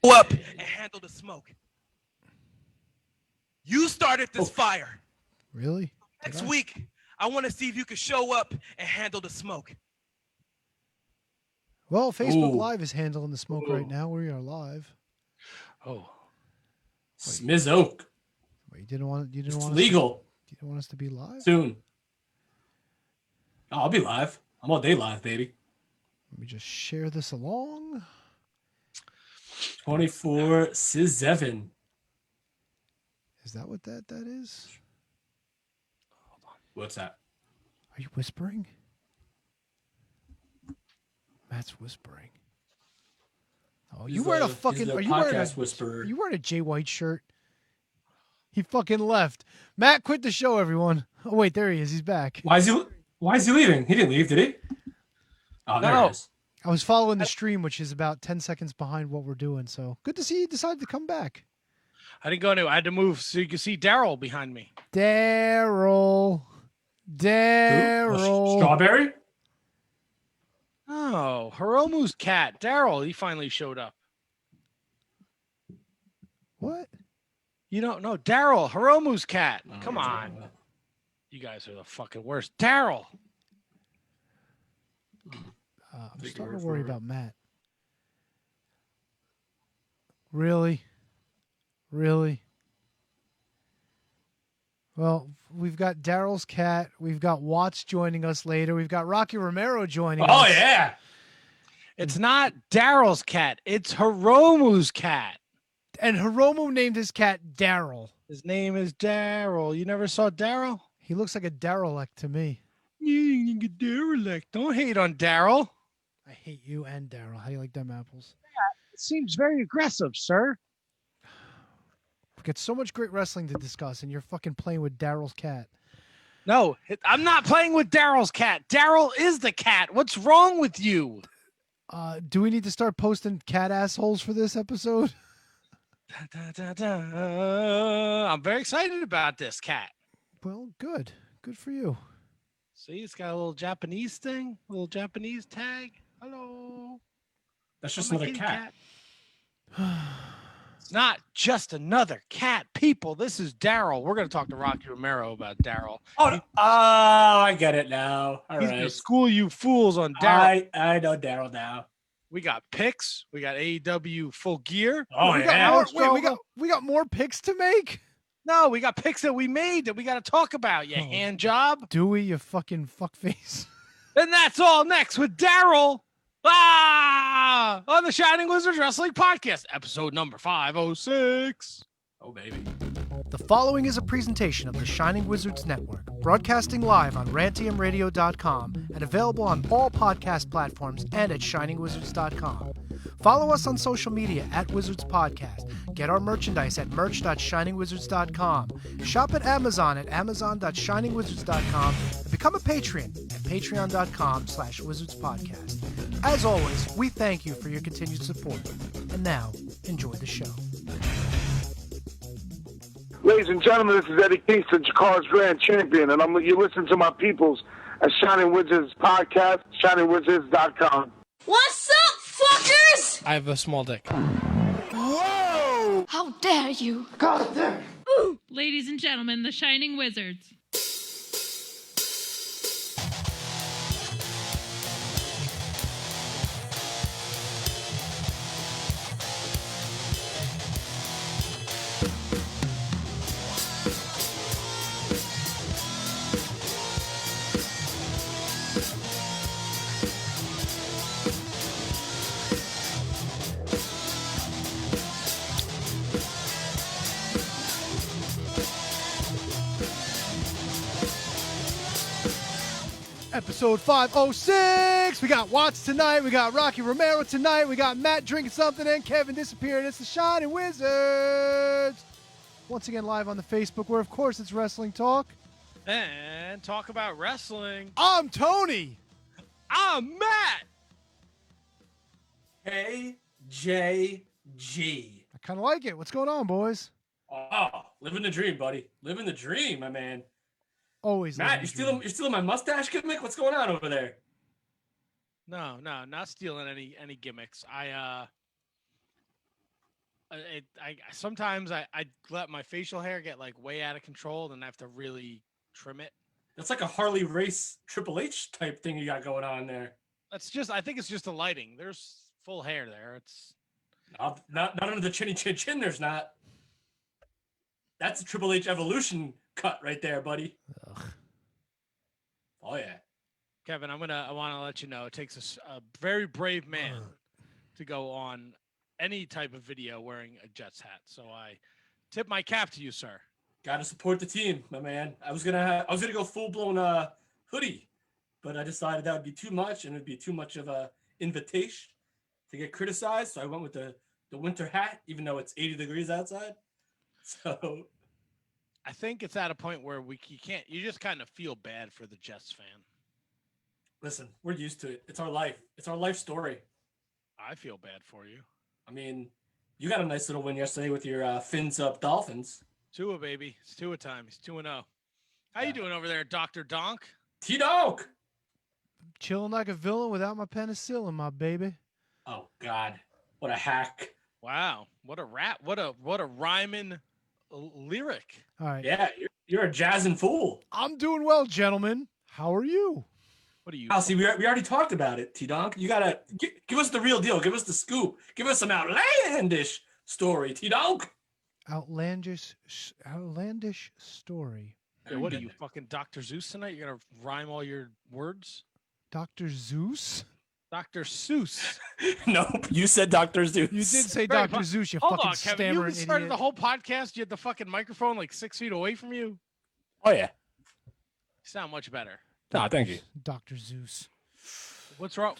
Go up and handle the smoke. You started this fire. Really? Next week, I want to see if you can show up and handle the smoke. Well, Facebook Live is handling the smoke right now. We are live. Oh, Smiz Oak. Wait, you didn't want It's us legal. You didn't want us to be live soon. Oh, I'll be live. I'm all day live, baby. Let me just share this along. 24/7. Is that what that is? Hold on. What's that? Are you whispering? Matt's whispering. Oh, you wearing a fucking? Are you wearing a Jay White shirt? He fucking left. Matt quit the show, everyone. Oh wait, there he is. He's back. Why is he leaving? He didn't leave, did he? Oh, there he is. I was following the stream, which is about 10 seconds behind what we're doing. So good to see you decided to come back. I didn't go anywhere. I had to move so you could see Daryl behind me. Daryl. Strawberry? Oh, Hiromu's cat. Daryl, he finally showed up. What? You don't know Daryl, Hiromu's cat. Come on. You guys are the fucking worst. Daryl. I'm starting to worry about Matt. Really? Well, we've got Daryl's cat. We've got Watts joining us later. We've got Rocky Romero joining us. Oh, yeah. It's not Daryl's cat. It's Hiromu's cat. And Hiromu named his cat Daryl. His name is Daryl. You never saw Daryl? He looks like a derelict to me. You get derelict. Don't hate on Daryl. I hate you and Daryl. How do you like them apples? It seems very aggressive, sir. We've got so much great wrestling to discuss, and you're fucking playing with Daryl's cat. No, I'm not playing with Daryl's cat. Daryl is the cat. What's wrong with you? Do we need to start posting cat assholes for this episode? I'm very excited about this cat. Well, good. Good for you. See, it's got a little Japanese thing, a little Japanese tag. Hello. That's just another cat. It's not just another cat. People, this is Daryl. We're going to talk to Rocky Romero about Daryl. Oh, I get it now. All He's right. gonna school you fools on Daryl. I know Daryl now. We got picks. We got AEW Full Gear. Oh, we got more picks to make? No, we got picks that we made that we got to talk about, you hand job. Do we, you fucking fuckface? And that's all next with Daryl. On the Shining Wizards Wrestling Podcast, episode number 506. Oh, baby. The following is a presentation of the Shining Wizards Network, broadcasting live on rantiumradio.com and available on all podcast platforms and at shiningwizards.com. Follow us on social media at Wizards Podcast. Get our merchandise at merch.shiningwizards.com. Shop at Amazon at amazon.shiningwizards.com and become a patron at patreon.com/wizardspodcast. As always, we thank you for your continued support. And now, enjoy the show. Ladies and gentlemen, this is Eddie Kingston, Jakarta's Grand Champion, and you're listening to my peoples at Shining Wizards Podcast, shiningwizards.com. What's up, fuckers? I have a small dick. Whoa! How dare you? God damn! Ladies and gentlemen, the Shining Wizards. Episode 506. We got Watts tonight. We got Rocky Romero tonight. We got Matt drinking something and Kevin disappearing. It's the Shining Wizards. Once again, live on the Facebook, where, of course, it's Wrestling Talk. And talk about wrestling. I'm Tony. I'm Matt. Hey, JG. I kind of like it. What's going on, boys? Oh, living the dream, buddy. Living the dream, my man. Always. Matt, you're stealing my mustache gimmick? What's going on over there? No, not stealing any gimmicks. Sometimes I let my facial hair get like way out of control, and I have to really trim it. That's like a Harley Race Triple H type thing you got going on there. I think it's just the lighting. There's full hair there. It's not under the chinny chin chin. There's not. That's a Triple H Evolution cut right there, buddy. Ugh. Oh yeah, Kevin. I want to let you know it takes a very brave man to go on any type of video wearing a Jets hat. So I tip my cap to you, sir. got to support the team, my man. I was gonna go full blown hoodie, but I decided that would be too much, and it'd be too much of a invitation to get criticized. So I went with the winter hat, even though it's 80 degrees outside. So I think it's at a point where you just kind of feel bad for the Jets fan. listen, we're used to it. It's our life. It's our life story. I feel bad for you. I mean, you got a nice little win yesterday with your fins up Dolphins. Tua, baby. It's Tua time. He's 2-0. How you doing over there, Dr. Donk? T-Donk! Chilling like a villain without my penicillin, my baby. Oh, God. What a hack. Wow. What a rap. What a rhyming lyric. All right. Yeah, you're a jazzing fool. I'm doing well, gentlemen. How are you? What are you? See, we already talked about it, T-Donk. You got to give us the real deal. Give us the scoop. Give us some outlandish story, T-Donk. Outlandish story. Yeah, what are you, fucking Dr. Zeus tonight? You're going to rhyme all your words? Dr. Zeus? Dr. Seuss. Nope, you said Dr. Zeus. You did say Right, Dr. Zeus, you Hold fucking on, Kevin. stammering You started idiot. the whole podcast. You had the fucking microphone like 6 feet away from you. Oh, yeah. You sound much better. Thank you. Dr. Zeus. What's wrong?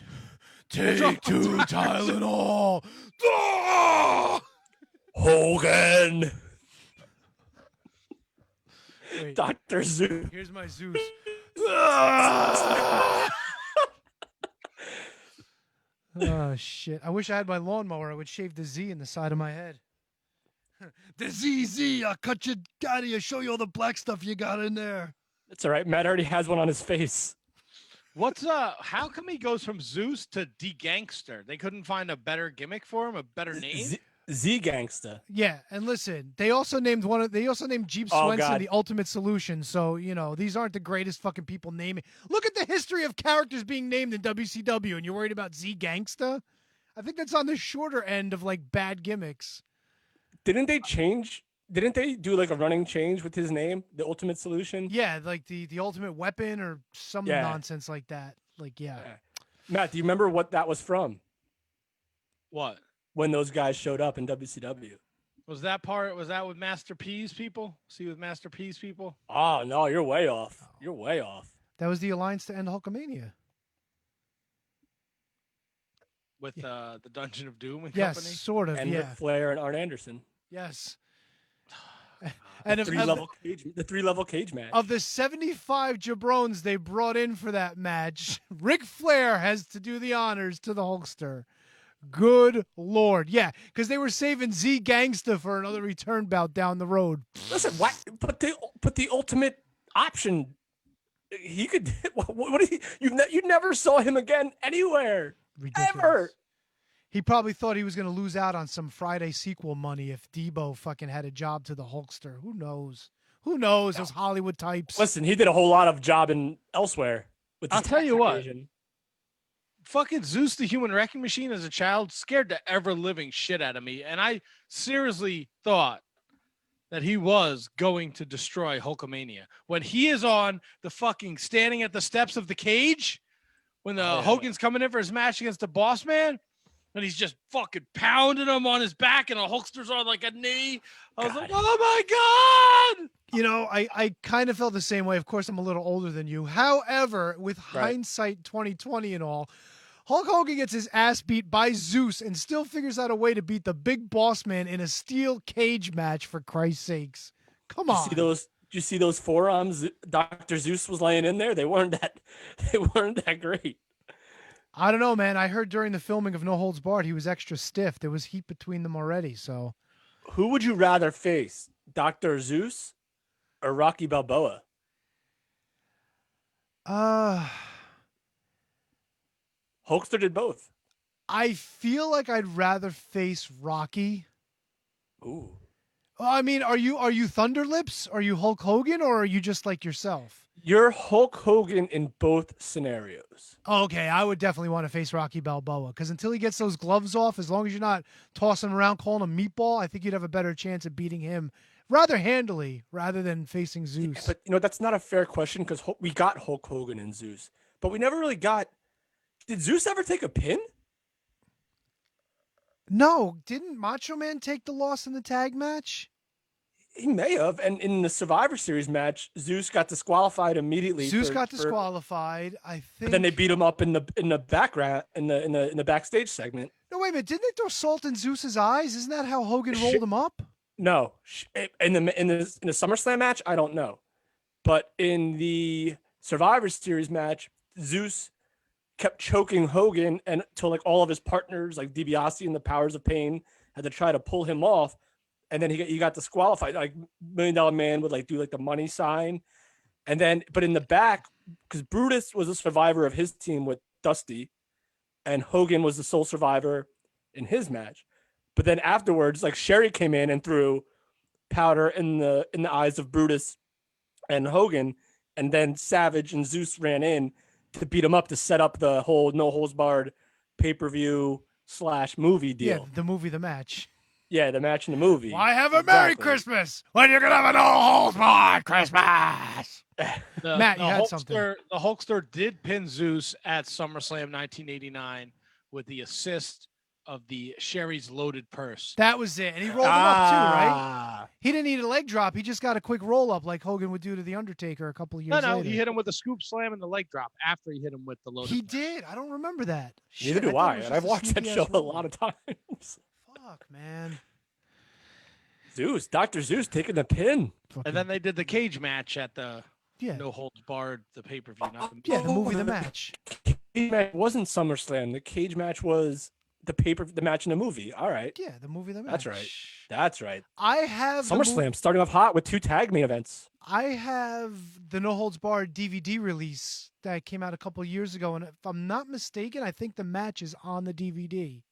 Take two Tylenol. Ah! Hogan. Wait, Dr. Zeus. here's my Zeus. Oh, shit. I wish I had my lawnmower. I would shave the Z in the side of my head. The ZZ, I'll cut you out of you, show you all the black stuff you got in there. It's all right. Matt already has one on his face. How come he goes from Zeus to D-Gangster? They couldn't find a better gimmick for him, a better name? Z Gangsta. Yeah, and listen, they also named Jeep Oh, Swenson God. the Ultimate Solution. So, these aren't the greatest fucking people naming. Look at the history of characters being named in WCW, and you're worried about Z Gangsta? I think that's on the shorter end of like bad gimmicks. Didn't they do like a running change with his name, the Ultimate Solution? Yeah, like the Ultimate Weapon or some Yeah. nonsense like that. Like, yeah. Matt, do you remember what that was from What? when those guys showed up in WCW? Was that with Master P's people? See, with Master P's people? Oh, no, you're way off. You're way off. That was the alliance to end Hulkamania. With the Dungeon of Doom and Yes, company? sort of, And yeah. Ric Flair and Arn Anderson. Yes. And The three-level cage match. of the 75 jabrones they brought in for that match, Ric Flair has to do the honors to the Hulkster. Good Lord. Yeah, because they were saving Z Gangsta for another return bout down the road. Listen, what? But the ultimate option. He could. What? You never saw him again anywhere. Ridiculous. Ever. He probably thought he was going to lose out on some Friday sequel money if Debo fucking had a job to the Hulkster. Who knows? Those Hollywood types. Listen, he did a whole lot of jobbing elsewhere. I'll tell you what. Fucking Zeus the Human Wrecking Machine as a child scared the ever-living shit out of me. And I seriously thought that he was going to destroy Hulkamania. When he is on the fucking standing at the steps of the cage, when Hogan's coming in for his match against the Boss Man, and he's just fucking pounding him on his back, and the Hulkster's on like a knee. I was like, oh my God! I kind of felt the same way. Of course, I'm a little older than you. However, with hindsight 2020 and all, Hulk Hogan gets his ass beat by Zeus and still figures out a way to beat the big boss man in a steel cage match, for Christ's sakes. Come on. Did you see those forearms Dr. Zeus was laying in there? They weren't that great. I don't know, man. I heard during the filming of No Holds Barred, he was extra stiff. There was heat between them already, so. Who would you rather face, Dr. Zeus or Rocky Balboa? Hulkster did both. I feel like I'd rather face Rocky. Ooh. I mean, are you Thunder Lips? Are you Hulk Hogan, or are you just like yourself? You're Hulk Hogan in both scenarios. Okay, I would definitely want to face Rocky Balboa because until he gets those gloves off, as long as you're not tossing him around calling him meatball, I think you'd have a better chance of beating him rather handily rather than facing Zeus. Yeah, but that's not a fair question because we got Hulk Hogan and Zeus, but we never really got. Did Zeus ever take a pin? No, didn't Macho Man take the loss in the tag match? He may have, and in the Survivor Series match, Zeus got disqualified immediately. Zeus got disqualified. I think. But then they beat him up in the background in the backstage segment. No, wait a minute. Didn't they throw salt in Zeus's eyes? Isn't that how Hogan rolled him up? No, in the SummerSlam match, I don't know, but in the Survivor Series match, Zeus kept choking Hogan and until like all of his partners, like DiBiase and the Powers of Pain, had to try to pull him off. And then he got disqualified. Like $1 Million Man would like do like the money sign. And then, but in the back, because Brutus was a survivor of his team with Dusty, and Hogan was the sole survivor in his match. But then afterwards, like Sherry came in and threw powder in the eyes of Brutus and Hogan, and then Savage and Zeus ran in to beat him up to set up the whole no holds barred pay-per-view / movie deal. Yeah, the movie, the match. Yeah, the match in the movie. Why have a Merry Christmas when you can have a no holds barred Christmas? Matt, you had something. The Hulkster did pin Zeus at SummerSlam 1989 with the assist of the Sherry's loaded purse. That was it. And he rolled him up too, right? He didn't need a leg drop. He just got a quick roll up like Hogan would do to The Undertaker a couple of years later. No, he hit him with a scoop slam and the leg drop after he hit him with the loaded He purse. did. I don't remember that. Neither do I. And I've watched that show a lot of times. Fuck, man. Zeus, Dr. Zeus taking the pin. And then they did the cage match at the no holds barred, the pay-per-view. The movie, the match. The cage match wasn't SummerSlam. The cage match was the match in the movie. All right. Yeah, the movie, the match. That's right. That's right. I have SummerSlam starting off hot with 2 tag main events. I have the No Holds Barred DVD release that came out a couple of years ago, and if I'm not mistaken, I think the match is on the DVD.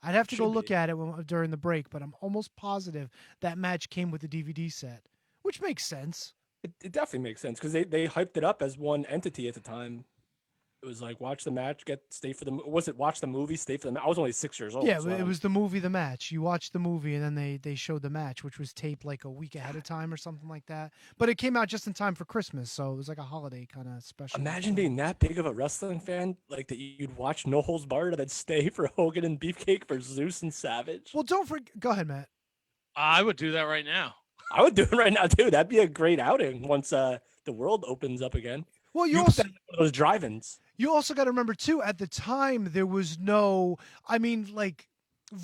I'd have to go look at it during the break, but I'm almost positive that match came with the DVD set, which makes sense. It definitely makes sense because they hyped it up as one entity at the time. It was like watch the match, stay for the. Was it watch the movie, stay for the match? I was only 6 years old. Yeah, so it was the movie, the match. You watched the movie, and then they showed the match, which was taped like a week ahead of time or something like that. But it came out just in time for Christmas, so it was like a holiday kind of special. Imagine being that big of a wrestling fan, like that you'd watch No Holds Barred and then stay for Hogan and Beefcake for Zeus and Savage. Well, don't forget. Go ahead, Matt. I would do that right now. I would do it right now too. That'd be a great outing once the world opens up again. Well, you also those drive-ins. You also got to remember too. At the time, there was no. I mean, like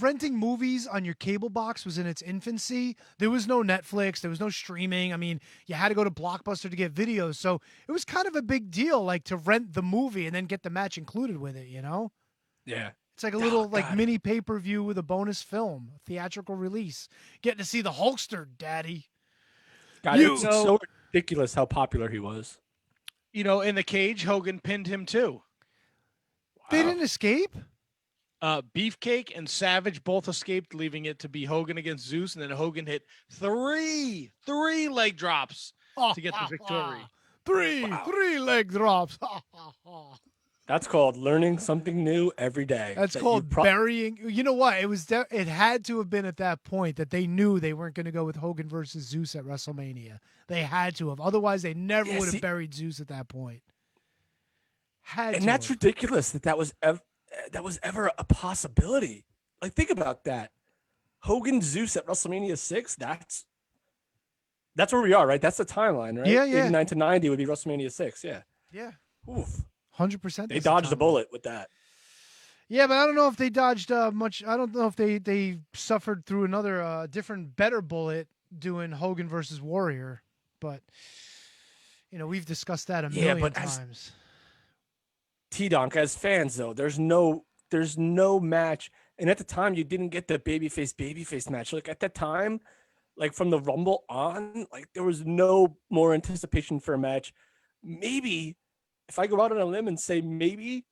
renting movies on your cable box was in its infancy. There was no Netflix. There was no streaming. I mean, you had to go to Blockbuster to get videos. So it was kind of a big deal, like to rent the movie and then get the match included with it. You know? Yeah. It's like a little like mini pay-per-view with a bonus film, a theatrical release. Getting to see the Hulkster, Daddy. God, it's so ridiculous how popular he was. You know, in the cage, Hogan pinned him too. Wow. They didn't escape? Beefcake and Savage both escaped, leaving it to be Hogan against Zeus, and then Hogan hit three leg drops to get the victory. Three leg drops. That's called learning something new every day. That's called burying. You know what? It was. It had to have been at that point that they knew they weren't going to go with Hogan versus Zeus at WrestleMania. They had to have. Otherwise, they never would have buried Zeus at that point. That's ridiculous that was ever a possibility. Like, think about that. Hogan Zeus at WrestleMania 6. That's where we are, right? That's the timeline, right? Yeah. 89 to 90 would be WrestleMania 6. Yeah. Yeah. Oof. 100%. They dodged the bullet with that. Yeah, but I don't know if they dodged much. I don't know if they suffered through another better bullet doing Hogan versus Warrior. But, you know, we've discussed that a million times. T-Donk, as fans, though, there's no match. And at the time, you didn't get the babyface match. Like, at that time, like, from the Rumble on, like, there was no more anticipation for a match. Maybe, if I go out on a limb and say maybe,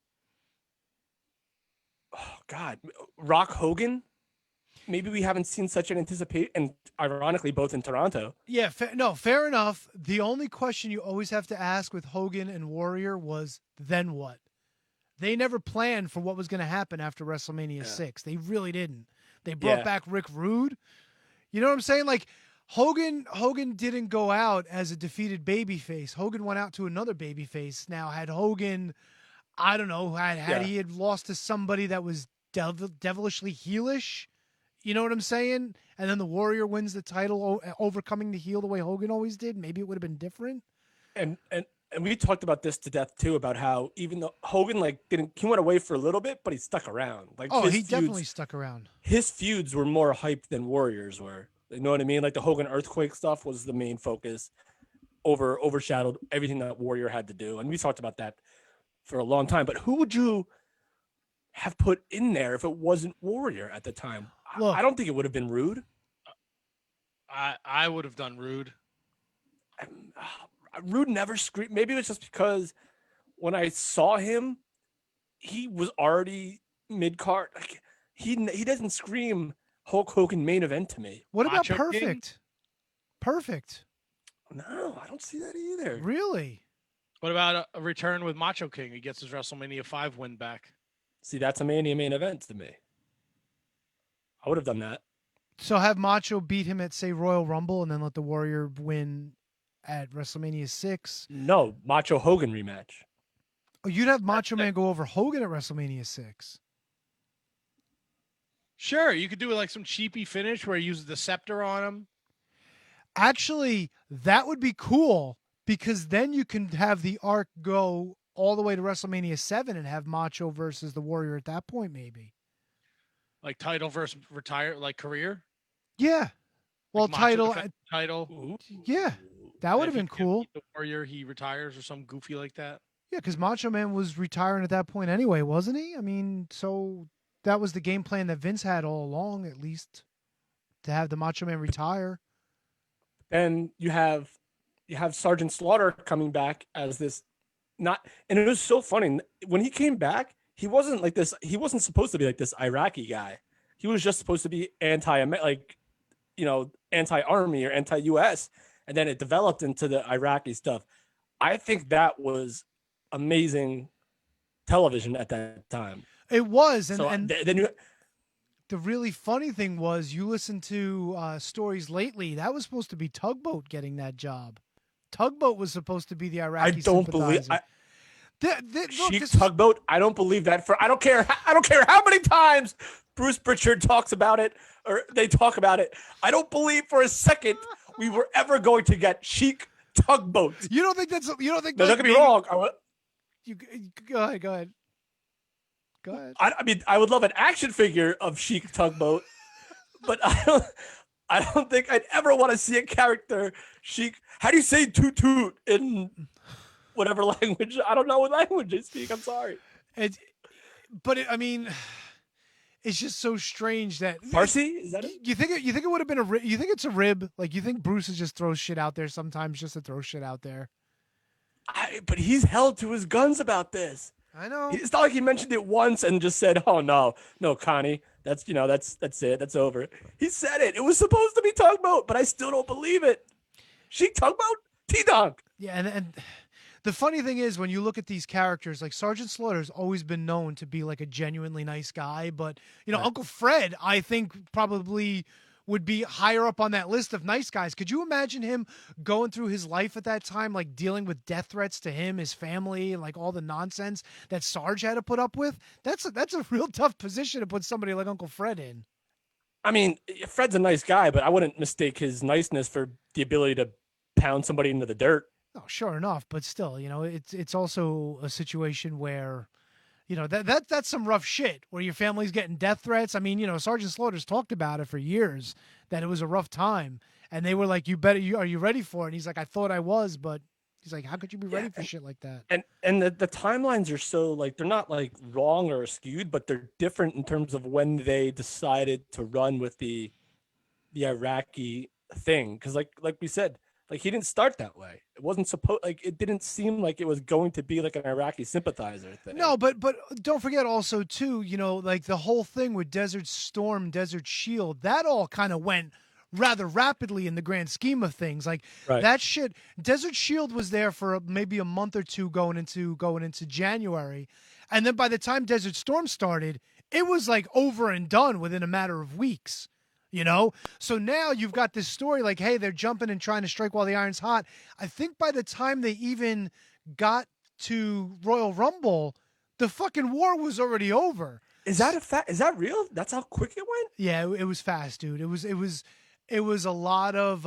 oh, God, Rock Hogan maybe we haven't seen such an anticipation, and ironically, both in Toronto. Yeah, fair enough. The only question you always have to ask with Hogan and Warrior was, then what? They never planned for what was going to happen after WrestleMania 6. They really didn't. They brought back Rick Rude. You know what I'm saying? Like, Hogan didn't go out as a defeated babyface. Hogan went out to another babyface. Now, had Hogan, I don't know, he had lost to somebody that was devilishly heelish, you know what I'm saying? And then the Warrior wins the title, overcoming the heel the way Hogan always did. Maybe it would have been different. And we talked about this to death too, about how even though Hogan he went away for a little bit, but he stuck around. Like, he definitely stuck around. His feuds were more hyped than Warriors were. You know what I mean? Like the Hogan Earthquake stuff was the main focus, overshadowed everything that Warrior had to do. And we talked about that for a long time. But who would you have put in there if it wasn't Warrior at the time? Look, I don't think it would have been Rude. I would have done Rude. Rude never screamed. Maybe it was just because when I saw him, he was already mid-card. Like, he doesn't scream Hulk Hogan main event to me. What about Macho Perfect? King? Perfect. No, I don't see that either. Really? What about a return with Macho King? He gets his WrestleMania 5 win back. See, that's a Mania main event to me. I would have done that. So have Macho beat him at, say, Royal Rumble and then let the Warrior win at WrestleMania 6? No, Macho Hogan rematch. Oh, you'd have Macho Man go over Hogan at WrestleMania 6. Sure, you could do like some cheapy finish where he uses the scepter on him. Actually, that would be cool because then you can have the arc go all the way to WrestleMania 7 and have Macho versus the Warrior at that point, maybe. Like title versus retire, like career? Yeah. Well, Like Macho title. title. Yeah. That would have been And if he cool. beat the Warrior, he retires or something goofy like that. Yeah, because Macho Man was retiring at that point anyway, wasn't he? I mean, so that was the game plan that Vince had all along, at least, to have the Macho Man retire. And you have Sergeant Slaughter coming back as this and it was so funny when he came back, he wasn't like this. He wasn't supposed to be like this Iraqi guy. He was just supposed to be anti-army or anti-US. And then it developed into the Iraqi stuff. I think that was amazing television at that time. It was. Then the really funny thing was you listen to stories lately. That was supposed to be Tugboat getting that job. Tugboat was supposed to be the Iraqi sympathizer. Tugboat. I don't believe that. I don't care how many times Bruce Pritchard talks about it or they talk about it. I don't believe for a second we were ever going to get Sheik Tugboat. You don't think that's? You don't think? No, don't get me wrong. Go ahead. I mean, I would love an action figure of Sheik Tugboat, but I don't think I'd ever want to see a character Sheik. How do you say toot toot in whatever language? I don't know what language they speak. I'm sorry. I mean, it's just so strange that Farsi, is that it? You think it would have been a rib? You think it's a rib? Like, you think Bruce just throws shit out there sometimes just to throw shit out there? But he's held to his guns about this. I know. It's not like he mentioned it once and just said, "Oh no, Connie, that's it, that's over." He said it. It was supposed to be Tugboat, but I still don't believe it. Sheik Tugboat, T-Dog. Yeah, and the funny thing is when you look at these characters, like Sergeant Slaughter's always been known to be like a genuinely nice guy, but right. Uncle Fred, I think probably would be higher up on that list of nice guys. Could you imagine him going through his life at that time, like dealing with death threats to him, his family, and like all the nonsense that Sarge had to put up with? That's a real tough position to put somebody like Uncle Fred in. I mean, Fred's a nice guy, but I wouldn't mistake his niceness for the ability to pound somebody into the dirt. Oh, sure enough, but still, it's also a situation where, that's some rough shit where your family's getting death threats. I mean, Sergeant Slaughter's talked about it for years that it was a rough time, and they were like, are you ready for it? And he's like, I thought I was, but he's like, how could you be ready for shit like that? And the timelines are so like, they're not like wrong or skewed, but they're different in terms of when they decided to run with the Iraqi thing. Cause like we said, Like he didn't start that way. It wasn't supposed like it didn't seem like it was going to be like an Iraqi sympathizer thing. No, but don't forget also too, like the whole thing with Desert Storm, Desert Shield, that all kind of went rather rapidly in the grand scheme of things. Like that shit, Desert Shield was there for maybe a month or two going into January, and then by the time Desert Storm started, it was like over and done within a matter of weeks. So now you've got this story like, hey, they're jumping and trying to strike while the iron's hot. I think by the time they even got to Royal Rumble, the fucking war was already over. Is that a fact? Is that real? That's how quick it went? Yeah, it was fast, dude. It was a lot of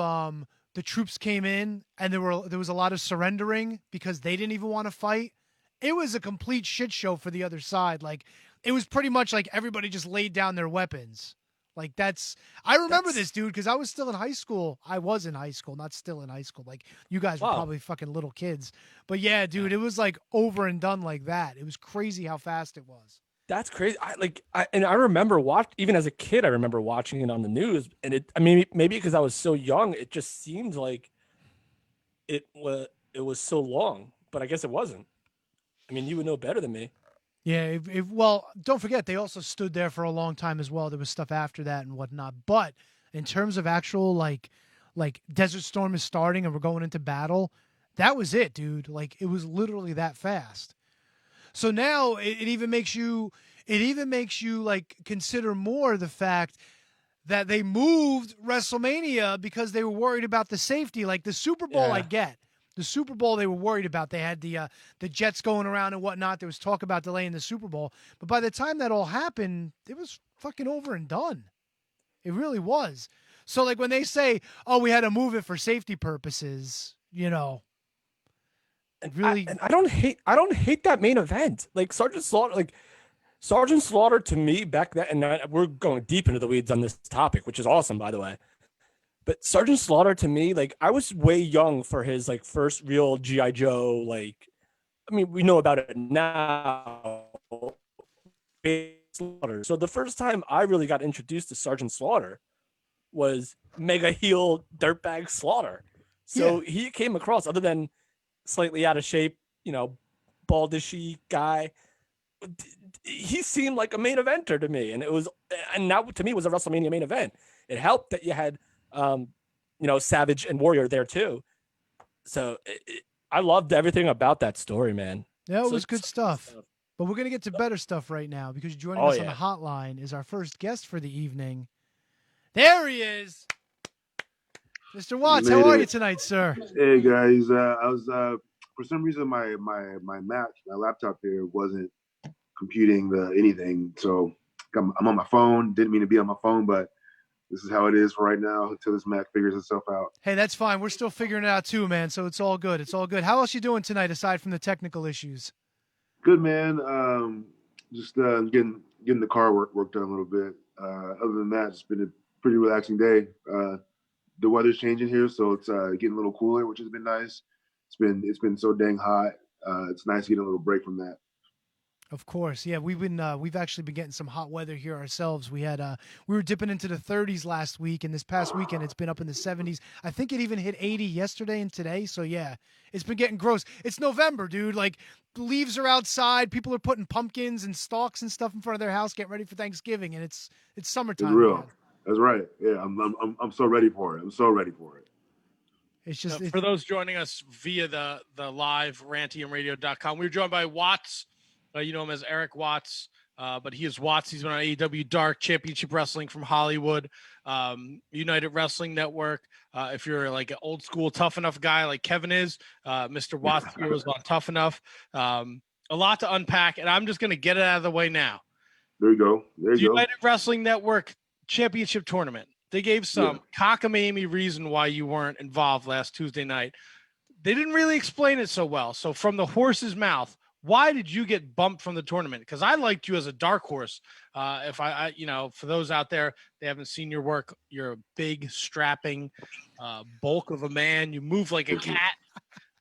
the troops came in and there was a lot of surrendering because they didn't even want to fight. It was a complete shit show for the other side. Like it was pretty much like everybody just laid down their weapons. Like I remember this, dude, because I was still in high school. I was in high school, not still in high school. Like you guys were probably fucking little kids. But yeah, dude, it was like over and done like that. It was crazy how fast it was. That's crazy. I remember even as a kid, I remember watching it on the news, and maybe because I was so young, it just seemed like it was so long, but I guess it wasn't. I mean, you would know better than me. Yeah, well, don't forget, they also stood there for a long time as well. There was stuff after that and whatnot. But in terms of actual, like Desert Storm is starting and we're going into battle, that was it, dude. Like, it was literally that fast. So now it even makes you like consider more the fact that they moved WrestleMania because they were worried about the safety. Like the Super Bowl, I get. The Super Bowl they were worried about. They had the jets going around and whatnot. There was talk about delaying the Super Bowl. But by the time that all happened, it was fucking over and done. It really was. So like when they say, oh, we had to move it for safety purposes, really. I don't hate that main event. Like Sergeant Slaughter to me back then, and we're going deep into the weeds on this topic, which is awesome, by the way. But Sergeant Slaughter to me, like I was way young for his like first real G.I. Joe. Like, I mean, we know about it now. So the first time I really got introduced to Sergeant Slaughter was mega heel dirtbag Slaughter. So he came across, other than slightly out of shape, baldishy guy, he seemed like a main eventer to me, and that to me was a WrestleMania main event. It helped that you had Savage and Warrior there too. So I loved everything about that story, man. Yeah, it was good stuff. But we're going to get to better stuff right now because joining us on the hotline is our first guest for the evening. There he is. Mr. Watts, how are you tonight, sir? Hey, guys. I was, for some reason, my laptop here wasn't computing anything. So I'm on my phone. Didn't mean to be on my phone, but this is how it is for right now until this Mac figures itself out. Hey, that's fine. We're still figuring it out too, man. So it's all good. It's all good. How else you doing tonight aside from the technical issues? Good, man. Just getting the car worked on a little bit. Other than that, it's been a pretty relaxing day. The weather's changing here, so it's getting a little cooler, which has been nice. It's been so dang hot. It's nice getting a little break from that. Of course, yeah. We've actually been getting some hot weather here ourselves. We were dipping into the 30s last week, and this past weekend it's been up in the 70s. I think it even hit 80 yesterday and today. So yeah, it's been getting gross. It's November, dude. Like the leaves are outside. People are putting pumpkins and stalks and stuff in front of their house, getting ready for Thanksgiving, and it's summertime. It's real. Man. That's right. Yeah, I'm so ready for it. I'm so ready for it. It's just for those joining us via the live rantiumradio.com. We were joined by Watts. You know him as Eric Watts, but he is Watts. He's been on AEW Dark, Championship Wrestling from Hollywood, United Wrestling Network. If you're like an old school Tough Enough guy like Kevin is, Mr. Watts here was on Tough Enough. A lot to unpack, and I'm just going to get it out of the way now. There you go. United Wrestling Network Championship Tournament. They gave some cockamamie reason why you weren't involved last Tuesday night. They didn't really explain it so well. So from the horse's mouth, why did you get bumped from the tournament? Because I liked you as a dark horse. If I for those out there, they haven't seen your work. You're a big, strapping bulk of a man. You move like a cat.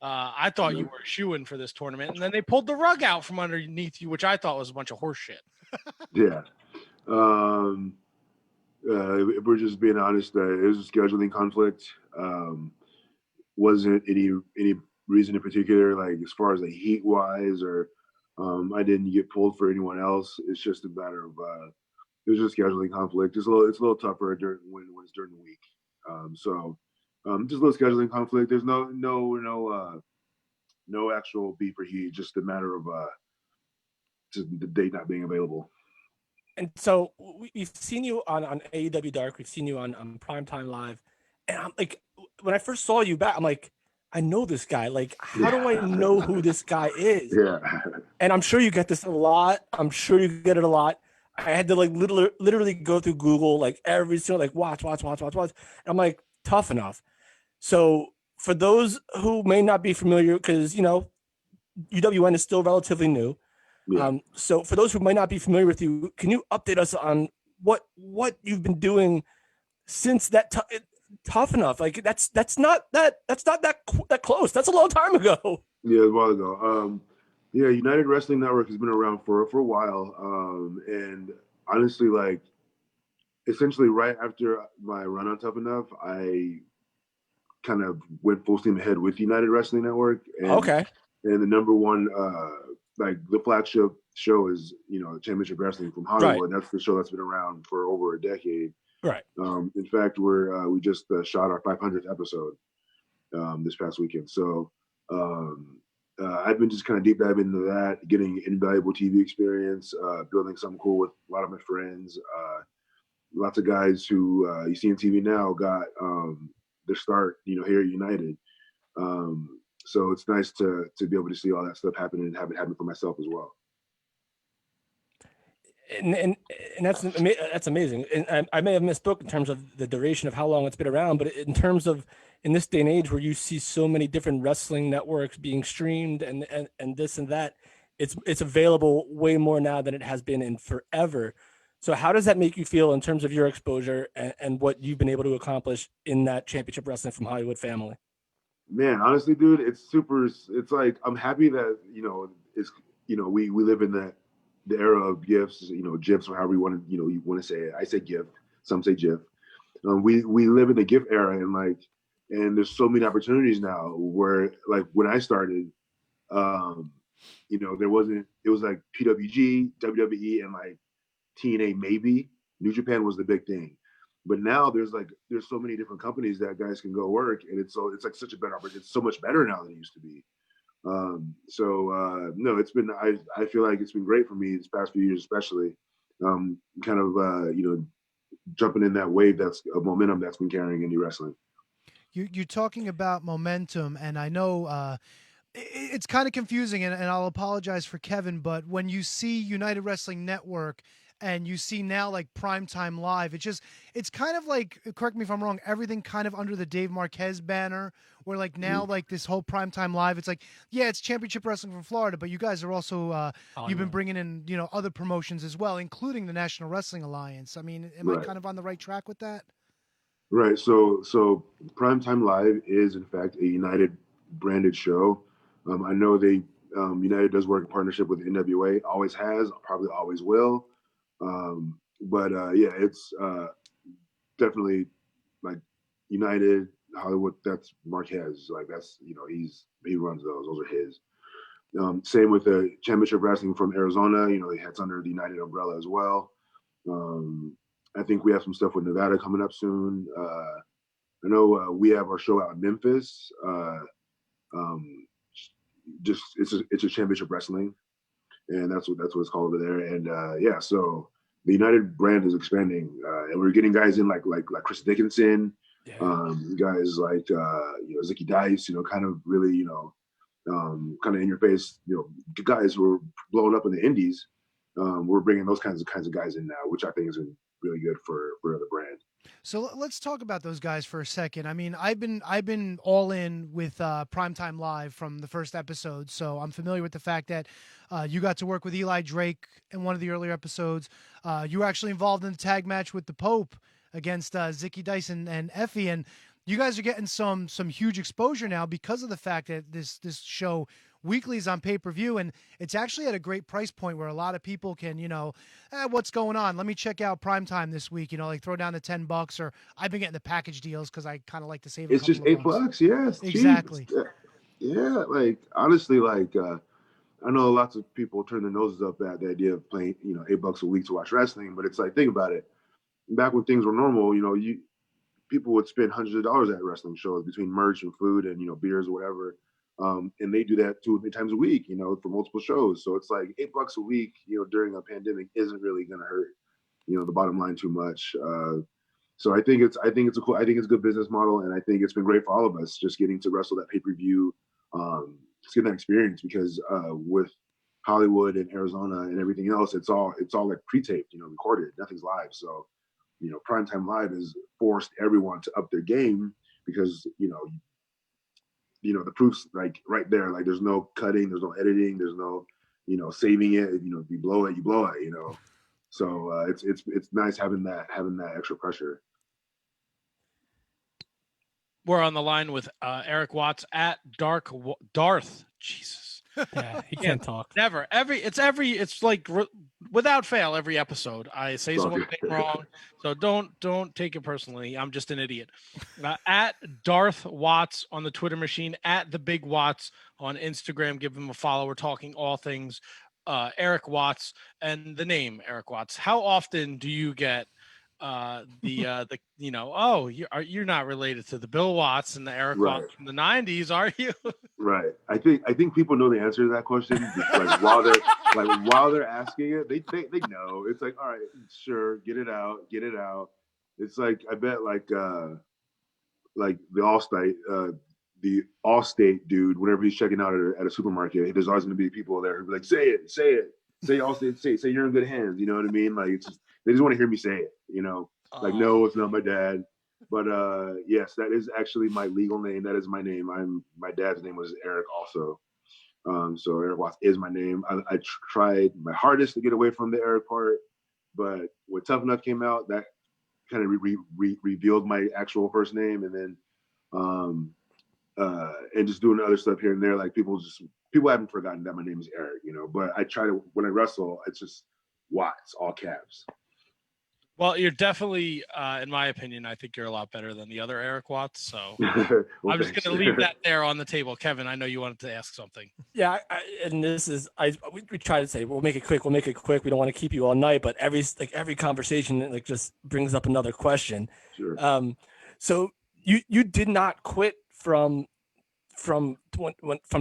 I thought you were a shoo-in for this tournament. And then they pulled the rug out from underneath you, which I thought was a bunch of horse shit. Yeah. If we're just being honest, it was a scheduling conflict. wasn't any reason in particular, like as far as the heat wise, or I didn't get pulled for anyone else. It's just a matter of it was just scheduling conflict. It's a little tougher when it's during the week. Just a little scheduling conflict. There's no actual beef or heat. Just a matter of just the date not being available. And so we've seen you on AEW Dark. We've seen you on Primetime Live. And I'm like, when I first saw you back, I'm like, I know this guy. Like, how do I know who this guy is? Yeah. And I'm sure you get this a lot. I'm sure you get it a lot. I had to like literally go through Google, like every single, like watch. And I'm like, tough enough. So for those who may not be familiar, because, you know, UWN is still relatively new. Yeah. So for those who might not be familiar with you, can you update us on what you've been doing since that tough enough? Like that's not that close. That's a long time ago. Yeah, a while ago. Yeah, United Wrestling Network has been around for a while. And honestly, like essentially right after my run on Tough Enough, I kind of went full steam ahead with United Wrestling Network. And, okay. And the number one, like the flagship show is, you know, Championship Wrestling from Hollywood. Right. That's the show that's been around for over a decade. Right. In fact, we just shot our 500th episode this past weekend. So I've been just kind of deep diving into that, getting invaluable TV experience, building something cool with a lot of my friends. Lots of guys who you see on TV now got their start, you know, here at United. So it's nice to be able to see all that stuff happen and have it happen for myself as well. And that's amazing. And I may have misspoke in terms of the duration of how long it's been around, but in terms of in this day and age where you see so many different wrestling networks being streamed and this and that, it's available way more now than it has been in forever. So how does that make you feel in terms of your exposure and what you've been able to accomplish in that Championship Wrestling from Hollywood family? Man, honestly, dude, it's like I'm happy that, you know, we live in the era of gifts, you know, GIFs, or however you want to say it. I say gift, some say GIF. We live in the GIF era, and there's so many opportunities now where, like, when I started, you know, it was like PWG, WWE, and like TNA maybe. New Japan was the big thing. But now there's so many different companies that guys can go work, and it's like such a better opportunity. It's so much better now than it used to be. No, it's been, I feel like it's been great for me this past few years, especially, kind of, you know, jumping in that wave that's of momentum that's been carrying indie wrestling. You're talking about momentum, and I know it's kind of confusing, and I'll apologize for Kevin, but when you see United Wrestling Network and you see now like Primetime Live, it's kind of like, correct me if I'm wrong, everything kind of under the Dave Marquez banner, where like now like this whole Primetime Live, it's like, yeah, it's Championship Wrestling from Florida, but you guys are also, you've been bringing in, you know, other promotions as well, including the National Wrestling Alliance. I mean, am I kind of on the right track with that? Right. So Primetime Live is in fact a United branded show. I know United does work in partnership with NWA, always has, probably always will. Yeah, it's definitely like United, Hollywood. That's Marquez. Like that's, you know, he runs those. Those are his. Same with the Championship Wrestling from Arizona. You know, it's under the United umbrella as well. I think we have some stuff with Nevada coming up soon. I know we have our show out in Memphis. Just it's a Championship Wrestling, and that's what it's called over there. And yeah, so the United brand is expanding, and we're getting guys in like Chris Dickinson, guys like you know, Zicky Dice, you know, kind of really, you know, kind of in your face, you know, guys who are blowing up in the indies. We're bringing those kinds of guys in now, which I think is really good for the brand. So let's talk about those guys for a second. I mean, I've been all in with Primetime Live from the first episode, so I'm familiar with the fact that you got to work with Eli Drake in one of the earlier episodes. You were actually involved in the tag match with the Pope against Zicky Dice and Effie, and you guys are getting some huge exposure now because of the fact that this show weeklies on pay-per-view, and it's actually at a great price point where a lot of people can, what's going on? Let me check out Primetime this week, like throw down the $10, or I've been getting the package deals because I kind of like to save a It's couple just of bucks. $8. Yeah, it's Exactly. cheap. Yeah, like honestly, like I know lots of people turn their noses up at the idea of paying, $8 a week to watch wrestling, but it's like, think about it. Back when things were normal, people would spend hundreds of dollars at wrestling shows between merch and food and beers or whatever, and they do that 2 or 3 times a week, for multiple shows. So it's like $8 a week, during a pandemic isn't really going to hurt, the bottom line too much. So I think it's a good business model, and I think it's been great for all of us just getting to wrestle that pay-per-view, just getting that experience because with Hollywood and Arizona and everything else, it's all like pre-taped, recorded. Nothing's live. So Primetime Live has forced everyone to up their game because the proof's like right there. Like there's no cutting, there's no editing, there's no saving it. If you blow it, you blow it. So it's nice having that extra pressure. We're on the line with Eric Watts at Darth. Jesus. Yeah, he can't talk. Never. It's like without fail, every episode I say something wrong. So don't take it personally. I'm just an idiot. At Darth Watts on the Twitter machine, at the Big Watts on Instagram. Give him a follow. We're talking all things Eric Watts and the name Eric Watts. How often do you get you're not related to the Bill Watts and the Eric Watts from the 90s, are you? Right. I think people know the answer to that question. Like while they're asking it, they know. It's like, all right, sure, get it out. It's like I bet like the Allstate dude, whenever he's checking out at a supermarket, there's always gonna be people there who be like, say it, say Allstate, say you're in good hands. You know what I mean? Like it's just they just want to hear me say it, Like, no, it's not my dad. But yes, that is actually my legal name. That is my name. My dad's name was Eric also. So Eric Watts is my name. I tried my hardest to get away from the Eric part, but when Tough Enough came out, that kind of revealed my actual first name, and then and just doing other stuff here and there. Like people haven't forgotten that my name is Eric, But I try to, when I wrestle, it's just Watts, all caps. Well, you're definitely, in my opinion, I think you're a lot better than the other Eric Watts. So well, I'm just going to leave that there on the table. Kevin, I know you wanted to ask something. Yeah, we try to say we'll make it quick. We don't want to keep you all night, but every conversation just brings up another question. Sure. So you did not quit from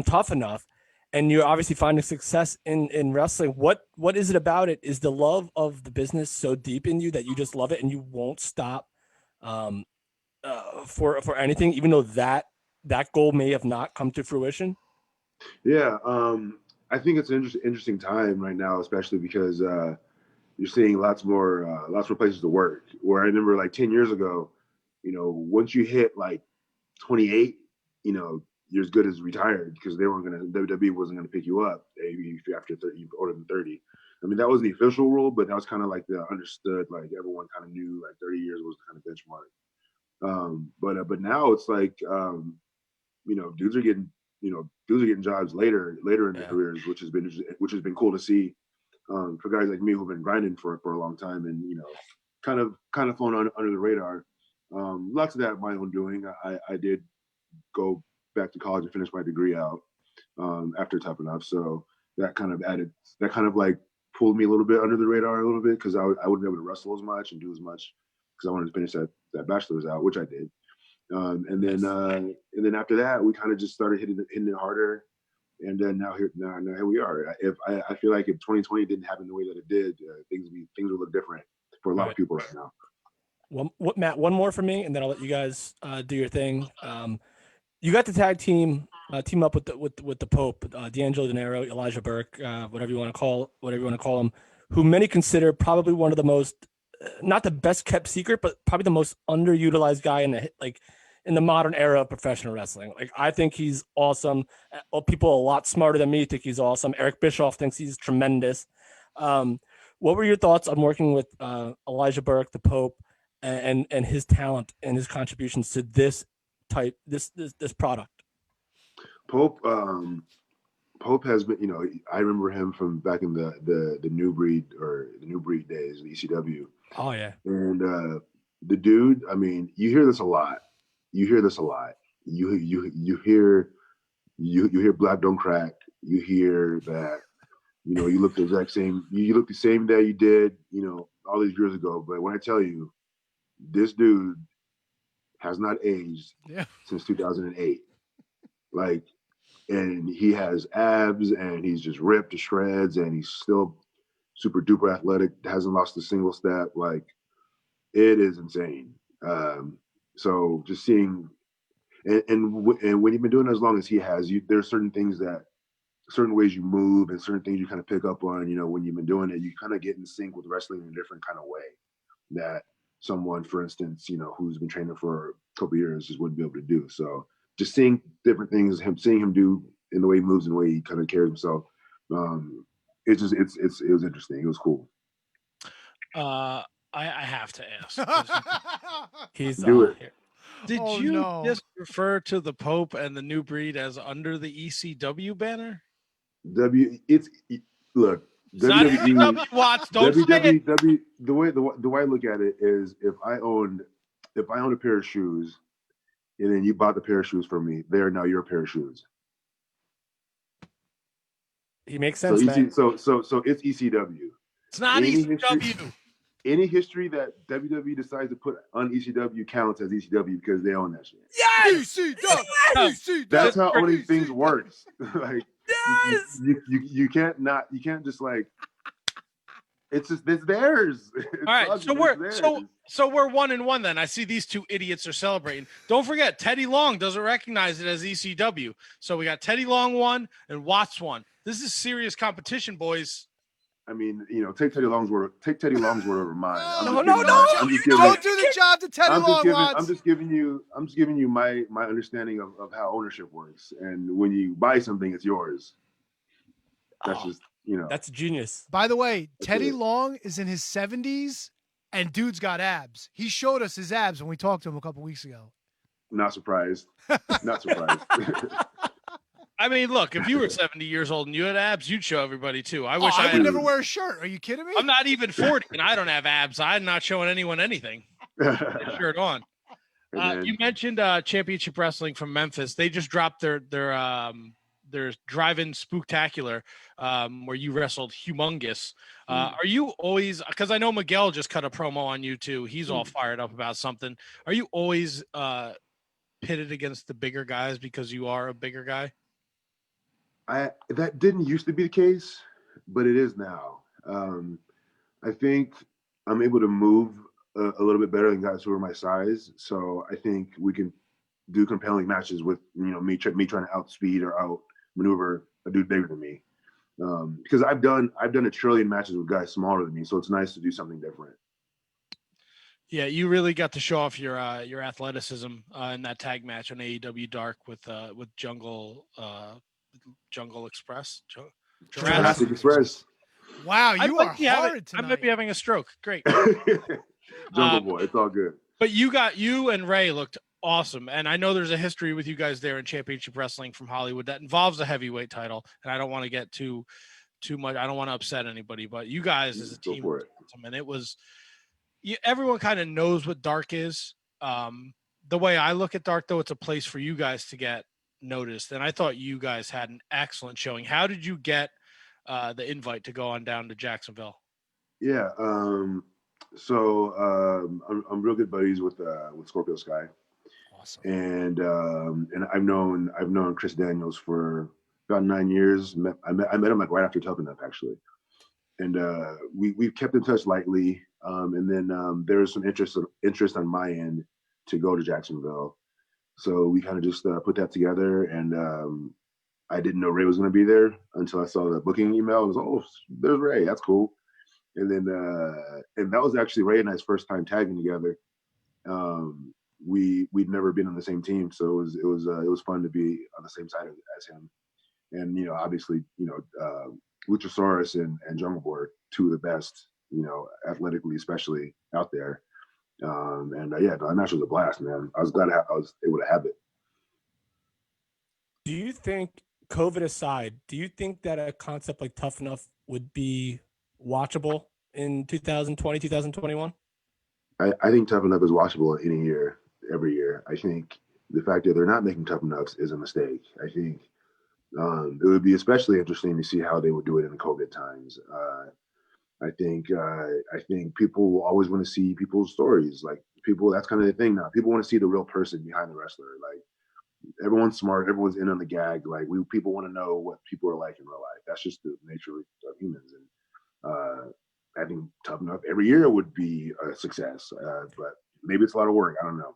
Tough Enough, and you're obviously finding success in wrestling. What is it about it? Is the love of the business so deep in you that you just love it and you won't stop for anything, even though that goal may have not come to fruition? Yeah, I think it's an interesting time right now, especially because you're seeing lots more places to work. Where I remember like 10 years ago, once you hit like 28, you're as good as retired because WWE wasn't gonna pick you up if you're after 30, older than 30. I mean, that was the official rule, but that was kind of like the understood, like everyone kind of knew like 30 years was kind of benchmark. But now it's like dudes are getting jobs later in their careers, which has been cool to see for guys like me who've been grinding for a long time and kind of flown under the radar. Lots of that my own doing. I did go back to college and finish my degree out after Tough Enough, so that kind of like pulled me a little bit under the radar a little bit because I wouldn't be able to wrestle as much and do as much because I wanted to finish that bachelor's out, which I did. And then after that, we kind of just started hitting it harder, and then now here we are. I feel like if 2020 didn't happen the way that it did, things would look different for a lot of people right now. Well, Matt, one more for me, and then I'll let you guys do your thing. You got the tag team up with the Pope, D'Angelo Dinero, Elijah Burke, whatever you want to call him, who many consider probably one of the most, not the best kept secret, but probably the most underutilized guy in the modern era of professional wrestling. Like, I think he's awesome. People a lot smarter than me think he's awesome. Eric Bischoff thinks he's tremendous. What were your thoughts on working with Elijah Burke, the Pope, and his talent and his contributions to this product? Pope Pope has been, I remember him from back in the new breed days, the ECW. Oh yeah. And the dude, I mean, you hear this a lot. You hear Black Don't Crack. You hear that, you look the exact same. You look the same day you did, all these years ago. But when I tell you, this dude has not aged since 2008. Like, and he has abs, and he's just ripped to shreds, and he's still super duper athletic. Hasn't lost a single step. Like, it is insane. So just seeing, and when you've been doing it as long as he has, there's certain ways you move and certain things you kind of pick up on. When you've been doing it, you kind of get in sync with wrestling in a different kind of way that someone, for instance, who's been training for a couple of years just wouldn't be able to do. So just seeing different things, seeing him do in the way he moves and the way he kind of carries himself, it was interesting. It was cool. I have to ask. He's Do it. here. Did you just refer to the Pope and the New Breed as under the ECW banner? Look, It's not ECW, Watts. Don't say it. the way I look at it is, if I owned a pair of shoes and then you bought the pair of shoes from me, they are now your pair of shoes. He makes sense. So it's ECW. It's not ECW. Any history that WWE decides to put on ECW counts as ECW because they own that shit. Yes! ECW. That's how owning things works. Like, yes! You can't just like, it's theirs. All right, so we're 1-1 then. I see these two idiots are celebrating. Don't forget, Teddy Long doesn't recognize it as ECW. So we got Teddy Long 1 and Watts 1. This is serious competition, boys. I mean, take Teddy Long's word over mine. No. Don't do the job to Teddy Long, Watts. I'm just giving you my understanding of how ownership works. And when you buy something, it's yours. That's just, That's genius. By the way, Teddy Long is in his 70s, and dude's got abs. He showed us his abs when we talked to him a couple weeks ago. Not surprised. Not surprised. I mean, look, if you were 70 years old and you had abs, you'd show everybody too. I wish I would never wear a shirt. Are you kidding me? I'm not even 40 and I don't have abs. I'm not showing anyone anything. Shirt on. You mentioned Championship Wrestling from Memphis. They just dropped their drive-in spooktacular where you wrestled Humongous. Are you always, because I know Miguel just cut a promo on you too. He's all fired up about something. Are you always pitted against the bigger guys because you are a bigger guy? That didn't used to be the case, but it is now. I think I'm able to move a little bit better than guys who are my size. So I think we can do compelling matches with me trying to outspeed or outmaneuver a dude bigger than me. Because I've done a trillion matches with guys smaller than me, so it's nice to do something different. Yeah, you really got to show off your athleticism in that tag match on AEW Dark with Jungle Express. Jurassic Express. Wow, you are hard tonight. I might be having a stroke. Great. Jungle Boy, it's all good. But you and Ray looked awesome. And I know there's a history with you guys there in Championship Wrestling from Hollywood that involves a heavyweight title. And I don't want to get too much. I don't want to upset anybody, but you guys as a team, and it was, everyone kind of knows what Dark is. The way I look at Dark, though, it's a place for you guys to get noticed. And I thought you guys had an excellent showing. How did you get the invite to go on down to Jacksonville? Yeah. So I'm real good buddies with Scorpio Sky. Awesome. And I've known Chris Daniels for about 9 years. I met him like right after Tough Enough, actually. And we've kept in touch lightly. And then there was some interest on my end to go to Jacksonville. So we kind of just put that together. And I didn't know Ray was going to be there until I saw the booking email. I was like, oh, there's Ray. That's cool. And then and that was actually Ray and I's first time tagging together. We'd never been on the same team, so it was fun to be on the same side as him. And obviously, Luchasaurus and Jungle Boy are two of the best, athletically especially out there. The match was a blast, man. I was glad I was able to have it. Do you think COVID aside, do you think that a concept like Tough Enough would be watchable in 2020, 2021? I think Tough Enough is watchable any year, every year. I think the fact that they're not making Tough Enoughs is a mistake. I think it would be especially interesting to see how they would do it in the COVID times. I think people will always want to see people's stories. Like people, that's kind of the thing now. People want to see the real person behind the wrestler. Like everyone's smart, everyone's in on the gag. Like people want to know what people are like in real life. That's just the nature of humans. And I think Tough Enough every year would be a success. But maybe it's a lot of work. I don't know.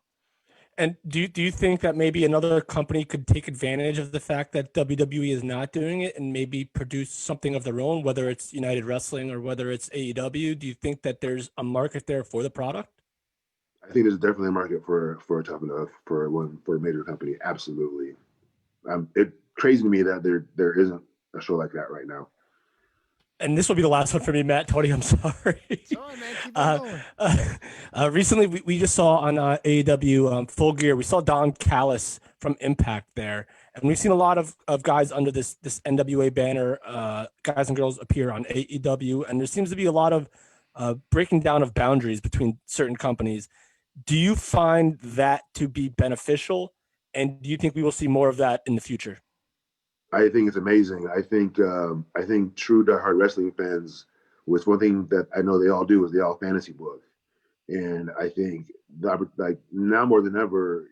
And do you think that maybe another company could take advantage of the fact that WWE is not doing it and maybe produce something of their own, whether it's United Wrestling or whether it's AEW? Do you think that there's a market there for the product? I think there's definitely a market for Tough Enough for a major company. Absolutely. It's crazy to me that there isn't a show like that right now. And this will be the last one for me, Matt. Tony, I'm sorry. Sorry, man. Keep it going. Recently, we just saw on AEW Full Gear, we saw Don Callis from Impact there. And we've seen a lot of guys under this NWA banner, guys and girls appear on AEW. And there seems to be a lot of breaking down of boundaries between certain companies. Do you find that to be beneficial? And do you think we will see more of that in the future? I think it's amazing. I think true diehard wrestling fans, with one thing that I know they all do is they all fantasy book, and I think like now more than ever,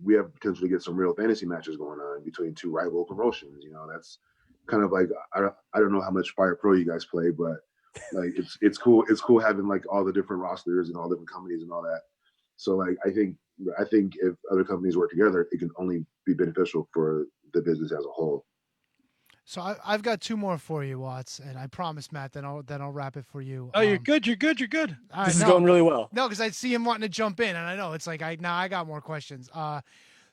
we have potential to get some real fantasy matches going on between two rival promotions. That's kind of like I don't know how much Fire Pro you guys play, but like it's cool. It's cool having like all the different rosters and all different companies and all that. So like I think if other companies work together, it can only be beneficial for the business as a whole. So I've got two more for you, Watts, and I promise, Matt, then I'll wrap it for you. Oh, you're good. You're good. This is going really well. No, because I see him wanting to jump in, and I know it's like I got more questions.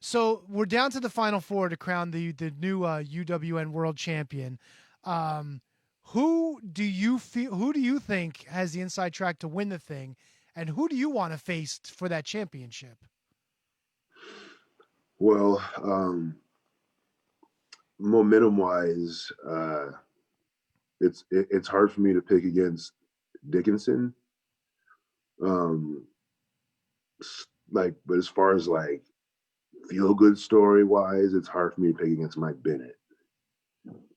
So we're down to the final four to crown the new UWN World Champion. Who do you think has the inside track to win the thing, and who do you want to face for that championship? Well, momentum-wise, it's hard for me to pick against Dickinson. But as far as like feel-good story-wise, it's hard for me to pick against Mike Bennett.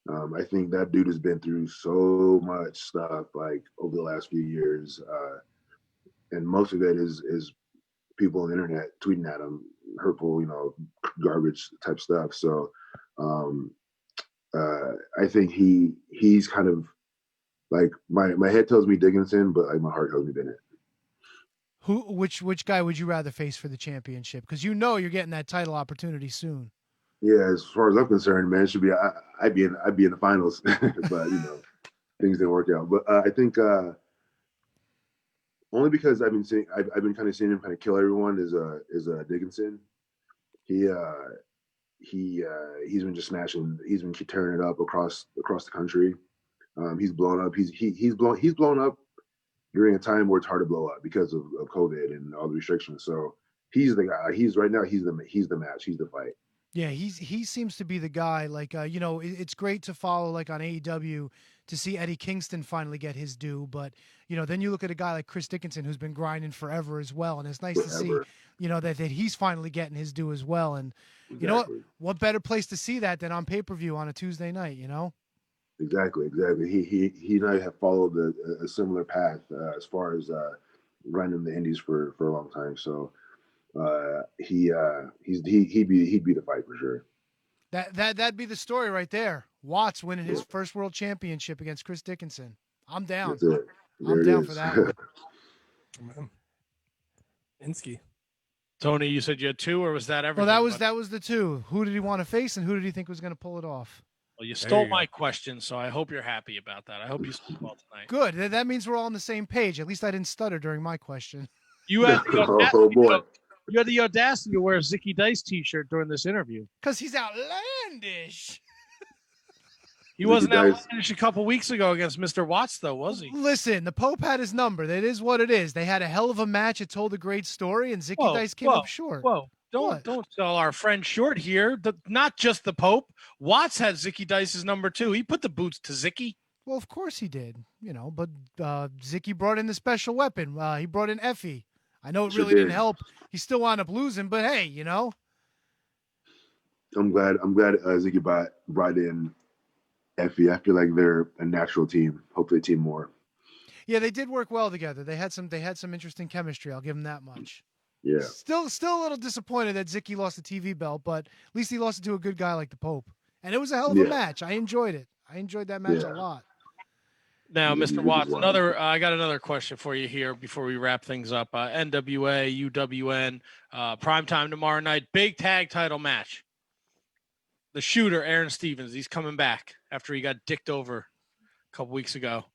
I think that dude has been through so much stuff like over the last few years, and most of it is people on the internet tweeting at him hurtful, garbage type stuff. So I think he's kind of like my head tells me Dickinson, but like my heart tells me Bennett. Which guy would you rather face for the championship? Because you're getting that title opportunity soon. Yeah, as far as I'm concerned, man, it should be I'd be in the finals, but things didn't work out. But I think only because I've been kind of seeing him kind of kill everyone is Dickinson. He's been just smashing. He's been tearing it up across the country. He's blown up. He's blown up during a time where it's hard to blow up because of COVID and all the restrictions. So he's the guy. He's the match. He's the fight. Yeah, he seems to be the guy. Like it's great to follow like on AEW to see Eddie Kingston finally get his due, but then you look at a guy like Chris Dickinson who's been grinding forever as well, and it's nice to see that he's finally getting his due as well. And exactly. You know what better place to see that than on pay-per-view on a Tuesday night? Exactly. He and I have followed a similar path as far as running the Indies for a long time. So. He'd be the fight for sure. That'd be the story right there. Watts winning his first world championship against Chris Dickinson. I'm down. That's it. I'm down for that one. Insky. Tony, you said you had two, or was that everything? Well, that was the two. Who did he want to face, and who did he think was going to pull it off? Well, you stole my question, so I hope you're happy about that. I hope you sleep well tonight. Good. That means we're all on the same page. At least I didn't stutter during my question. You had the audacity, oh boy. You had the audacity to wear a Zicky Dice t-shirt during this interview. Because he's outlandish. He wasn't outlandish a couple weeks ago against Mr. Watts, though, was he? Listen, the Pope had his number. That is what it is. They had a hell of a match. It told a great story, and Zicky Dice came up short. Whoa. don't sell our friend short here. Not just the Pope. Watts had Zicky Dice's number 2. He put the boots to Zicky. Well, of course he did, but Zicky brought in the special weapon. He brought in Effie. I know it really didn't help. He still wound up losing, but hey, I'm glad Zicky brought in Effie. I feel like they're a natural team. Hopefully, a team more. Yeah, they did work well together. They had some interesting chemistry. I'll give them that much. Yeah. Still a little disappointed that Zicky lost the TV belt, but at least he lost it to a good guy like the Pope. And it was a hell of a match. I enjoyed it. I enjoyed that match a lot. Now, Mr. Watts, I got another question for you here before we wrap things up. NWA, UWN, primetime tomorrow night, big tag title match. The shooter, Aaron Stevens, he's coming back after he got dicked over a couple weeks ago.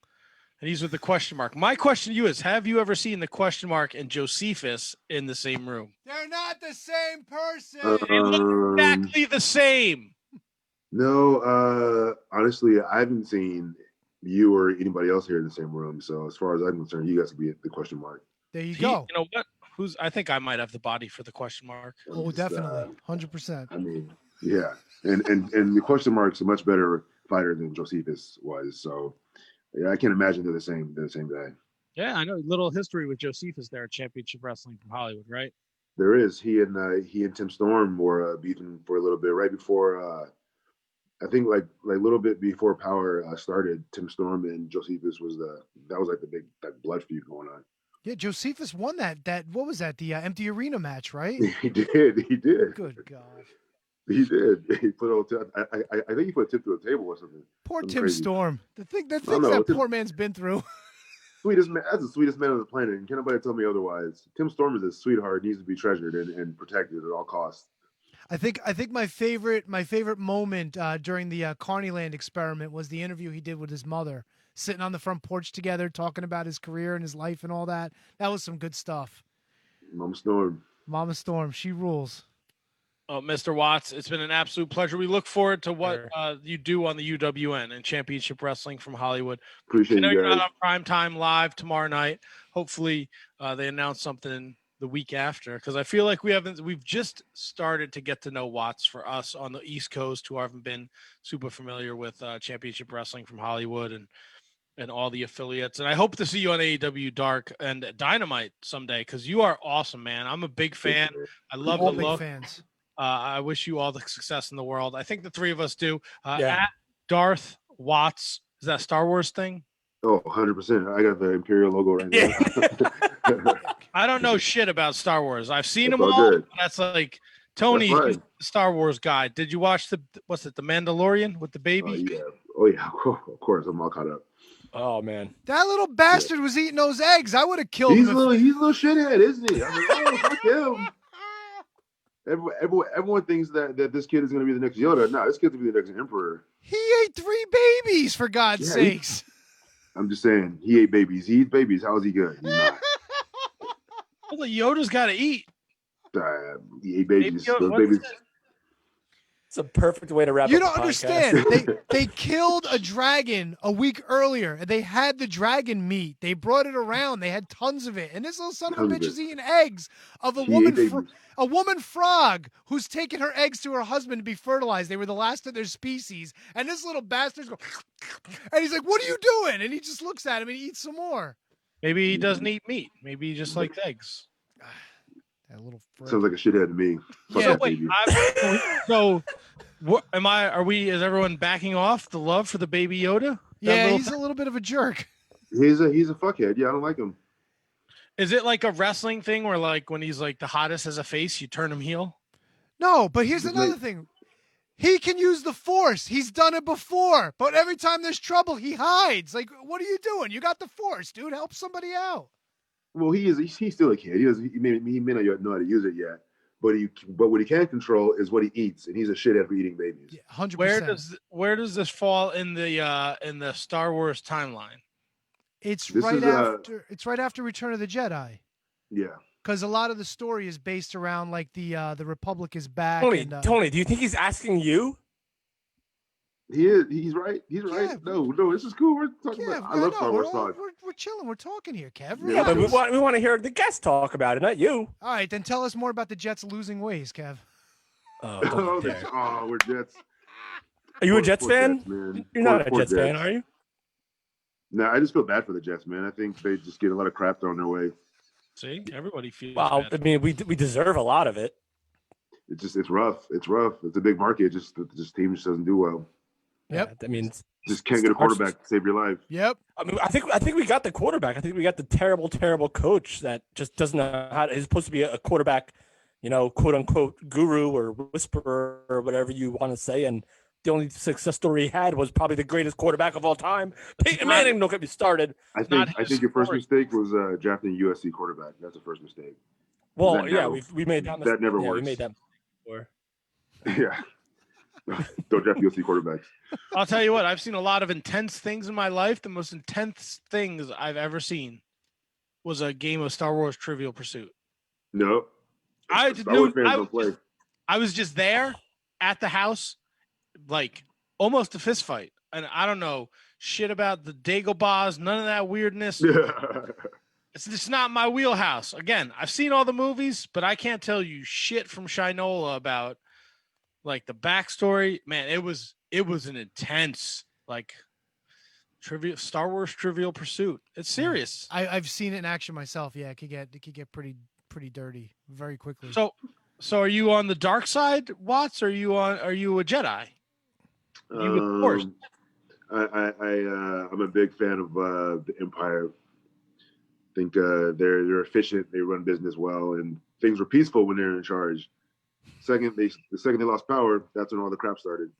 And he's with the question mark. My question to you is, have you ever seen the question mark and Josephus in the same room? They're not the same person. They look exactly the same. No, honestly, I haven't seen you or anybody else here in the same room. So as far as I'm concerned, you guys will be at the question mark. There you go. You know what? I think I might have the body for the question mark. Oh, definitely. 100%. I mean, yeah. And the question mark's a much better fighter than Josephus was. So yeah, I can't imagine they're the same guy. Yeah, I know. Little history with Josephus there at Championship Wrestling from Hollywood, right? There is. He and Tim Storm were beefing for a little bit right before I think like a little bit before Power started. Tim Storm and Josephus was like the big blood feud going on. Yeah, Josephus won that what was that? The empty arena match, right? He did. Good God. He did. He put I think he put a tip to a table or something. Poor something Tim crazy. Storm. The things that poor man's been through. Sweetest man. That's the sweetest man on the planet. And can't nobody tell me otherwise. Tim Storm is a sweetheart. Needs to be treasured and protected at all costs. I think my favorite moment during the Carneyland experiment was the interview he did with his mother, sitting on the front porch together, talking about his career and his life and all that. That was some good stuff. Mama Storm, she rules. Oh, Mr. Watts, it's been an absolute pleasure. We look forward to what you do on the UWN and Championship Wrestling from Hollywood. Appreciate you guys. You're not on Prime Time Live tomorrow night. Hopefully, they announce something the week after, because I feel like we've just started to get to know Watts for us on the East Coast who haven't been super familiar with Championship Wrestling from Hollywood and all the affiliates. And I hope to see you on AEW Dark and Dynamite someday, because you are awesome, man. I'm a big fan. I love the look. Fans. I wish you all the success in the world. I think the three of us do. At Darth Watts, is that a Star Wars thing? Oh, 100%. I got the Imperial logo right now. I don't know shit about Star Wars. I've seen That's them all all. good. That's like Tony, That's he's fine. the Star Wars guy. Did you watch The Mandalorian with the baby? Oh yeah. Of course. I'm all caught up. Oh man, that little bastard was eating those eggs. I would have killed him. He's a little shithead, isn't he? I mean, oh, fuck him. Everyone thinks that this kid is going to be the next Yoda. No, this kid's going to be the next Emperor. He ate 3 babies, for God's sakes. I'm just saying, he ate babies. He eats babies. How is he good? He's not. Well, the Yoda's got to eat. He ate babies. Those babies. it's a perfect way to wrap. You up don't the understand. podcast. They killed a dragon a week earlier, and they had the dragon meat. They brought it around. They had tons of it, and this little son of a bitch is eating eggs of a woman frog who's taken her eggs to her husband to be fertilized. They were the last of their species, and this little bastard's going, and he's like, "What are you doing?" And he just looks at him and he eats some more. Maybe he doesn't eat meat. Maybe he just likes eggs. That little sounds like a shithead to me. Yeah. So what am I? Are we? Is everyone backing off the love for the baby Yoda? Yeah, he's a little bit of a jerk. He's a fuckhead. Yeah, I don't like him. Is it like a wrestling thing where, like, when he's like the hottest as a face, you turn him heel? No, but here's another thing. He can use the Force. He's done it before. But every time there's trouble, he hides. Like, what are you doing? You got the Force, dude. Help somebody out. Well, he's still a kid. He may not know how to use it yet. But what he can control is what he eats, and he's a shithead for eating babies. Yeah, 100%. Where does this fall in the Star Wars timeline? It's right after Return of the Jedi. Yeah. Because a lot of the story is based around like the Republic is back. Tony, do you think he's asking you? He is. He's right. He's right. Yeah. No, this is cool. We're talking Yeah, about. I love Star Wars talk. we're chilling. We're talking here, Kev. Yeah, Yeah, but Relax. we want to hear the guests talk about it, not you. All right, then tell us more about the Jets losing ways, Kev. Oh, Oh, don't dare. we're Jets. Are you a Poor Jets fan? Jets, man. You're not a Poor Jets fan, are you? No, I just feel bad for the Jets, man. I think they just get a lot of crap thrown their way. See, everybody feels. Well, bad. I mean, we deserve a lot of it. It's rough. It's rough. It's a big market. This team just doesn't do well. Yep. I mean, Just can't get a quarterback to save your life. Yep. I mean, I think we got the quarterback. I think we got the terrible coach that just doesn't know how. He's supposed to be a quarterback, quote unquote guru or whisperer or whatever you want to say. And the only success story he had was probably the greatest quarterback of all time, Peyton Manning. Don't get me started. I think your first mistake was drafting a USC quarterback. That's the first mistake. Well, yeah, we made that mistake. That never works. We made that mistake before. Yeah. Don't draft USC quarterbacks. I'll tell you what, I've seen a lot of intense things in my life. The most intense things I've ever seen was a game of Star Wars Trivial Pursuit. No. I was just there at the house, like almost a fist fight. And I don't know shit about the Dagobahs, none of that weirdness. It's just not my wheelhouse. Again, I've seen all the movies, but I can't tell you shit from Shinola about like the backstory. Man, it was an intense Star Wars Trivial Pursuit. It's serious. I've seen it in action myself. Yeah, it could get pretty dirty very quickly. So are you on the dark side, Watts? Or are you a Jedi? You with the Force? I'm a big fan of the Empire. I think they're efficient. They run business well, and things were peaceful when they're in charge. The second they lost power, that's when all the crap started.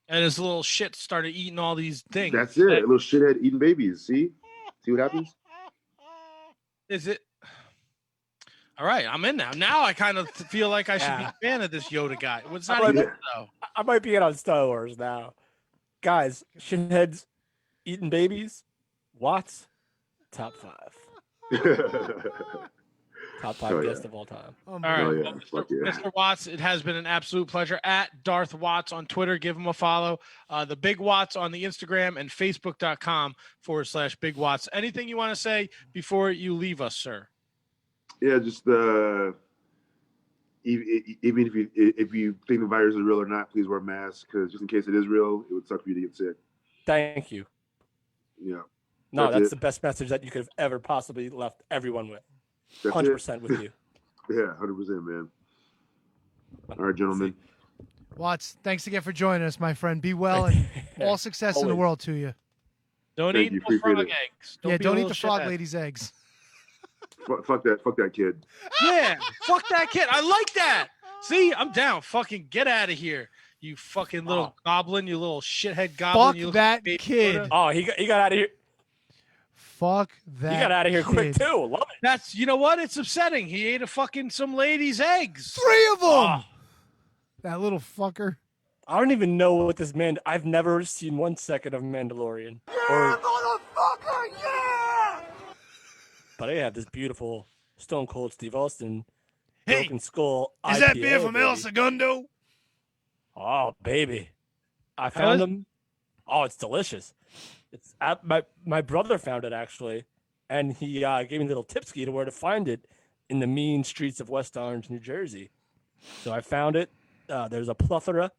And this little shit started eating all these things. That's it. A little shithead eating babies. See what happens? Is it? All right, I'm in now. Now I kind of feel like I should be a fan of this Yoda guy. It's not even though. I might be in on Star Wars now. Guys, shitheads eating babies. Watts, top 5. Top 5 guest of all time. All right, Mr. Watts, it has been an absolute pleasure. At Darth Watts on Twitter, give him a follow. The Big Watts on the Instagram and Facebook.com/Big Watts. Anything you want to say before you leave us, sir? Yeah, just even if you think the virus is real or not, please wear a mask, because just in case it is real, it would suck for you to get sick. Thank you. Yeah. No, that's the best message that you could have ever possibly left everyone with. 100% with you. Yeah, 100%, man. All right, gentlemen. Watts, thanks again for joining us, my friend. Be well and all success in the world to you. Don't eat the frog eggs. Don't eat the frog lady's eggs. Fuck that kid. Yeah, fuck that kid. I like that. See, I'm down. Fucking get out of here, you fucking little goblin, you little shithead goblin. Fuck that kid. Oh, he got out of here. Fuck that. He got out of here quick too. Love it. That's, you know what? It's upsetting. He ate some lady's eggs. 3 of them. That little fucker. I don't even know what this man. I've never seen 1 second of Mandalorian. Yeah, motherfucker, yeah! But I have this beautiful Stone Cold Steve Austin Broken Skull IPA. Is that beer from El Segundo? Oh, baby. I found them. Oh, it's delicious. It's my brother found it, actually, and he gave me a little tipski to where to find it in the mean streets of West Orange, New Jersey. So I found it. There's a plethora.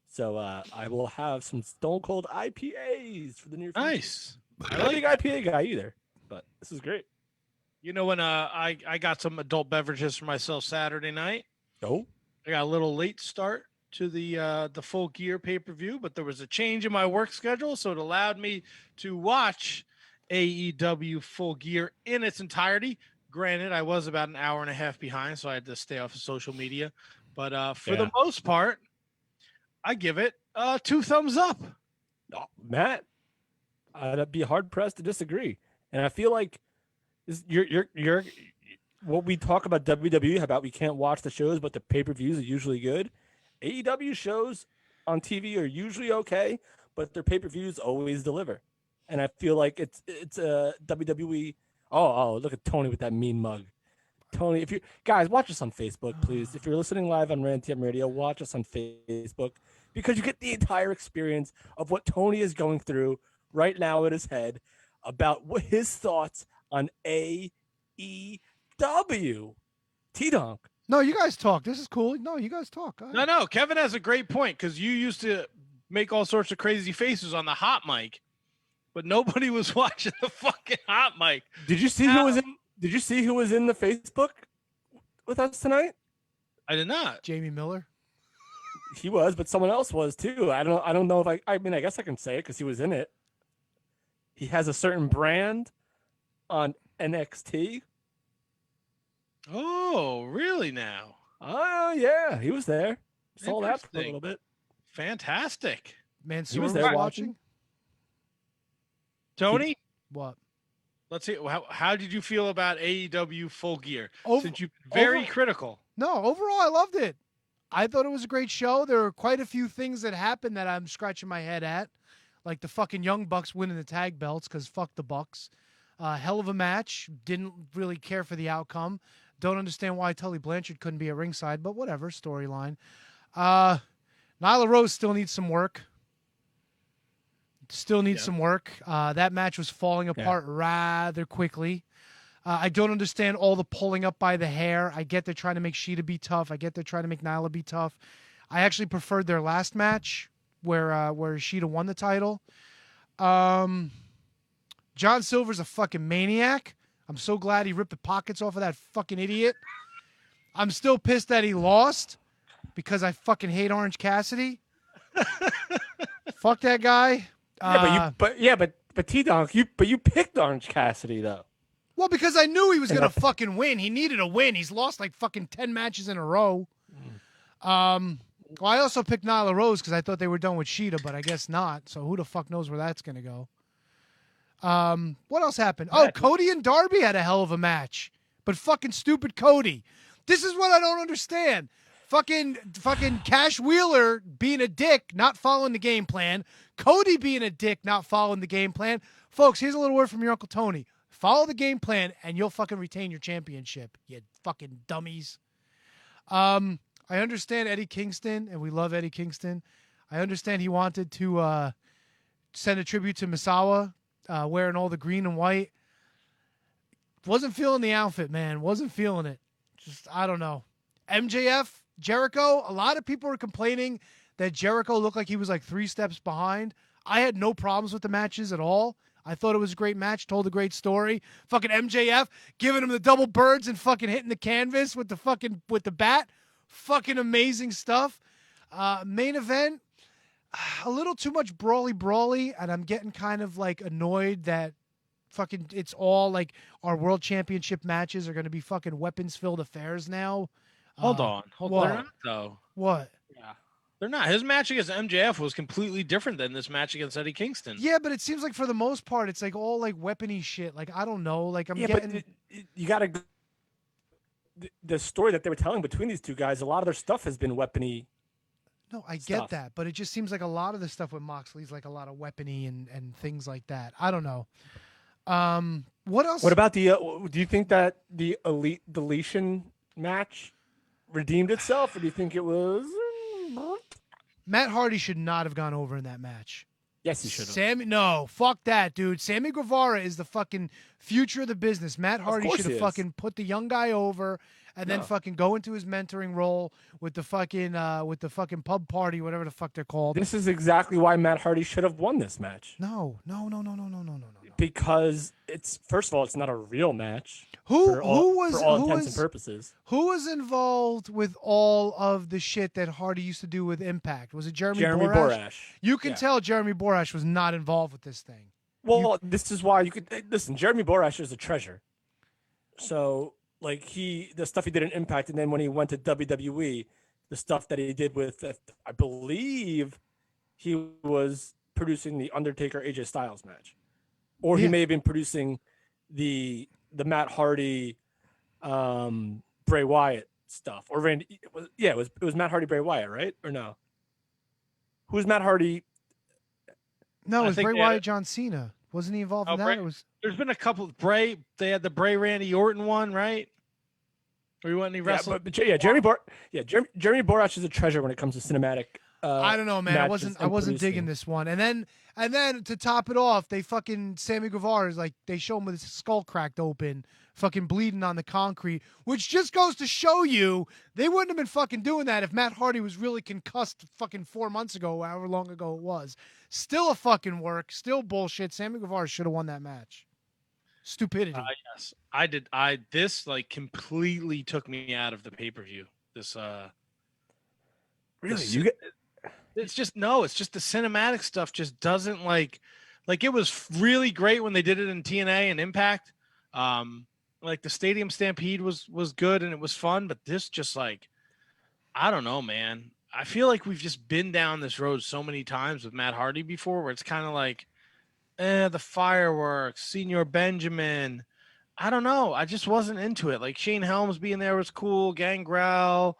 So I will have some Stone Cold IPAs for the near future. Nice. I'm not a big IPA guy either, but this is great. You know, when I got some adult beverages for myself Saturday night. Oh. I got a little late start to the Full Gear pay-per-view, but there was a change in my work schedule, so it allowed me to watch AEW Full Gear in its entirety. Granted, I was about an hour and a half behind, so I had to stay off of social media. But for the most part, I give it 2 thumbs up. Oh, Matt, I'd be hard pressed to disagree. And I feel like you're what we talk about WWE about we can't watch the shows, but the pay-per-views are usually good. AEW shows on TV are usually okay, but their pay-per-views always deliver. And I feel like it's WWE. Oh, look at Tony with that mean mug. Tony, if you guys watch us on Facebook, please. If you're listening live on Rantium Radio, watch us on Facebook because you get the entire experience of what Tony is going through right now in his head about what his thoughts on AEW. T-Donk. No, you guys talk. This is cool. No, you guys talk. Go ahead. No. Kevin has a great point because you used to make all sorts of crazy faces on the hot mic, but nobody was watching the fucking hot mic. Did you see who was in? Did you see who was in the Facebook with us tonight? I did not. Jamie Miller. He was, but someone else was too. I don't know if I mean, I guess I can say it because he was in it. He has a certain brand on NXT. Oh, really now? Oh, yeah. He was there. Saw that for a little bit. Fantastic. Mansoor was there watching. Tony? What? Let's see. How did you feel about AEW Full Gear? Over- Since you're very critical. No, overall, I loved it. I thought it was a great show. There were quite a few things that happened that I'm scratching my head at, like the fucking Young Bucks winning the tag belts because fuck the Bucks. Hell of a match. Didn't really care for the outcome. Don't understand why Tully Blanchard couldn't be at ringside, but whatever, storyline. Nyla Rose still needs some work. Some work. That match was falling apart rather quickly. I don't understand all the pulling up by the hair. I get they're trying to make Sheeta be tough. I get they're trying to make Nyla be tough. I actually preferred their last match where Sheeta won the title. John Silver's a fucking maniac. I'm so glad he ripped the pockets off of that fucking idiot. I'm still pissed that he lost because I fucking hate Orange Cassidy. Fuck that guy. But T-Donk, you picked Orange Cassidy though. Well, because I knew he was gonna fucking win. He needed a win. He's lost like fucking 10 matches in a row. Well, I also picked Nyla Rose because I thought they were done with Sheeta, but I guess not. So who the fuck knows where that's gonna go? What else happened? Oh, Cody and Darby had a hell of a match, but fucking stupid Cody. This is what I don't understand. Fucking Cash Wheeler being a dick, not following the game plan. Cody being a dick, not following the game plan. Folks, here's a little word from your Uncle Tony. Follow the game plan, and you'll fucking retain your championship, you fucking dummies. I understand Eddie Kingston, and we love Eddie Kingston. I understand he wanted to send a tribute to Misawa, wearing all the green and white. Wasn't feeling the outfit, man. Wasn't feeling it. Just, I don't know. MJF, Jericho, a lot of people were complaining that Jericho looked like he was like 3 steps behind. I had no problems with the matches at all. I thought it was a great match, told a great story. Fucking MJF giving him the double birds and fucking hitting the canvas with the bat. Fucking amazing stuff. Main event, a little too much brawly, and I'm getting kind of like annoyed that fucking it's all like our world championship matches are going to be fucking weapons-filled affairs now. Hold on. What? They're not, though. What? Yeah. They're not. His match against MJF was completely different than this match against Eddie Kingston. Yeah, but it seems like for the most part, it's like all like weapony shit. Like, I don't know. Like, I'm getting... But you got to... The story that they were telling between these two guys, a lot of their stuff has been weapony. No, I get that, but it just seems like a lot of the stuff with Moxley's like a lot of weapony and things like that. I don't know. What else? What about the? Do you think that the Elite Deletion match redeemed itself, or do you think it was? Matt Hardy should not have gone over in that match. Yes, he should have. No, fuck that, dude. Sammy Guevara is the fucking future of the business. Matt Hardy should have fucking put the young guy over and then fucking go into his mentoring role with the fucking pub party, whatever the fuck they're called. This is exactly why Matt Hardy should have won this match. No. Because first of all, it's not a real match. For all intents and purposes. Who was involved with all of the shit that Hardy used to do with Impact? Was it Jeremy Borash? You can tell Jeremy Borash was not involved with this thing. Well, this is why you could listen. Jeremy Borash is a treasure. So, like the stuff he did in Impact, and then when he went to WWE, the stuff that he did with, I believe, he was producing the Undertaker AJ Styles match, or he may have been producing the Matt Hardy, Bray Wyatt stuff, or Randy. It was Matt Hardy, Bray Wyatt, right? Or no? Who's Matt Hardy? No, it was Bray Wyatt, John Cena. Wasn't he involved in that? There's been a couple. They had the Bray Randy Orton one, right? Or you want any wrestling? Jeremy Borash is a treasure when it comes to cinematic. I don't know, man. I matches wasn't and digging producing. this one. And then to top it off, they fucking Sammy Guevara is like they show him with his skull cracked open, fucking bleeding on the concrete, which just goes to show you they wouldn't have been fucking doing that if Matt Hardy was really concussed fucking 4 months ago, however long ago it was. Still a fucking work, still bullshit. Sammy Guevara should have won that match. Stupidity. Yes, I did. This like completely took me out of the pay-per-view. This Really, this- you get it's just the cinematic stuff just doesn't like it was really great when they did it in TNA and Impact. Like the Stadium Stampede was good and it was fun, but this just like, I don't know, man. I feel like we've just been down this road so many times with Matt Hardy before where it's kind of like, the fireworks, Senior Benjamin. I don't know. I just wasn't into it. Like Shane Helms being there was cool. Gangrel.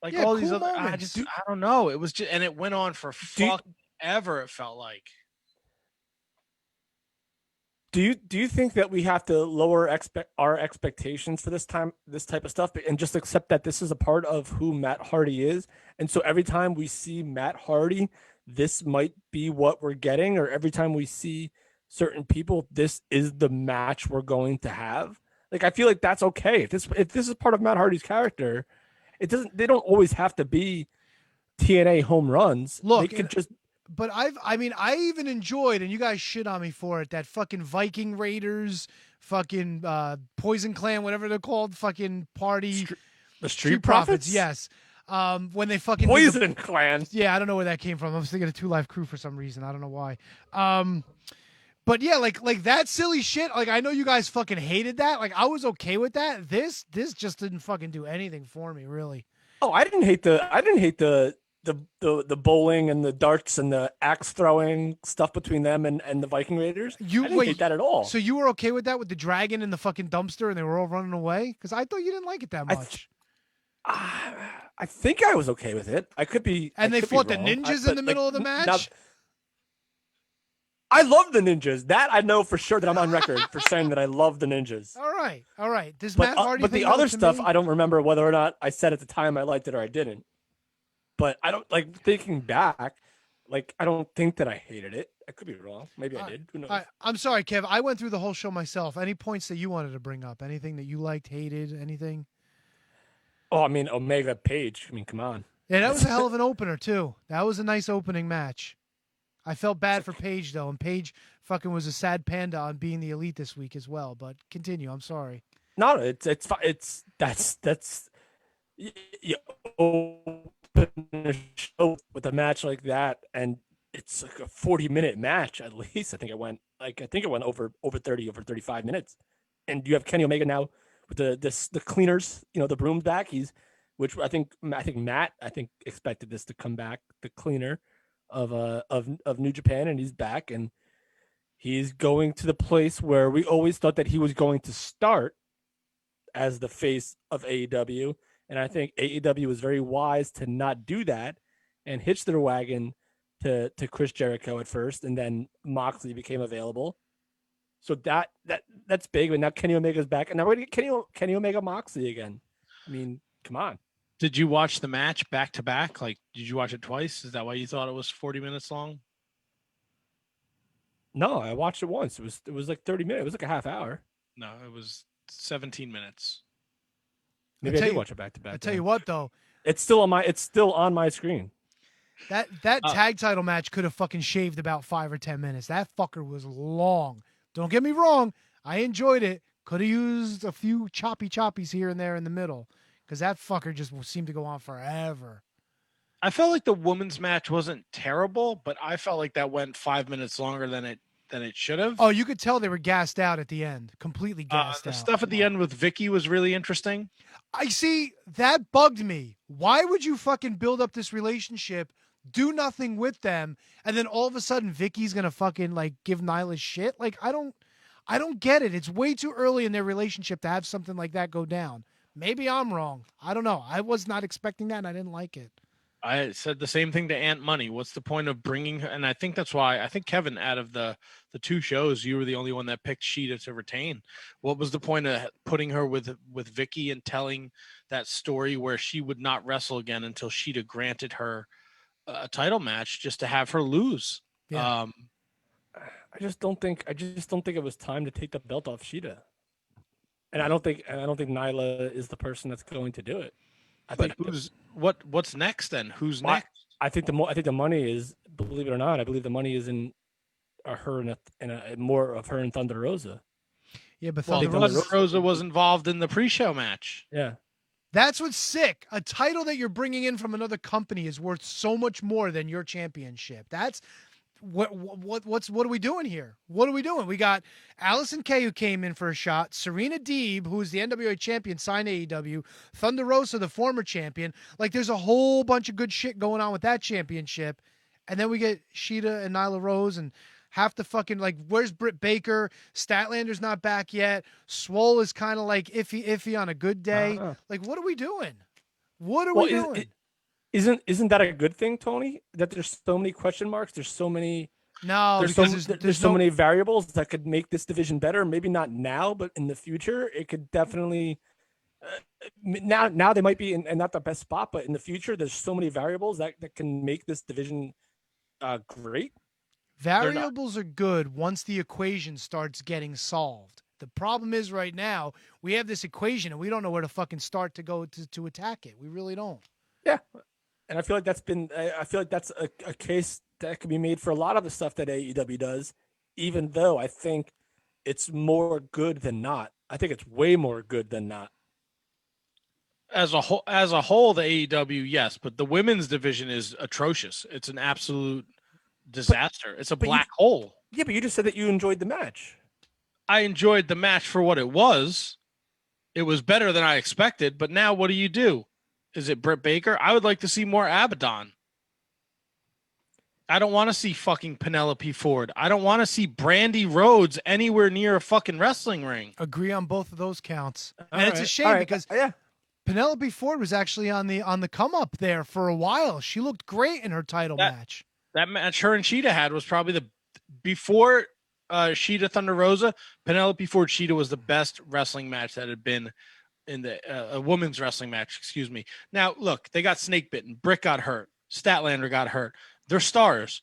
Like Yeah, all these cool other, moments. I don't know. It was just, and it went on for ever. It felt like. Do you think that we have to lower our expectations for this type of stuff, and just accept that this is a part of who Matt Hardy is, and so every time we see Matt Hardy, this might be what we're getting, or every time we see certain people, this is the match we're going to have? Like, I feel like that's okay. If this is part of Matt Hardy's character, they don't always have to be TNA home runs. Look, they could just. But I even enjoyed, and you guys shit on me for it, that fucking Viking Raiders, fucking Poison Clan, whatever they're called, fucking party. The Street Profits? Yes. When they fucking Poison Clan. Yeah, I don't know where that came from. I was thinking of Two Live Crew for some reason. I don't know why. But yeah, like that silly shit. Like, I know you guys fucking hated that. Like, I was okay with that. This just didn't fucking do anything for me, really. Oh, I didn't hate the bowling and the darts and the axe throwing stuff between them and the Viking Raiders. I didn't hate that at all. So you were okay with that, with the dragon and the fucking dumpster and they were all running away? Because I thought you didn't like it that much. I think I was okay with it. I could be. And they fought the ninjas in the middle of the match? I love the ninjas. That I know for sure, that I'm on record for saying that I love the ninjas. All right. Does But, Matt Hardy but the think other to stuff, me? I don't remember whether or not I said at the time I liked it or I didn't. But I don't, like, thinking back, like, I don't think that I hated it. I could be wrong. Maybe I did. Who knows? I'm sorry, Kev. I went through the whole show myself. Any points that you wanted to bring up? Anything that you liked, hated, anything? Oh, I mean, Omega Page. I mean, come on. Yeah, that was a hell of an opener, too. That was a nice opening match. I felt bad for Paige, though, and Paige fucking was a sad panda on being the elite this week as well. But continue. I'm sorry. No, it's fine. That's you open a show with a match like that, and it's like a 40-minute match at least. I think it went over 30, over 35 minutes, and you have Kenny Omega now with the cleaners, the broom back. Which I think Matt expected this to come back, the cleaner of New Japan, and he's back, and he's going to the place where we always thought that he was going to start as the face of AEW. And I think AEW was very wise to not do that and hitch their wagon to Chris Jericho at first, and then Moxley became available. So that's big. And now Kenny Omega's back, and now we're gonna get Kenny Omega Moxley again. I mean, come on. Did you watch the match back to back? Like, did you watch it twice? Is that why you thought it was 40 minutes long? No, I watched it once. It was like 30 minutes. It was like a half hour. No, it was 17 minutes. Maybe I did watch it back to back. I tell you what, though, it's still on my screen. That tag title match could have fucking shaved about 5 or 10 minutes. That fucker was long. Don't get me wrong. I enjoyed it. Could have used a few choppies here and there in the middle, because that fucker just seemed to go on forever. I felt like the women's match wasn't terrible, but I felt like that went 5 minutes longer than it should have. Oh, you could tell they were gassed out at the end. Completely gassed the out. stuff at the end with Vicky was really interesting. I see. That bugged me. Why would you fucking build up this relationship, do nothing with them, and then all of a sudden Vicky's gonna fucking like give Nyla shit? Like, I don't get it. It's way too early in their relationship to have something like that go down. Maybe I'm wrong. I don't know. I was not expecting that, and I didn't like it. I said the same thing to Aunt Money. What's the point of bringing her? And I think that's why I think Kevin, out of the two shows, you were the only one that picked Sheeta to retain. What was the point of putting her with Vicky and telling that story where she would not wrestle again until Sheeta granted her a title match just to have her lose? Yeah. I just don't think it was time to take the belt off Sheeta. And I don't think Nyla is the person that's going to do it. What's next then? Who's next? I think the money is, believe it or not, I believe the money is in her and more of her and Thunder Rosa. Yeah, but Thunder Rosa was involved in the pre-show match. Yeah. That's what's sick. A title that you're bringing in from another company is worth so much more than your championship. That's what are we doing here? What are we doing? We got Allison Kay, who came in for a shot, Serena Deeb, who's the NWA champion, signed AEW, Thunder Rosa, the former champion. Like, there's a whole bunch of good shit going on with that championship. And then we get Sheeta and Nyla Rose and half the fucking, like, where's Britt Baker? Statlander's not back yet. Swole is kind of like iffy on a good day. Like, what are we doing? What are we doing? Isn't that a good thing, Tony? That there's so many question marks. There's so many. No, there's so many variables that could make this division better. Maybe not now, but in the future, it could definitely. Now they might be in not the best spot, but in the future, there's so many variables that can make this division great. Variables are good once the equation starts getting solved. The problem is right now we have this equation and we don't know where to fucking start to go to attack it. We really don't. Yeah. And I feel like that's a case that could be made for a lot of the stuff that AEW does, even though I think it's more good than not. I think it's way more good than not. As a whole, the AEW, yes, but the women's division is atrocious. It's an absolute disaster. It's a black hole. Yeah, but you just said that you enjoyed the match. I enjoyed the match for what it was. It was better than I expected, but now what do? Is it Britt Baker? I would like to see more Abaddon. I don't want to see fucking Penelope Ford. I don't want to see Brandy Rhodes anywhere near a fucking wrestling ring. Agree on both of those counts. And it's a shame because Penelope Ford was actually on the come up there for a while. She looked great in her title match. That match her and Sheeta had was probably before Sheeta Thunder Rosa, Penelope Ford Sheeta was the best wrestling match that had been in the a women's wrestling match, excuse me. Now, look, they got snake bitten. Britt got hurt. Statlander got hurt. They're stars.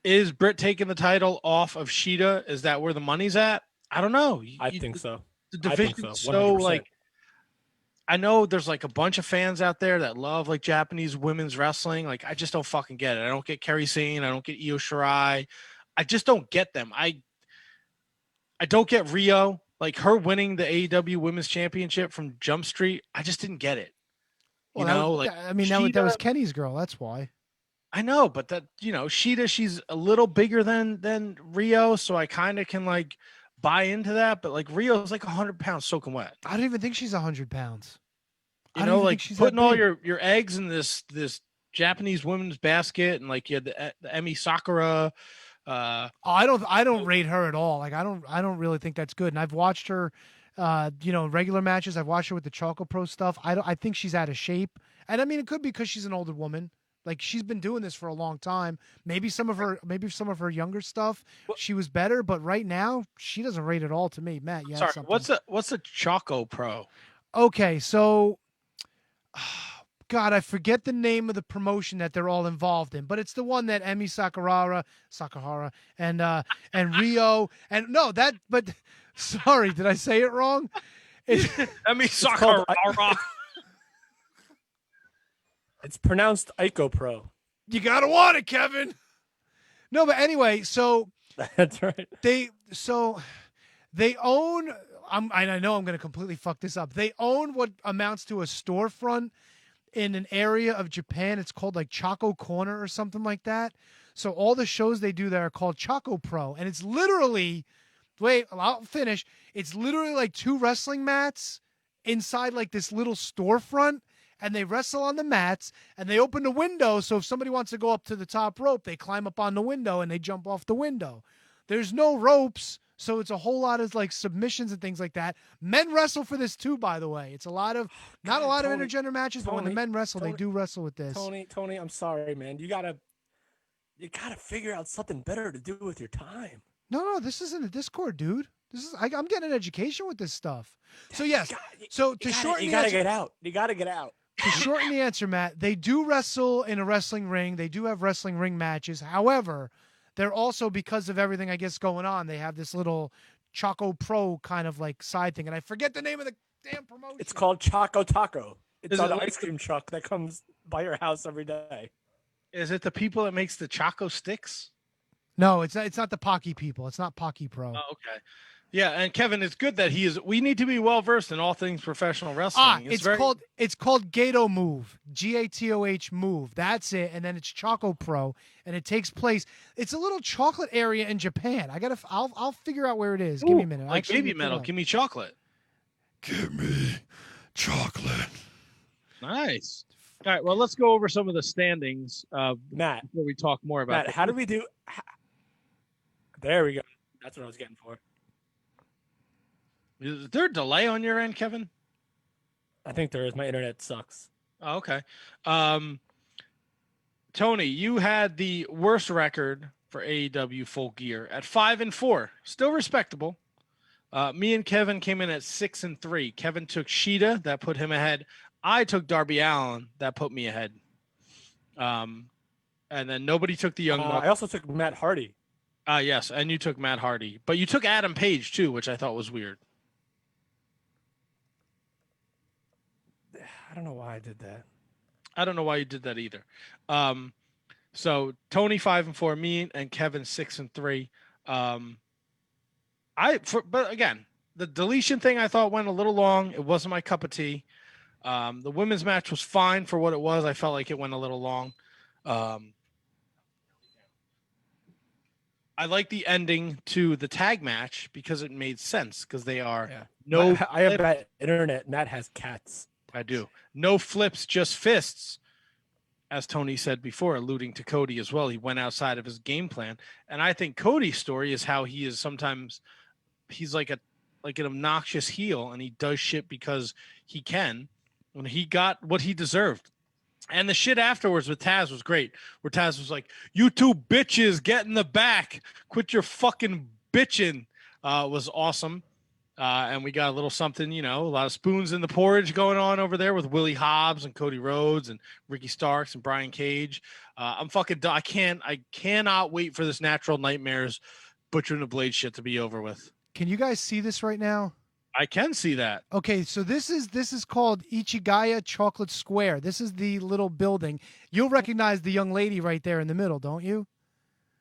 Is Britt taking the title off of Sheeta? Is that where the money's at? I don't know. I think so. The division's so, like, I know there's like a bunch of fans out there that love like Japanese women's wrestling. Like, I just don't fucking get it. I don't get Kerry Sane. I don't get Io Shirai. I just don't get them. I don't get Rio. Like, her winning the AEW Women's Championship from Jump Street, I just didn't get it. Well, that was Kenny's girl. That's why. I know, but that, Sheeta, she's a little bigger than Rio, so I kind of can like buy into that. But like Rio's like 100 pounds soaking wet. I don't even think she's 100 pounds. Like putting all your eggs in this Japanese women's basket, and like you had the Emi Sakura. I don't rate her at all. Like, I don't really think that's good. And I've watched her, regular matches. I've watched her with the Choco Pro stuff. I think she's out of shape. And I mean, it could be because she's an older woman. Like, she's been doing this for a long time. Maybe some of her younger stuff, she was better. But right now, she doesn't rate at all to me. Matt, you had something. What's a Choco Pro? Okay, so, God, I forget the name of the promotion that they're all involved in, but it's the one that Emi Sakahara and Rio but sorry, did I say it wrong? Emi Sakahara. It's pronounced Ico Pro. You gotta want it, Kevin. No, but anyway, so that's right. They own. I know I'm going to completely fuck this up. They own what amounts to a storefront in an area of Japan. It's called like Choco Corner or something like that. So all the shows they do there are called Choco Pro, and it's literally. Wait, I'll finish. It's literally like 2 wrestling mats inside like this little storefront. And they wrestle on the mats, and they open the window, so if somebody wants to go up to the top rope, they climb up on the window, and they jump off the window. There's no ropes, So it's a whole lot of like submissions and things like that. Men wrestle for this too, by the way. It's a lot of not a lot of intergender matches, but when the men wrestle, they do wrestle with this. Tony, I'm sorry, man. You gotta figure out something better to do with your time. No, this isn't a Discord, dude. This is I'm getting an education with this stuff. So yes, so to shorten, you gotta get out. You gotta get out. To shorten the answer, Matt, they do wrestle in a wrestling ring. They do have wrestling ring matches. However, they're also, because of everything I guess going on, they have this little Choco Pro kind of like side thing, and I forget the name of the damn promotion. It's called Choco Taco. It's an ice cream truck that comes by your house every day. Is it the people that makes the Choco sticks? No, it's not. It's not the Pocky people. It's not Pocky Pro. Oh, okay. Yeah, and Kevin, it's good that he is. We need to be well versed in all things professional wrestling. It's called Gato Move, GATOH Move. That's it, and then it's Choco Pro, and it takes place. It's a little chocolate area in Japan. I'll figure out where it is. Give me a minute. Like Baby Metal, give me chocolate. Give me chocolate. Nice. All right, well, let's go over some of the standings, Matt, before we talk more about. Matt, how do we do? There we go. That's what I was getting for. Is there a delay on your end, Kevin? I think there is. My internet sucks. Oh, okay. Tony, you had the worst record for AEW Full Gear at 5-4. Still respectable. Me and Kevin came in at 6-3. Kevin took Sheeta, that put him ahead. I took Darby Allin, that put me ahead. And then nobody took the Young Bucks. I also took Matt Hardy. Yes, and you took Matt Hardy. But you took Adam Page, too, which I thought was weird. I don't know why I did that. I don't know why you did that either. So Tony 5-4, me and Kevin 6-3. But again, the deletion thing I thought went a little long. It wasn't my cup of tea. The women's match was fine for what it was. I felt like it went a little long. I like the ending to the tag match because it made sense because they are I have bad internet. Matt has cats. I do. No flips, just fists. As Tony said before, alluding to Cody as well. He went outside of his game plan. And I think Cody's story is how he is sometimes he's like an obnoxious heel and he does shit because he can. When he got what he deserved. And the shit afterwards with Taz was great. Where Taz was like, "You two bitches, get in the back. Quit your fucking bitching." Was awesome. And we got a little something, a lot of spoons in the porridge going on over there with Willie Hobbs and Cody Rhodes and Ricky Starks and Brian Cage. I'm fucking done. I cannot wait for this Natural Nightmares Butcher and the Blade shit to be over with. Can you guys see this right now? I can see that. Okay, so this is called Ichigaya Chocolate Square. This is the little building. You'll recognize the young lady right there in the middle, don't you?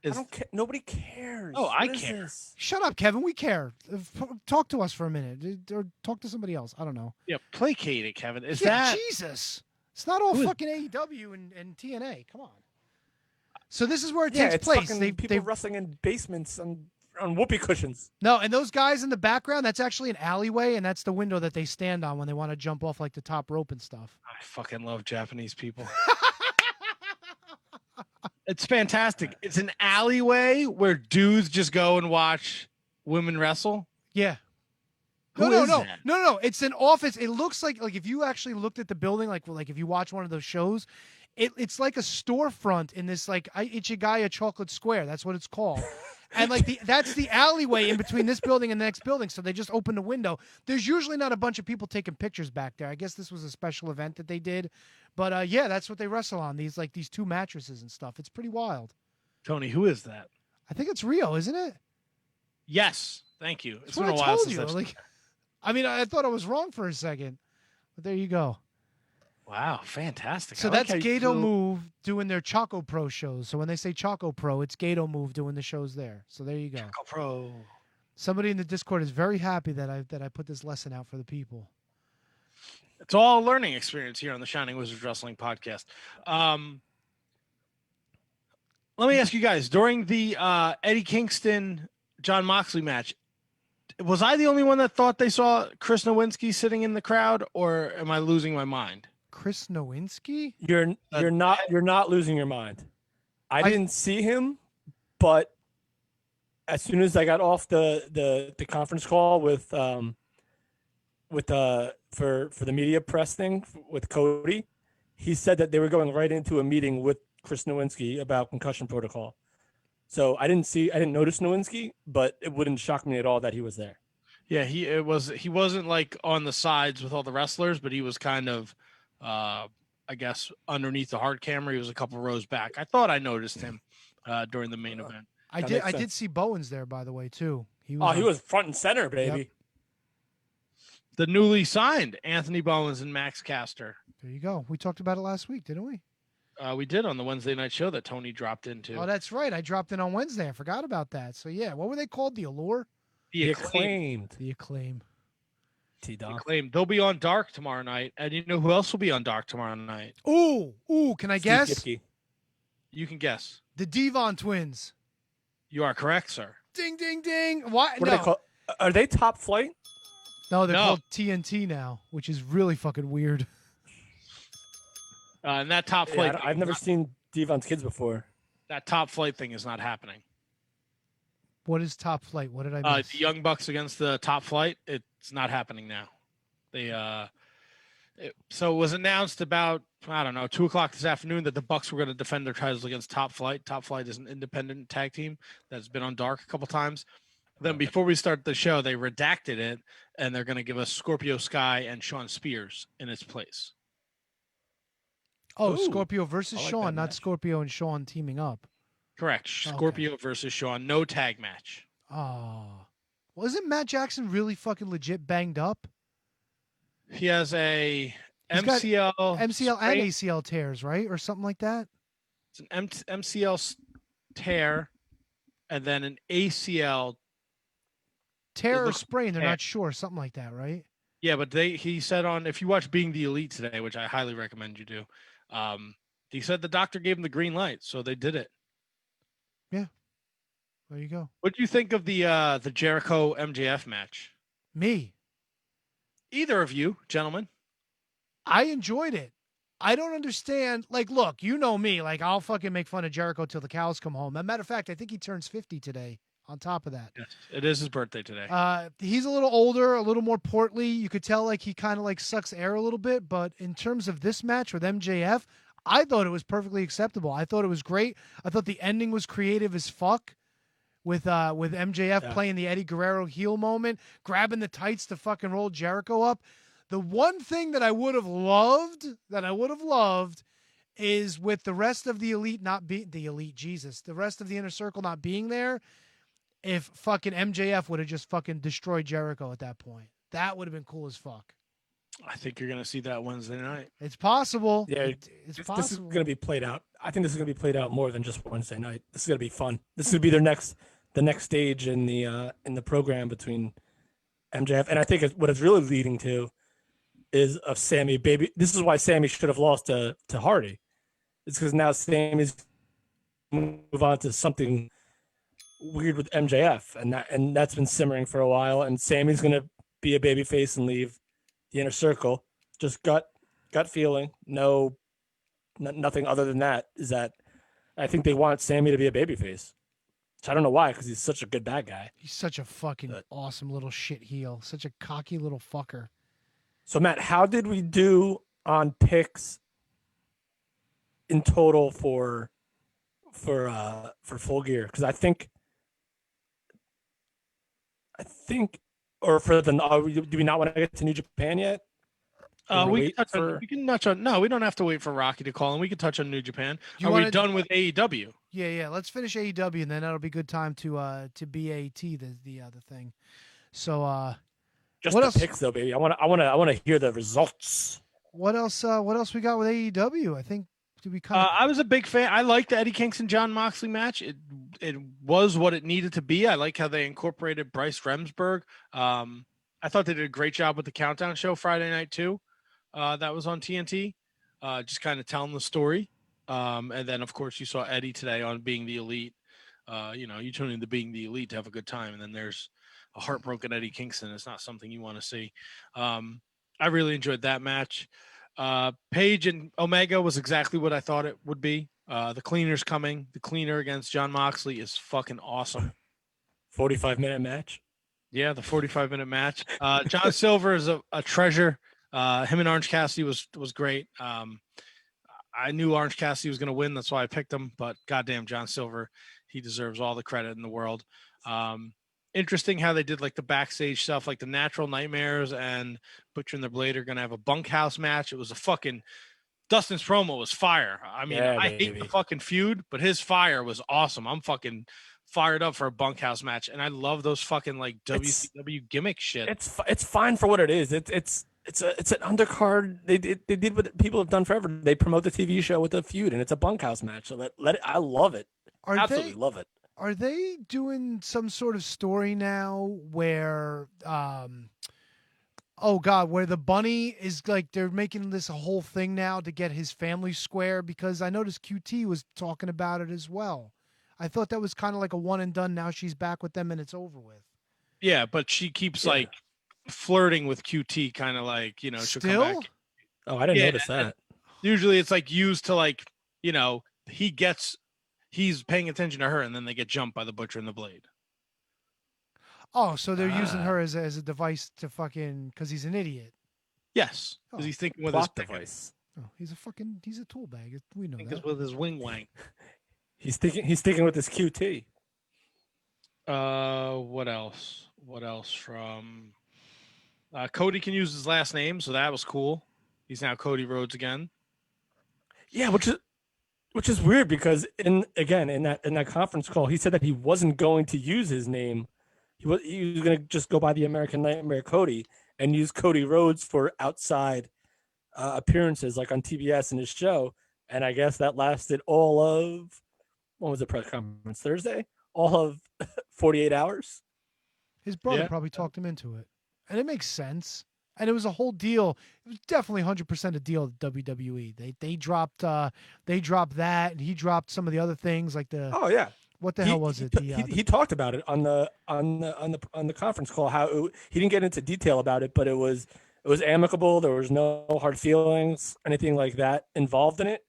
I don't care. Nobody cares. Oh, I care. Shut up, Kevin. We care. Talk to us for a minute, or talk to somebody else. I don't know. Yeah, placate it, Kevin. Jesus? It's not all fucking AEW and TNA. Come on. So this is where it takes place. People wrestling in basements on whoopee cushions. No, and those guys in the background, that's actually an alleyway, and that's the window that they stand on when they want to jump off like the top rope and stuff. I fucking love Japanese people. It's fantastic. It's an alleyway where dudes just go and watch women wrestle. Yeah. No. It's an office. It looks like if you actually looked at the building, like if you watch one of those shows, it's like a storefront in this like Ichigaya Chocolate Square. That's what it's called. And that's the alleyway in between this building and the next building. So they just open the window. There's usually not a bunch of people taking pictures back there. I guess this was a special event that they did. But yeah, that's what they wrestle on. These two mattresses and stuff. It's pretty wild. Tony, who is that? I think it's Rio, isn't it? Yes. Thank you. It's been a while since I thought I was wrong for a second. But there you go. Wow, fantastic. So that's Gato Move doing their Choco Pro shows. So when they say Choco Pro, it's Gato Move doing the shows there. So there you go. Choco Pro. Somebody in the Discord is very happy that I put this lesson out for the people. It's all a learning experience here on the Shining Wizards Wrestling Podcast. Let me ask you guys, during the Eddie Kingston John Moxley match, was I the only one that thought they saw Chris Nowinski sitting in the crowd, or am I losing my mind? Chris Nowinski? You're not losing your mind. I didn't see him, but as soon as I got off the conference call with for the media press thing with Cody, he said that they were going right into a meeting with Chris Nowinski about concussion protocol. So I didn't notice Nowinski, but it wouldn't shock me at all that he was there. Yeah, he wasn't like on the sides with all the wrestlers, but he was kind of I guess underneath the hard camera. He was a couple rows back. I thought I noticed him during the main event. I did see Bowens there, by the way, too. He was front and center, baby. Yep. The newly signed Anthony Bowens and Max Caster. There you go. We talked about it last week, didn't we? We did on the Wednesday night show that Tony dropped into. Oh, that's right. I dropped in on Wednesday. I forgot about that. So, yeah. What were they called? The Allure? The Acclaimed. The Acclaim. Acclaimed. They'll be on Dark tomorrow night. And you know who else will be on Dark tomorrow night? Ooh, can I guess? You can guess. The Devon Twins. You are correct, sir. Ding, ding, ding. What? What are they called? Are they Top Flight? No, they're called TNT now, which is really fucking weird. And that Top Flight. I've never seen Devon's kids before. That Top Flight thing is not happening. What is Top Flight? What did I miss? The Young Bucks against the Top Flight. It's not happening now. So it was announced about, I don't know, 2:00 this afternoon that the Bucks were going to defend their titles against Top Flight. Top Flight is an independent tag team that's been on Dark a couple times. Then before we start the show, they redacted it, and they're going to give us Scorpio Sky and Sean Spears in its place. Oh, Scorpio versus Sean, not Scorpio and Sean teaming up. Correct. Scorpio versus Sean. No tag match. Oh. Well, isn't Matt Jackson really fucking legit banged up? He has a MCL and ACL tears, right? Or something like that? It's an MCL tear and then an ACL tear or sprain. They're not sure. Something like that, right? Yeah, but he said if you watch Being the Elite today, which I highly recommend you do, he said the doctor gave him the green light, so they did it. Yeah. There you go. What do you think of the Jericho MJF match? Me. Either of you, gentlemen. I enjoyed it. I don't understand. Like, look, you know me. Like, I'll fucking make fun of Jericho till the cows come home. As a matter of fact, I think he turns 50 today. On top of that, yes, it is his birthday today. He's a little older, a little more portly. You could tell like he kind of like sucks air a little bit. But in terms of this match with MJF, I thought it was perfectly acceptable. I thought it was great. I thought the ending was creative as fuck. With MJF playing the Eddie Guerrero heel moment, grabbing the tights to fucking roll Jericho up. The one thing that I would have loved, is with the rest of the elite not being the elite, the rest of the inner circle not being there. If fucking MJF would have just fucking destroyed Jericho at that point, that would have been cool as fuck. I think you're gonna see that Wednesday night. It's possible. Yeah, it's possible. This is gonna be played out. I think this is gonna be played out more than just Wednesday night. This is gonna be fun. This is gonna be the next stage in the program between MJF, and I think what it's really leading to is of Sammy baby. This is why Sammy should have lost to Hardy. It's because now Sammy's move on to something weird with MJF, and that's been simmering for a while. And Sammy's gonna be a babyface and leave the inner circle. Just gut feeling. Nothing other than that. Is that I think they want Sammy to be a babyface. I don't know why, because he's such a good bad guy. He's such a fucking awesome little shit heel. Such a cocky little fucker. So Matt, how did we do on picks in total for Full Gear? Because I think, or for the do we not want to get to New Japan yet? We can touch on. No, we don't have to wait for Rocky to call, and we can touch on New Japan. Are we done with AEW? Yeah. Let's finish AEW, and then that'll be good time to BAT the other thing. So just what the else? Picks though, baby. I want to hear the results. What else? What else we got with AEW? I think did we kind of. I was a big fan. I liked the Eddie Kingston John Moxley match. It was what it needed to be. I like how they incorporated Bryce Remsburg. I thought they did a great job with the Countdown show Friday night too. That was on TNT, just kind of telling the story. And then, of course, you saw Eddie today on Being the Elite. You tune into Being the Elite to have a good time. And then there's a heartbroken Eddie Kingston. It's not something you want to see. I really enjoyed that match. Paige and Omega was exactly what I thought it would be. The Cleaner's coming. The Cleaner against John Moxley is fucking awesome. 45-minute match. Yeah, the 45-minute match. John Silver is a treasure. Him and Orange Cassidy was great. I knew Orange Cassidy was going to win. That's why I picked him. But goddamn, John Silver, he deserves all the credit in the world. Interesting how they did like the backstage stuff, like the Natural Nightmares and Butcher and the Blade are going to have a bunkhouse match. It was a fucking Dustin's promo was fire. I mean, Yeah, I hate the fucking feud, but his fire was awesome. I'm fucking fired up for a bunkhouse match, and I love those fucking like WCW gimmick shit. It's fine for what it is. It's an undercard. They did what people have done forever. They promote the TV show with a feud, and it's a bunkhouse match. So let it. I love it. Absolutely love it. Are they doing some sort of story now where, where the bunny is like they're making this a whole thing now to get his family square? Because I noticed QT was talking about it as well. I thought that was kind of like a one and done. Now she's back with them and it's over with. Yeah, but she keeps like flirting with QT, kind of like, she'll Still? come back. Oh, I didn't notice that. Usually it's like used to like, he's paying attention to her and then they get jumped by the Butcher and the Blade. Oh, so they're using her as a device to fucking, because he's an idiot. Yes, because he's thinking with his device. Oh, he's a tool bag. We know that. With his wing wang. He's sticking with his QT. What else? What else from Cody can use his last name, so that was cool. He's now Cody Rhodes again. Yeah, which is weird because in that conference call, he said that he wasn't going to use his name. He was going to just go by the American Nightmare Cody and use Cody Rhodes for outside appearances, like on TBS and his show. And I guess that lasted all of, when was the press conference? Thursday? All of 48 hours. His brother probably talked him into it, and it makes sense. And it was a whole deal. It was definitely 100% a deal at WWE. They dropped that, and he dropped some of the other things like the. Oh yeah. What the hell was it? He talked about it on the conference call. How he didn't get into detail about it, but it was amicable. There was no hard feelings, anything like that involved in it.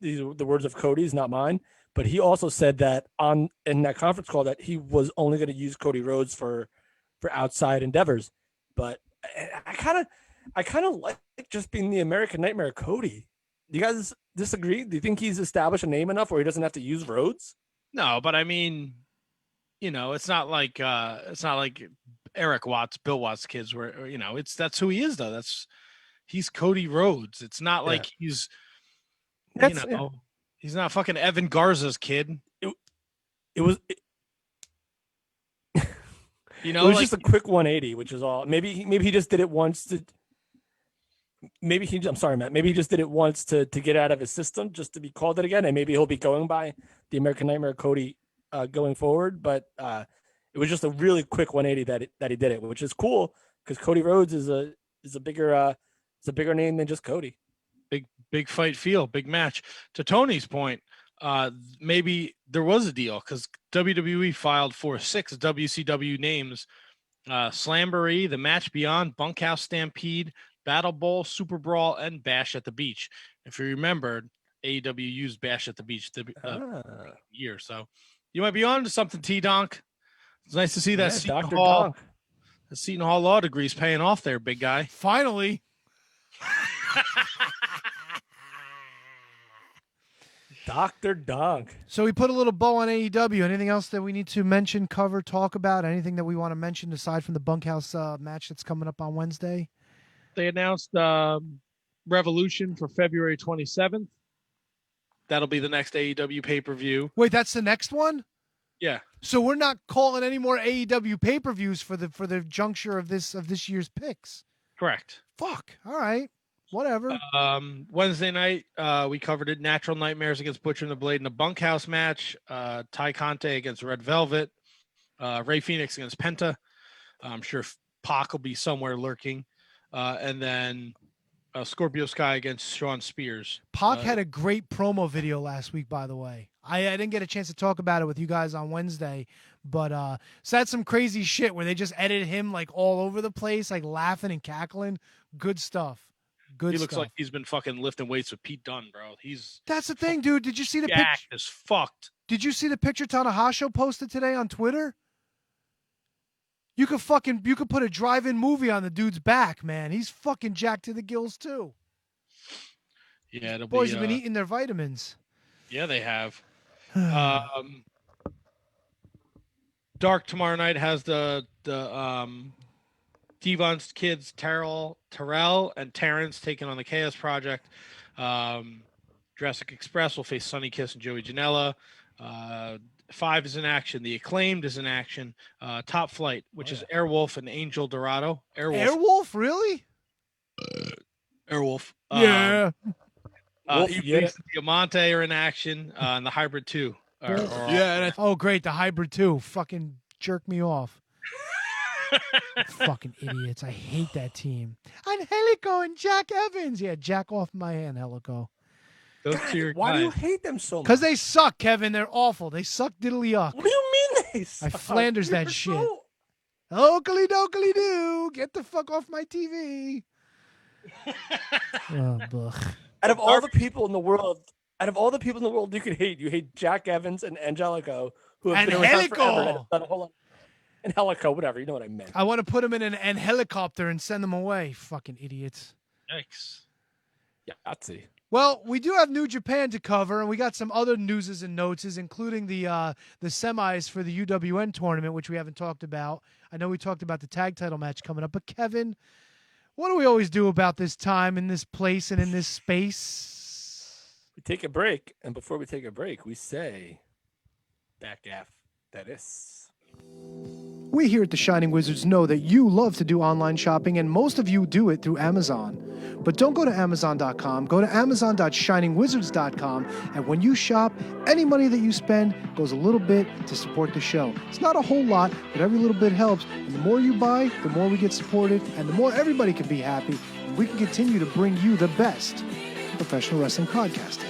These are the words of Cody's, not mine. But he also said that in that conference call that he was only going to use Cody Rhodes for outside endeavors. But I kind of like just being the American Nightmare Cody. Do you guys disagree? Do you think he's established a name enough where he doesn't have to use Rhodes? No, but I mean, it's not like Eric Watts, Bill Watts' kids where that's who he is though. He's Cody Rhodes. It's not like he's he's not fucking Evan Garza's kid. It was just a quick 180, which is all. Maybe he just did it once to. I'm sorry, Matt. Maybe he just did it once to get out of his system, just to be called it again, and maybe he'll be going by the American Nightmare Cody going forward. But it was just a really quick 180 that he did it, which is cool because Cody Rhodes is a bigger name than just Cody. Big fight feel, big match. To Tony's point, maybe there was a deal because WWE filed for 6 WCW names: Slamboree, The Match Beyond, Bunkhouse Stampede, Battle Bowl, Super Brawl, and Bash at the Beach. If you remember, AEW used Bash at the Beach year, so you might be on to something, T-Donk. It's nice to see that Seton Hall law degree's paying off there, big guy. Finally. Dr. Donk. So we put a little bow on AEW. Anything else that we need to mention, cover, talk about? Anything that we want to mention aside from the bunkhouse match that's coming up on Wednesday? They announced Revolution for February 27th. That'll be the next AEW pay-per-view. Wait, that's the next one? Yeah. So we're not calling any more AEW pay-per-views for the juncture of this year's picks. Correct. Fuck. All right. Whatever. Wednesday night, we covered it. Natural Nightmares against Butcher and the Blade in a bunkhouse match. Ty Conte against Red Velvet. Ray Phoenix against Penta. I'm sure Pac will be somewhere lurking. And then Scorpio Sky against Sean Spears. Pac had a great promo video last week, by the way. I didn't get a chance to talk about it with you guys on Wednesday, but so that's some crazy shit where they just edited him like all over the place, like laughing and cackling. Good stuff. He looks like he's been fucking lifting weights with Pete Dunne, bro. That's the thing, dude. Did you see the picture? Is fucked. Did you see the picture Tanahashi posted today on Twitter? You could put a drive-in movie on the dude's back, man. He's fucking jacked to the gills too. Yeah, it'll Boys be. have been eating their vitamins. Yeah, they have. Dark tomorrow night has the Devon's kids, Terrell, and Terrence taking on the Chaos Project. Jurassic Express will face Sonny Kiss and Joey Janela. 5 is in action. The Acclaimed is in action. Top Flight, which is Airwolf and Angel Dorado. Airwolf, really? Airwolf. Yeah. Iblis and Diamante are in action. And the Hybrid 2. Oh, great. The Hybrid 2. Fucking jerk me off. Fucking idiots. I hate that team. Angelico and Jack Evans. Yeah, jack off my Angelico. Why do you hate them so much? Because they suck, Kevin. They're awful. They suck diddly yuck. What do you mean they suck? I Flanders that shit. Oakley dokley doo. Get the fuck off my TV. Oh, Out of all the people in the world, you could hate. You hate Jack Evans and Angelico, who have been around forever. Angelico, whatever. You know what I meant. I want to put them in an helicopter and send them away. Fucking idiots. Yikes. Yeah, I'd see. Well, we do have New Japan to cover, and we got some other newses and notes, including the semis for the UWN tournament, which we haven't talked about. I know we talked about the tag title match coming up, but Kevin, what do we always do about this time, in this place, and in this space? We take a break, and before we take a break, we say, back af, that is. We here at the Shining Wizards know that you love to do online shopping, and most of you do it through Amazon. But don't go to Amazon.com. Go to Amazon.shiningwizards.com, and when you shop, any money that you spend goes a little bit to support the show. It's not a whole lot, but every little bit helps. And the more you buy, the more we get supported, and the more everybody can be happy, and we can continue to bring you the best in professional wrestling podcasting.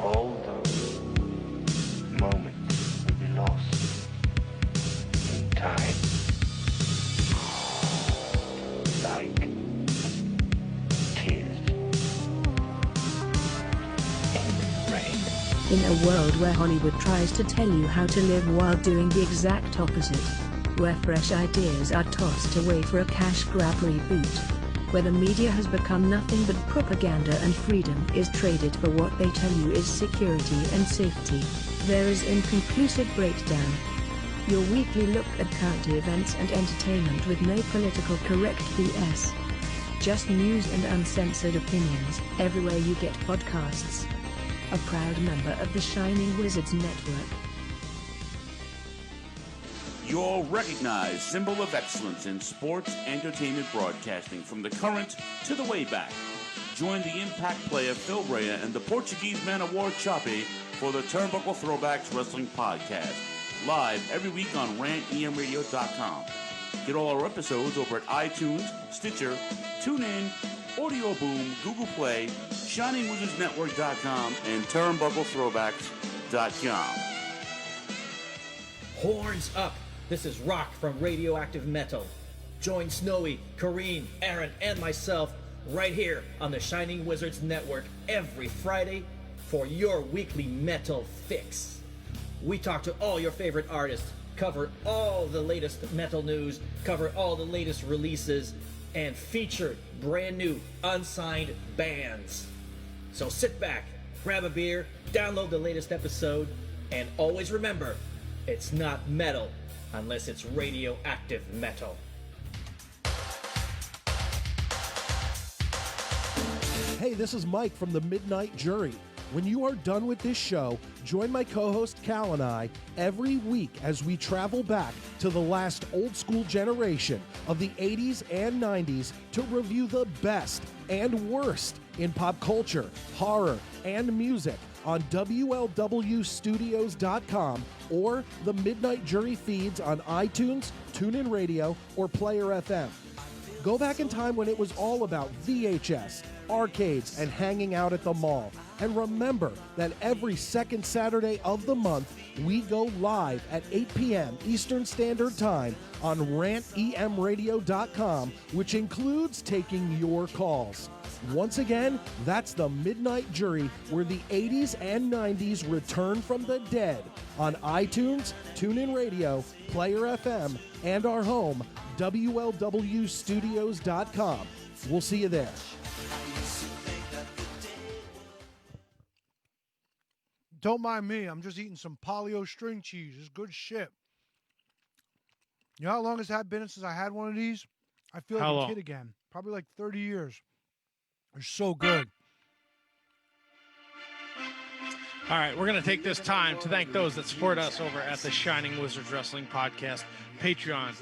All those moments will be lost in time. Like tears in rain. In a world where Hollywood tries to tell you how to live while doing the exact opposite, where fresh ideas are tossed away for a cash grab reboot, where the media has become nothing but propaganda and freedom is traded for what they tell you is security and safety, there is Inconclusive Breakdown. Your weekly look at current events and entertainment with no political correct BS. Just news and uncensored opinions, everywhere you get podcasts. A proud member of the Shining Wizards Network. Your recognized symbol of excellence in sports entertainment broadcasting from the current to the way back. Join the impact player Phil Rea and the Portuguese man of war Choppy for the Turnbuckle Throwbacks Wrestling Podcast. Live every week on rantemradio.com. Get all our episodes over at iTunes, Stitcher, TuneIn, Audio Boom, Google Play, ShiningWizardsNetwork.com, and TurnbuckleThrowbacks.com. Horns up! This is Rock from Radioactive Metal. Join Snowy, Kareen, Aaron, and myself right here on the Shining Wizards Network every Friday for your weekly metal fix. We talk to all your favorite artists, cover all the latest metal news, cover all the latest releases, and feature brand new unsigned bands. So sit back, grab a beer, download the latest episode, and always remember, it's not metal unless it's radioactive metal. Hey, this is Mike from the Midnight Jury. When you are done with this show, join my co-host Cal and I every week as we travel back to the last old school generation of the 80s and 90s to review the best and worst in pop culture, horror, and music on WLWstudios.com or the Midnight Jury feeds on iTunes, TuneIn Radio, or Player FM. Go back in time when it was all about VHS, arcades, and hanging out at the mall. And remember that every second Saturday of the month, we go live at 8 p.m. Eastern Standard Time on rantemradio.com, which includes taking your calls. Once again, that's The Midnight Jury, where the 80s and 90s return from the dead on iTunes, TuneIn Radio, Player FM, and our home, WLWstudios.com. We'll see you there. Don't mind me. I'm just eating some Polio string cheese. It's good shit. You know how long it's been since I had one of these? I feel like a kid again. Probably like 30 years. They're so good. All right, we're going to take this time to thank those that support us over at the Shining Wizards Wrestling Podcast Patreon.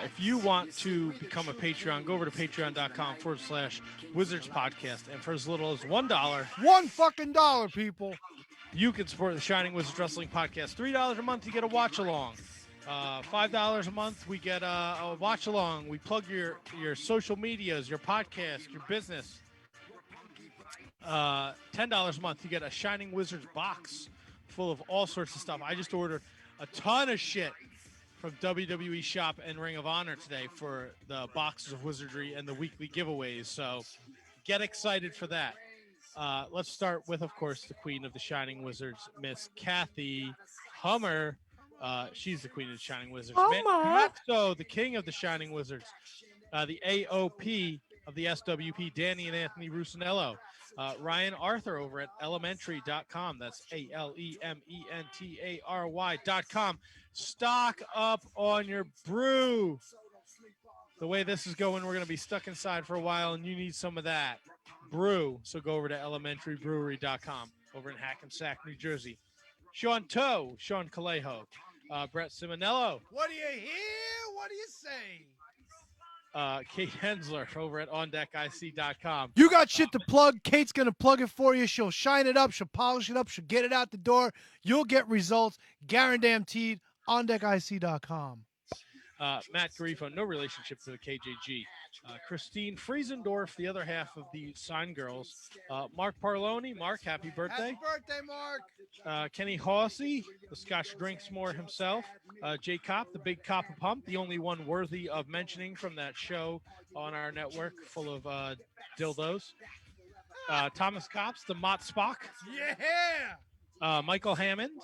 If you want to become a Patreon, go over to patreon.com/Wizards Podcast. And for as little as $1, $1 people, you can support the Shining Wizards Wrestling Podcast. $3 a month, you get a watch along. $5 a month, we get a watch along. We plug your social medias, your podcast, your business. $10 a month, you get a Shining Wizards box full of all sorts of stuff. I just ordered a ton of shit from WWE Shop and Ring of Honor today for the boxes of wizardry and the weekly giveaways. So get excited for that. Let's start with, of course, the queen of the Shining Wizards, Miss Kathy Hummer. She's the queen of the Shining Wizards. So the king of the Shining Wizards, the AOP of the SWP, Danny and Anthony Rusinello. Ryan Arthur over at elementary.com. That's ALEMENTARY.com. Stock up on your brew. The way this is going, we're going to be stuck inside for a while, and you need some of that brew. So go over to elementaryBrewery.com over in Hackensack, New Jersey. Sean Toe, Sean Calejo, Brett Simonello. What do you hear? What do you say? Kate Hensler over at OnDeckIC.com. You got shit to plug. Kate's going to plug it for you. She'll shine it up. She'll polish it up. She'll get it out the door. You'll get results. Guaranteed. OnDeckIC.com. Matt Garifo, no relationship to the KJG. Christine Friesendorf, the other half of the Sign Girls. Mark Parloni. Mark, happy birthday. Happy birthday, Mark. Kenny Hossey, the Scotch Drinksmore himself. Jay Kopp, the Big Copper Pump, the only one worthy of mentioning from that show on our network full of dildos. Thomas Copps, the Mott Spock. Yeah. Michael Hammond.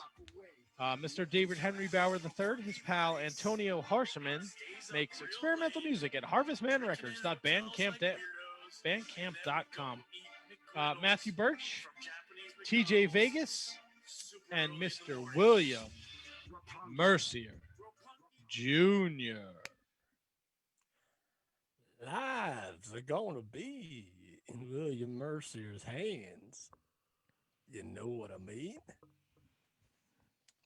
Mr. David Henry Bauer III, his pal Antonio Harsherman, makes experimental music at harvestmanrecords.bandcamp.com. Matthew Birch, TJ Vegas, and Mr. William Mercier Jr. Lives are going to be in William Mercier's hands. You know what I mean?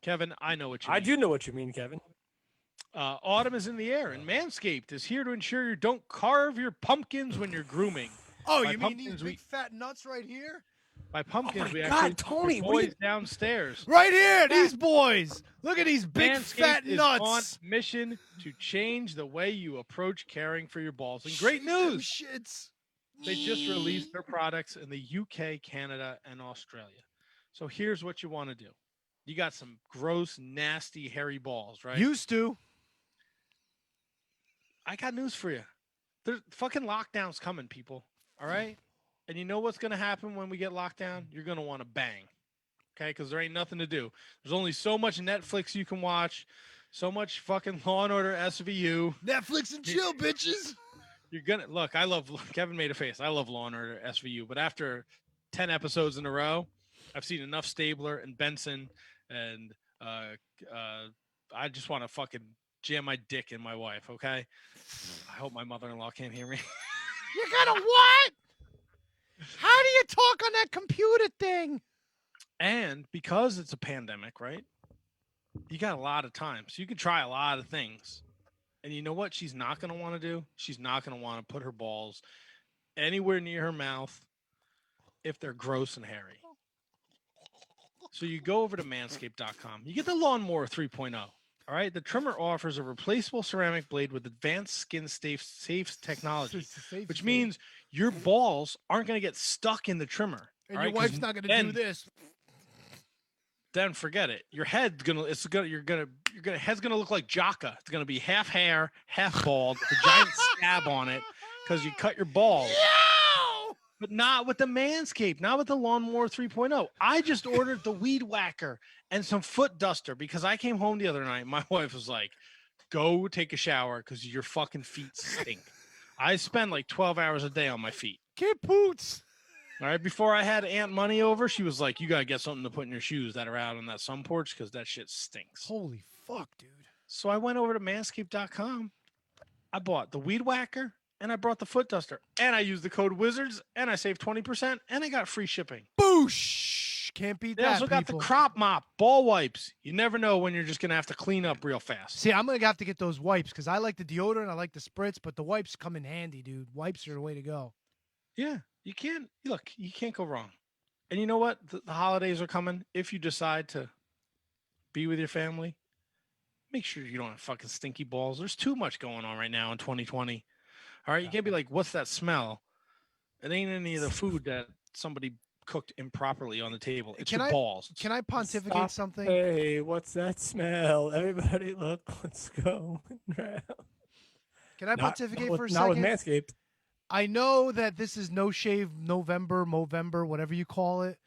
Kevin, I know what you mean. I do know what you mean, Kevin. Autumn is in the air, and Manscaped is here to ensure you don't carve your pumpkins when you're grooming. Oh, you mean these big fat nuts right here? By pumpkins, we God, actually Tony, put boys downstairs. Right here, these boys. Look at these big fat is nuts. on mission to change the way you approach caring for your balls. And great news, shits. They just released their products in the UK, Canada, and Australia. So here's what you want to do. You got some gross, nasty, hairy balls, right? Used to. I got news for you. There's fucking lockdown's coming, people. All right? And you know what's going to happen when we get locked down? You're going to want to bang. Okay? Because there ain't nothing to do. There's only so much Netflix you can watch. So much fucking Law & Order SVU. Netflix and chill, bitches. You're going to... Look, I love... Kevin made a face. I love Law & Order SVU. But after 10 episodes in a row, I've seen enough Stabler and Benson... And I just want to fucking jam my dick in my wife, okay? I hope my mother-in-law can't hear me. You gotta what? How do you talk on that computer thing? And because it's a pandemic, right? You got a lot of time. So you can try a lot of things. And you know what she's not going to want to do? She's not going to want to put her balls anywhere near her mouth if they're gross and hairy. So you go over to manscaped.com. You get the Lawnmower 3.0. All right. The trimmer offers a replaceable ceramic blade with advanced skin safe technology, which means your balls aren't going to get stuck in the trimmer. And your wife's not going to do this. Then forget it. Your head's head's gonna look like Jocka. It's gonna be half hair, half bald, with a giant scab on it because you cut your balls. But not with the Manscaped, not with the Lawnmower 3.0. I just ordered the Weed Whacker and some foot duster because I came home the other night. My wife was like, go take a shower because your fucking feet stink. I spend like 12 hours a day on my feet. Get boots. All right. Before I had Aunt Money over, she was like, you got to get something to put in your shoes that are out on that sun porch because that shit stinks. Holy fuck, dude. So I went over to manscaped.com. I bought the Weed Whacker and I brought the foot duster and I used the code Wizards and I saved 20% and I got free shipping. Boosh. Can't beat They that. also got the crop mop, ball wipes. You never know when you're just going to have to clean up real fast. See, I'm going to have to get those wipes because I like the deodorant. I like the spritz, but the wipes come in handy, dude. Wipes are the way to go. Yeah, you can't go wrong. And you know what? The holidays are coming. If you decide to be with your family, make sure you don't have fucking stinky balls. There's too much going on right now in 2020. All right, you can't be like, what's that smell? It ain't any of the food that somebody cooked improperly on the table. It's your balls. Can I pontificate something? Hey, what's that smell? Everybody look what's going around. Can I pontificate for a second? Not with Manscaped. I know that this is No Shave November, Movember, whatever you call it,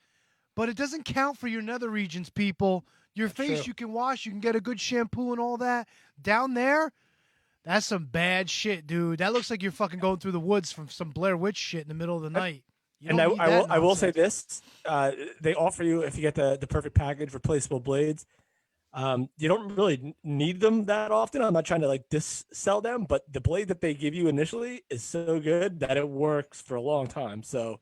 but it doesn't count for your nether regions, people. Your face you can wash, you can get a good shampoo and all that. Down there, that's some bad shit, dude. That looks like you're fucking going through the woods from some Blair Witch shit in the middle of the night. And I will say this: they offer you, if you get the perfect package, replaceable blades. You don't really need them that often. I'm not trying to like sell them, but the blade that they give you initially is so good that it works for a long time. So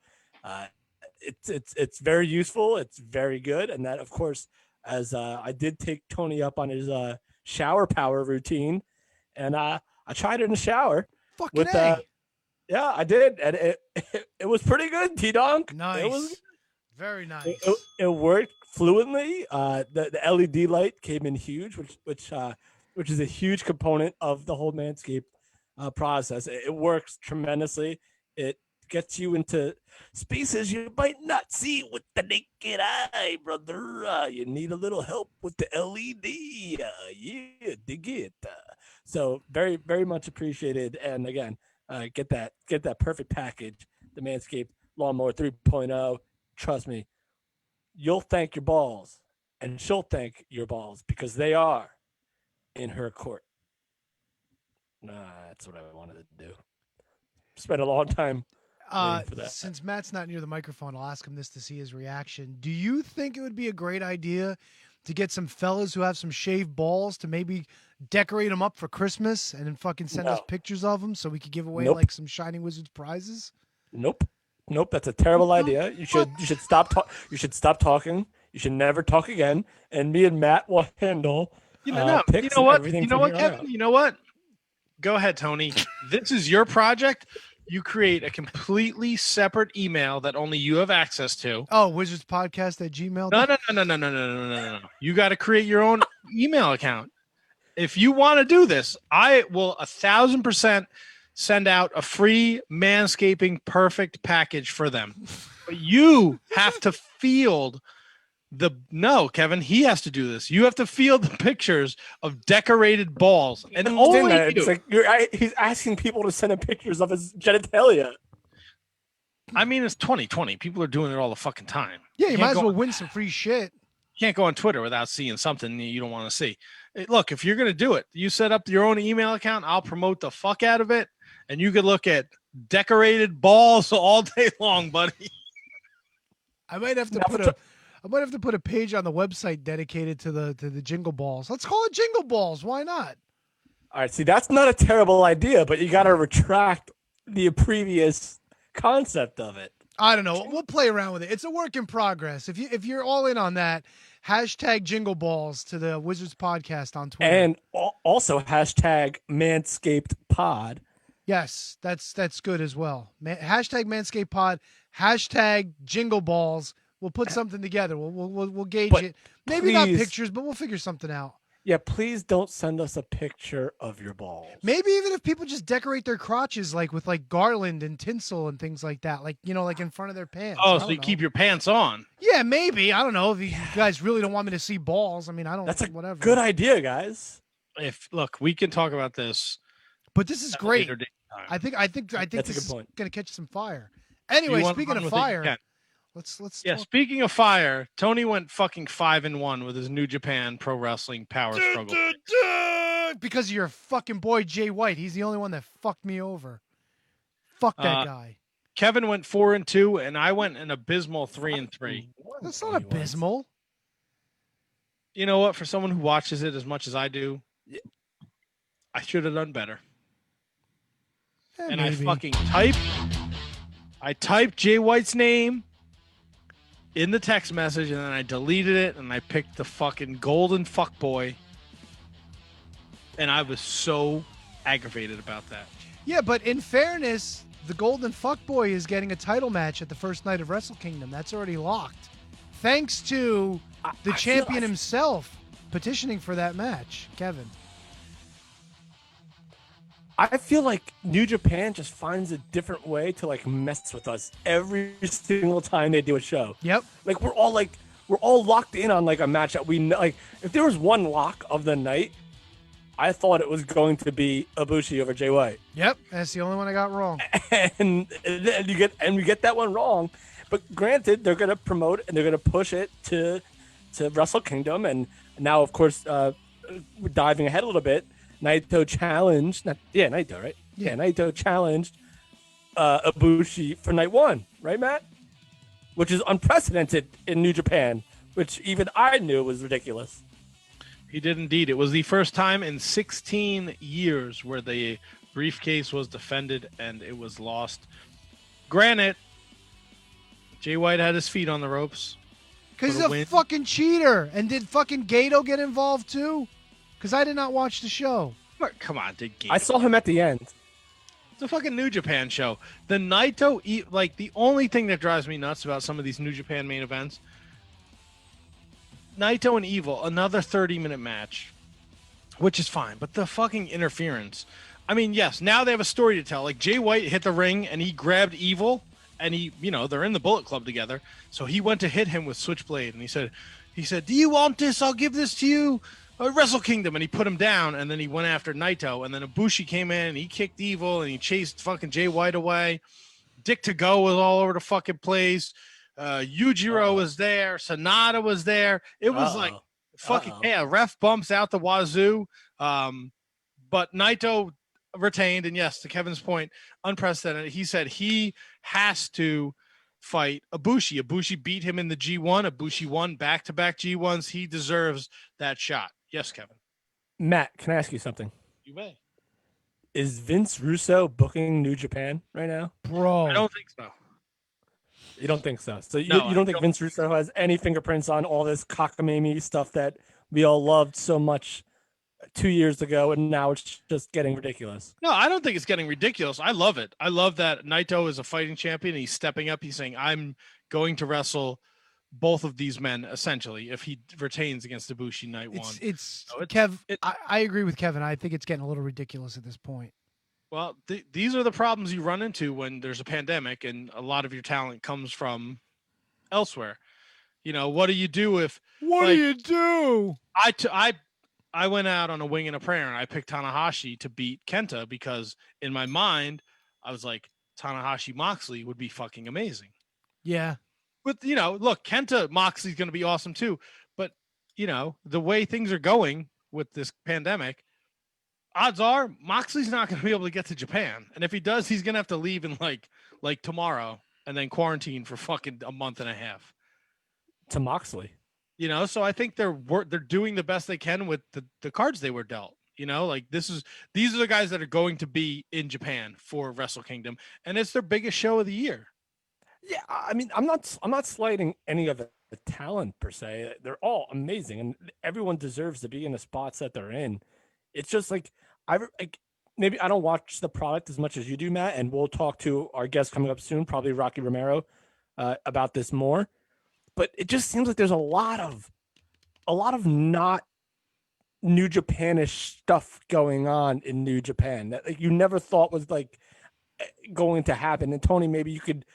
it's very useful. It's very good, and that, of course, as I did take Tony up on his shower power routine, and I tried it in the shower. Fucking A. Yeah, I did, and it was pretty good, T-Donk. Nice. It was very nice. It worked fluently. The LED light came in huge, which is a huge component of the whole Manscaped process. It works tremendously. It gets you into spaces you might not see with the naked eye, brother. You need a little help with the LED. Yeah, dig it. So very, very much appreciated. And again, get that perfect package, the Manscaped Lawnmower 3.0. Trust me, you'll thank your balls, and she'll thank your balls because they are in her court. That's what I wanted to do. Spent a long time waiting for that. Since Matt's not near the microphone, I'll ask him this to see his reaction. Do you think it would be a great idea to get some fellas who have some shaved balls to maybe decorate them up for Christmas and then fucking send us pictures of them so we could give away like some Shining Wizards prizes? Nope. That's a terrible idea. You should stop talking. You should never talk again. And me and Matt will handle. You know what, Kevin? You know what? Go ahead, Tony. This is your project. You create a completely separate email that only you have access to. Oh, wizardspodcast@gmail.com. No. You got to create your own email account. If you want to do this, I will 1,000% send out a free manscaping perfect package for them. But you have to field Kevin, he has to do this. You have to field the pictures of decorated balls. And only it's like he's asking people to send him pictures of his genitalia. I mean, it's 2020. People are doing it all the fucking time. Yeah, you might as well win some free shit. You can't go on Twitter without seeing something you don't want to see. Look, if you're going to do it, you set up your own email account. I'll promote the fuck out of it. And you could look at decorated balls all day long, buddy. I might have to put a page on the website dedicated to the Jingle Balls. Let's call it Jingle Balls. Why not? All right, see, that's not a terrible idea, but you got to retract the previous concept of it. I don't know. We'll play around with it. It's a work in progress. If you're all in on that, hashtag Jingle Balls to the Wizards Podcast on Twitter. And also hashtag Manscaped Pod. Yes, that's good as well. Hashtag Manscaped Pod, hashtag Jingle Balls. We'll put something together. We'll gauge it. Maybe not pictures, but we'll figure something out. Yeah, please don't send us a picture of your balls. Maybe even if people just decorate their crotches with garland and tinsel and things like that, like in front of their pants. Oh, so you keep your pants on. Yeah, maybe. I don't know if you guys really don't want me to see balls. I mean, I don't. That's whatever. Good idea, guys. Look, we can talk about this. But this is great. Later date time. I think That's this a good point. is going to catch some fire. Anyway, wanna speaking run of with it, you fire, can. let's Yeah, talk. speaking of fire, Tony went fucking 5-1 with his New Japan Pro Wrestling Power Struggle. Because of your fucking boy Jay White. He's the only one that fucked me over. Fuck that guy. Kevin went 4-2, and I went an abysmal 3-3. That's not abysmal. You know what? For someone who watches it as much as I do, I should have done better. And maybe. I typed Jay White's name in the text message, and then I deleted it, and I picked the fucking golden fuckboy. And I was so aggravated about that. Yeah, but in fairness, the Golden Fuckboy is getting a title match at the first night of Wrestle Kingdom. That's already locked. Thanks to the champion himself petitioning for that match, Kevin. I feel like New Japan just finds a different way to like mess with us every single time they do a show. Yep. Like we're all locked in on like a match that we know. Like if there was one lock of the night, I thought it was going to be Ibushi over Jay White. Yep, that's the only one I got wrong. And we get that one wrong. But granted, they're gonna promote and they're gonna push it to Wrestle Kingdom, and now of course we're diving ahead a little bit. Naito challenged, Naito, right? Yeah, Naito challenged Ibushi for night one, right, Matt? Which is unprecedented in New Japan, which even I knew was ridiculous. He did indeed. It was the first time in 16 years where the briefcase was defended and it was lost. Granted, Jay White had his feet on the ropes. Because he's a fucking cheater. And did fucking Gato get involved too? Because I did not watch the show. Come on, did Gato? I saw him at the end. It's a fucking New Japan show. The Naito, like the only thing that drives me nuts about some of these New Japan main events, Naito and Evil, another 30-minute match, which is fine, but the fucking interference. I mean, yes, now they have a story to tell. Like Jay White hit the ring and he grabbed Evil, and they're in the Bullet Club together. So he went to hit him with Switchblade, and he said, "Do you want this? I'll give this to you." Wrestle Kingdom, and he put him down, and then he went after Naito, and then Ibushi came in, and he kicked Evil, and he chased fucking Jay White away. Dick to Go was all over the fucking place. Yujiro was there. Sonata was there. It was like fucking ref bumps out the wazoo. But Naito retained, and yes, to Kevin's point, unprecedented. He said he has to fight Ibushi. Ibushi beat him in the G1. Ibushi won back-to-back G1s. He deserves that shot. Yes, Kevin. Matt, can I ask you something? You may. Is Vince Russo booking New Japan right now? Bro. I don't think so. You don't think so? So you No, don't think Vince Russo has any fingerprints on all this cockamamie stuff that we all loved so much 2 years ago, and now it's just getting ridiculous? No, I don't think it's getting ridiculous. I love it. I love that Naito is a fighting champion. And he's stepping up. He's saying, I'm going to wrestle both of these men, essentially, if he retains against Ibushi night one. I agree with Kevin. I think it's getting a little ridiculous at this point. Well, these are the problems you run into when there's a pandemic and a lot of your talent comes from elsewhere. What do you do if... What do you do? I went out on a wing and a prayer, and I picked Tanahashi to beat Kenta because in my mind, I was like, Tanahashi Moxley would be fucking amazing. Yeah. But, look, Kenta Moxley's going to be awesome too. But, the way things are going with this pandemic, odds are Moxley's not going to be able to get to Japan. And if he does, he's going to have to leave in like tomorrow and then quarantine for fucking a month and a half. To Moxley. So I think they're doing the best they can with the cards they were dealt. These are the guys that are going to be in Japan for Wrestle Kingdom, and it's their biggest show of the year. Yeah, I mean, I'm not slighting any of the talent per se. They're all amazing, and everyone deserves to be in the spots that they're in. It's just maybe I don't watch the product as much as you do, Matt, and we'll talk to our guest coming up soon, probably Rocky Romero, about this more. But it just seems like there's a lot of not New Japanish stuff going on in New Japan that you never thought was going to happen. And Tony, maybe you could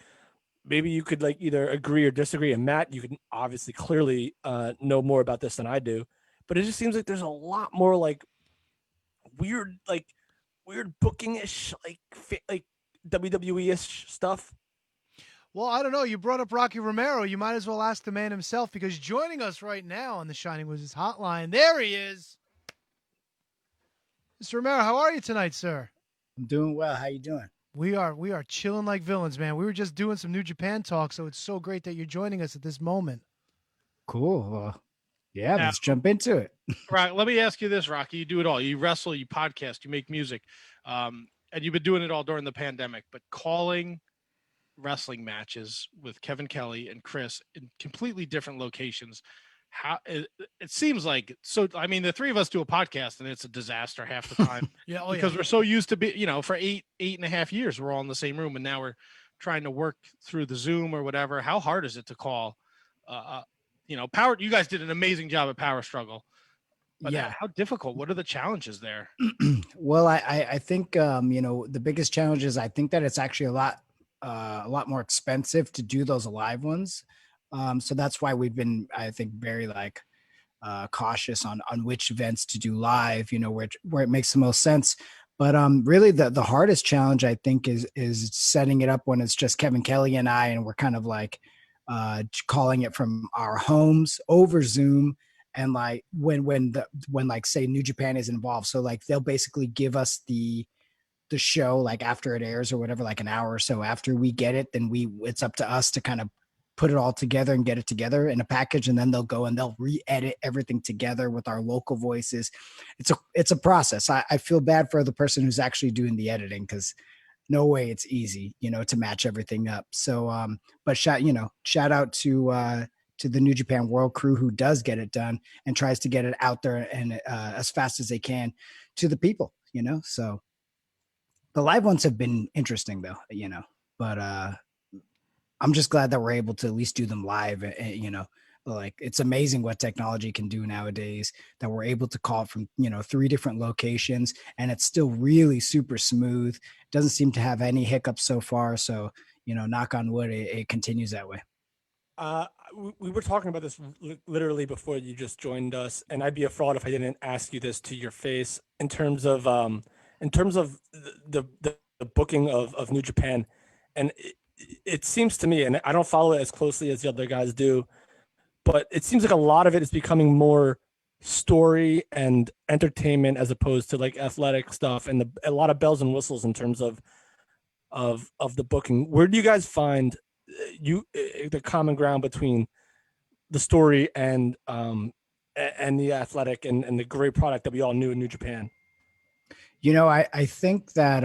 either agree or disagree. And Matt, you can obviously clearly know more about this than I do. But it just seems like there's a lot more weird booking-ish, like WWE-ish stuff. Well, I don't know. You brought up Rocky Romero. You might as well ask the man himself, because joining us right now on the Shining Wizards hotline, there he is. Mr. Romero, how are you tonight, sir? I'm doing well. How you doing? We are chilling like villains, man. We were just doing some New Japan talk, so it's so great that you're joining us at this moment. Cool. Well, yeah, let's jump into it. Right. Let me ask you this, Rocky. You do it all. You wrestle, you podcast, you make music, and you've been doing it all during the pandemic. But calling wrestling matches with Kevin Kelly and Chris in completely different locations, how it seems like so. I mean, the three of us do a podcast, and it's a disaster half the time. Because we're so used to be, for 8.5 years, we're all in the same room, and now we're trying to work through the Zoom or whatever. How hard is it to call? Power. You guys did an amazing job at Power Struggle. But how difficult? What are the challenges there? Well, I think the biggest challenge is I think that it's actually a lot more expensive to do those live ones. So that's why we've been, I think, very cautious on which events to do live, where it makes the most sense. But really the hardest challenge, I think, is setting it up when it's just Kevin Kelly and I, and we're kind of calling it from our homes over Zoom. And when say New Japan is involved, so they'll basically give us the show after it airs or whatever, an hour or so after we get it, then it's up to us to kind of put it all together and get it together in a package, and then they'll go and they'll re-edit everything together with our local voices. It's a process. I feel bad for the person who's actually doing the editing, because no way it's easy, to match everything up. So but shout out to the New Japan World crew who does get it done and tries to get it out there and as fast as they can to the people, so the live ones have been interesting though, but I'm just glad that we're able to at least do them live. It's amazing what technology can do nowadays, that we're able to call it from, 3 different locations, and it's still really super smooth. Doesn't seem to have any hiccups so far. So, knock on wood, it continues that way. We were talking about this literally before you just joined us, and I'd be a fraud if I didn't ask you this to your face in terms of the booking of New Japan. And it seems to me, and I don't follow it as closely as the other guys do, but it seems like a lot of it is becoming more story and entertainment as opposed to athletic stuff, and a lot of bells and whistles in terms of the booking. Where do you guys find the common ground between the story and the athletic and the great product that we all knew in New Japan? I think that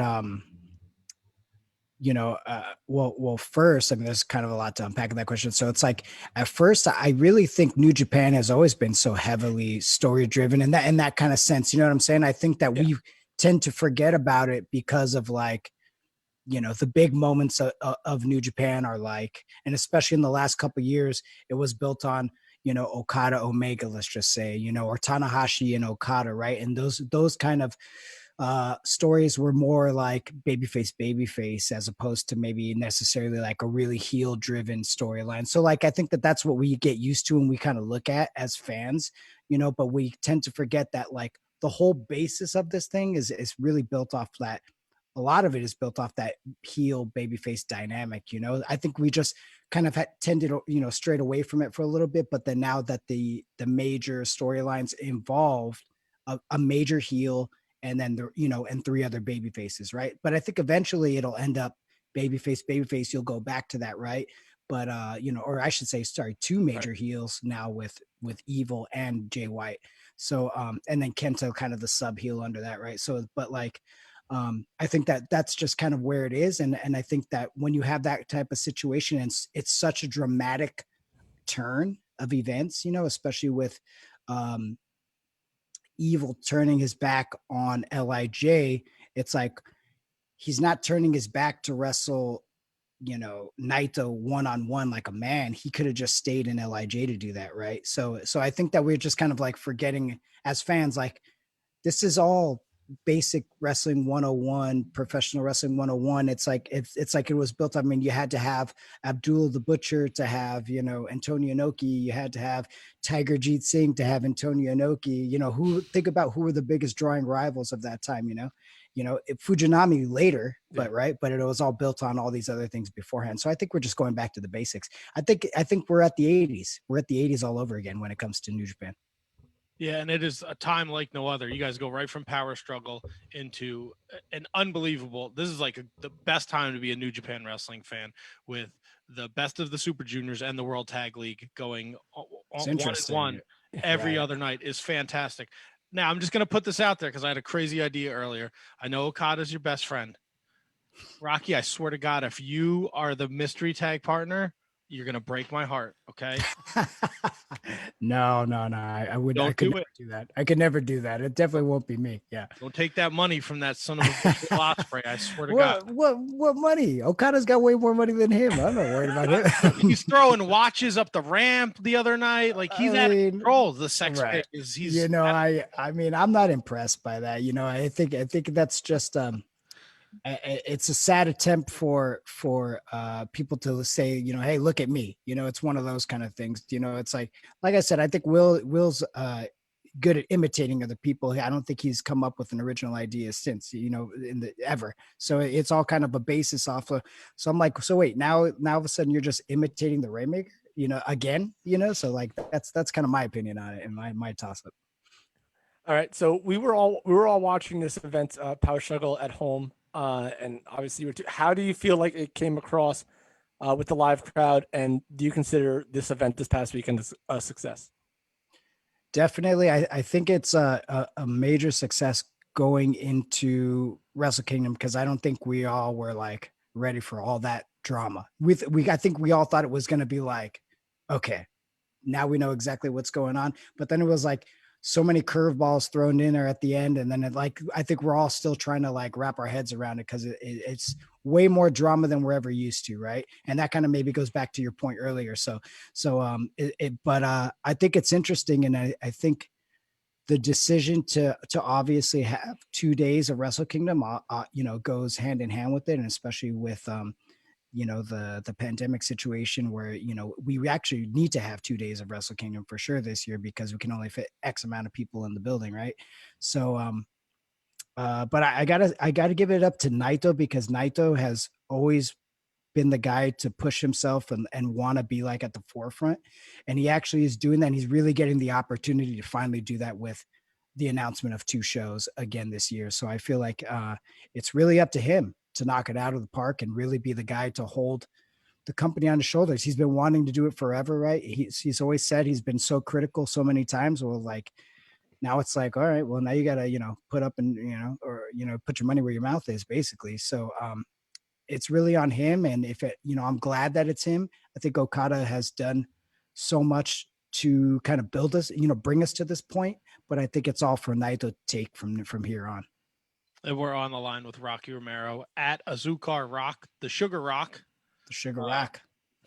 well, first, I mean, there's kind of a lot to unpack in that question. So it's at first, I really think New Japan has always been so heavily story driven in that kind of sense. You know what I'm saying? I think that we tend to forget about it because of the big moments of New Japan are and especially in the last couple of years, it was built on, Okada, Omega, let's just say, or Tanahashi and Okada, right? And those kind of stories were more babyface as opposed to maybe necessarily a really heel driven storyline. So I think that's what we get used to and we kind of look at as fans, but we tend to forget that the whole basis of this thing is really built off that. A lot of it is built off that heel babyface dynamic. I think we just kind of tended, straight away from it for a little bit, but then now that the major storylines involved a major heel and then and 3 other baby faces, right? But I think eventually it'll end up babyface, you'll go back to that, right? But or I should say, sorry, 2 major heels now with Evil and Jay White. So and then Kento kind of the sub heel under that, right? So but I think that's just kind of where it is. And I think that when you have that type of situation, and it's such a dramatic turn of events, especially with Evil turning his back on LIJ, it's he's not turning his back to wrestle, Naito one-on-one like a man. He could have just stayed in LIJ to do that, right? So I think that we're just kind of forgetting as fans, this is all basic wrestling 101, professional wrestling 101. It's it was built. I mean, you had to have Abdullah the Butcher to have, Antonio Inoki. You had to have Tiger Jeet Singh to have Antonio Inoki. Think about who were the biggest drawing rivals of that time, Fujinami later, but it was all built on all these other things beforehand. So I think we're just going back to the basics. I think we're at the 80s. We're at the 80s all over again when it comes to New Japan. Yeah, and it is a time like no other. You guys go right from Power Struggle into an unbelievable. This is like the best time to be a New Japan Wrestling fan, with the best of the Super Juniors and the World Tag League going It's 1-1 every other night is fantastic. Now, I'm just going to put this out there because I had a crazy idea earlier. I know Okada's your best friend. Rocky, I swear to God, if you are the mystery tag partner, you're going to break my heart, okay? No. I would. Don't I could do never it. do that. I could never do that. It definitely won't be me. Yeah. Don't take that money from that son of a bitch Ospreay. I swear to God. What money? Okada's got way more money than him. I'm not worried about him. He's throwing watches up the ramp the other night. Like he's out of control. The sex pig is. He's. I mean, I'm not impressed by that. I think that's just it's a sad attempt for people to say, hey, look at me. It's one of those kind of things. It's like I said, I think Will's good at imitating other people. I don't think he's come up with an original idea since, ever. So it's all kind of a basis off of. So I'm like, so wait, now all of a sudden you're just imitating the Rainmaker, again, so like that's kind of my opinion on it and my toss up. All right, so we were all watching this event, Power Struggle at home. And obviously, how do you feel like it came across with the live crowd? And do you consider this event this past weekend a success? Definitely. I think it's a major success going into Wrestle Kingdom, because I don't think we all were like ready for all that drama. I think we all thought it was going to be like, okay, now we know exactly what's going on. But then it was like so many curveballs thrown in there at the end. And then I think we're all still trying to like wrap our heads around it, because it's way more drama than we're ever used to. Right. And that kind of maybe goes back to your point earlier. But I think it's interesting. And I think the decision to obviously have 2 days of Wrestle Kingdom, goes hand in hand with it. And especially with, the pandemic situation where, we actually need to have 2 days of Wrestle Kingdom for sure this year, because we can only fit X amount of people in the building. Right. So, but I gotta give it up to Naito, because Naito has always been the guy to push himself and want to be like at the forefront. And he actually is doing that. And he's really getting the opportunity to finally do that with the announcement of 2 shows again this year. So I feel like it's really up to him to knock it out of the park and really be the guy to hold the company on his shoulders. He's been wanting to do it forever, right? He's always said he's been so critical so many times. Well, like now it's like, all right, well now you got to, put up and, put your money where your mouth is, basically. So it's really on him. And if it, I'm glad that it's him. I think Okada has done so much to kind of build us, bring us to this point, but I think it's all for Naito to take from here on. And we're on the line with Rocky Romero at Azúcar Rock, the Sugar Rock. The Sugar Rock.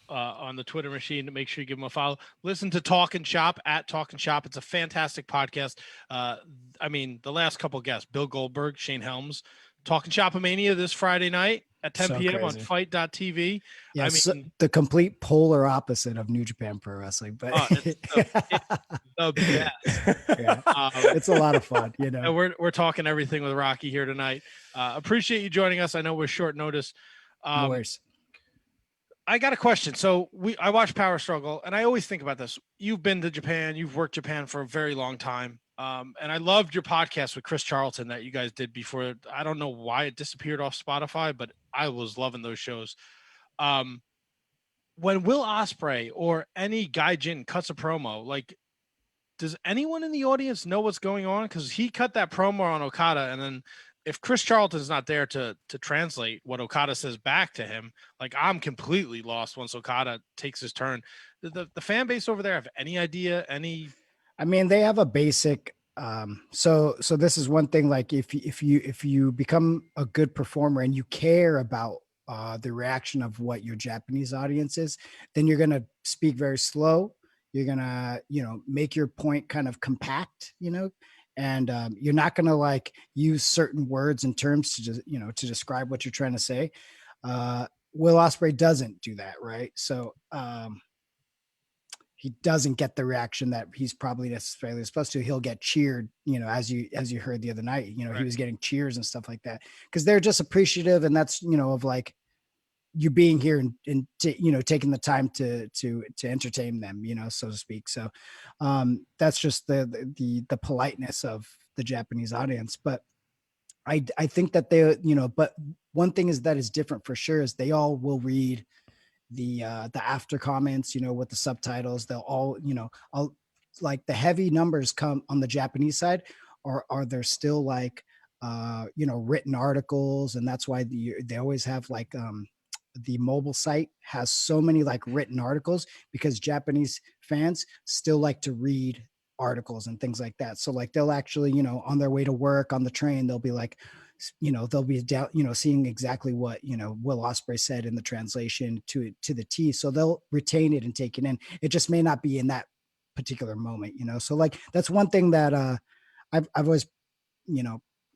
On the Twitter machine. Make sure you give him a follow. Listen to Talk and Shop at Talk and Shop. It's a fantastic podcast. The last couple guests, Bill Goldberg, Shane Helms, Talk and Shop Mania this Friday night at 10 p.m. on FIGHT.tv. Yeah, the complete polar opposite of New Japan Pro Wrestling, but it's the best. Yeah. It's a lot of fun, And we're talking everything with Rocky here tonight. Appreciate you joining us. I know we're short notice. No worries. I got a question. So I watch Power Struggle, and I always think about this. You've been to Japan. You've worked Japan for a very long time. And I loved your podcast with Chris Charlton that you guys did before. I don't know why it disappeared off Spotify, but I was loving those shows. When Will Ospreay or any Gaijin cuts a promo, like, does anyone in the audience know what's going on? Because he cut that promo on Okada, and then if Chris Charlton's not there to translate what Okada says back to him, like, I'm completely lost once Okada takes his turn. The fan base over there have any idea? I mean, they have a basic. So this is one thing. Like, if you become a good performer and you care about the reaction of what your Japanese audience is, then you're gonna speak very slow. You're gonna make your point kind of compact, and you're not gonna like use certain words and terms to just to describe what you're trying to say. Will Ospreay doesn't do that, right? So he doesn't get the reaction that he's probably necessarily supposed to. He'll get cheered, as you heard the other night, he was getting cheers and stuff like that because they're just appreciative. And that's, of like you being here and taking the time to entertain them, so to speak. So that's just the politeness of the Japanese audience. But I think that they, but one thing is that is different for sure is they all will read the after comments, with the subtitles. They'll all, all like the heavy numbers come on the Japanese side, or are there still like, written articles. And that's why they always have like, the mobile site has so many like written articles because Japanese fans still like to read articles and things like that. So like they'll actually, on their way to work on the train, they'll be like, they'll be down, seeing exactly what, Will Ospreay said in the translation to the T. So they'll retain it and take it in. It just may not be in that particular moment, So like, that's one thing that I've always,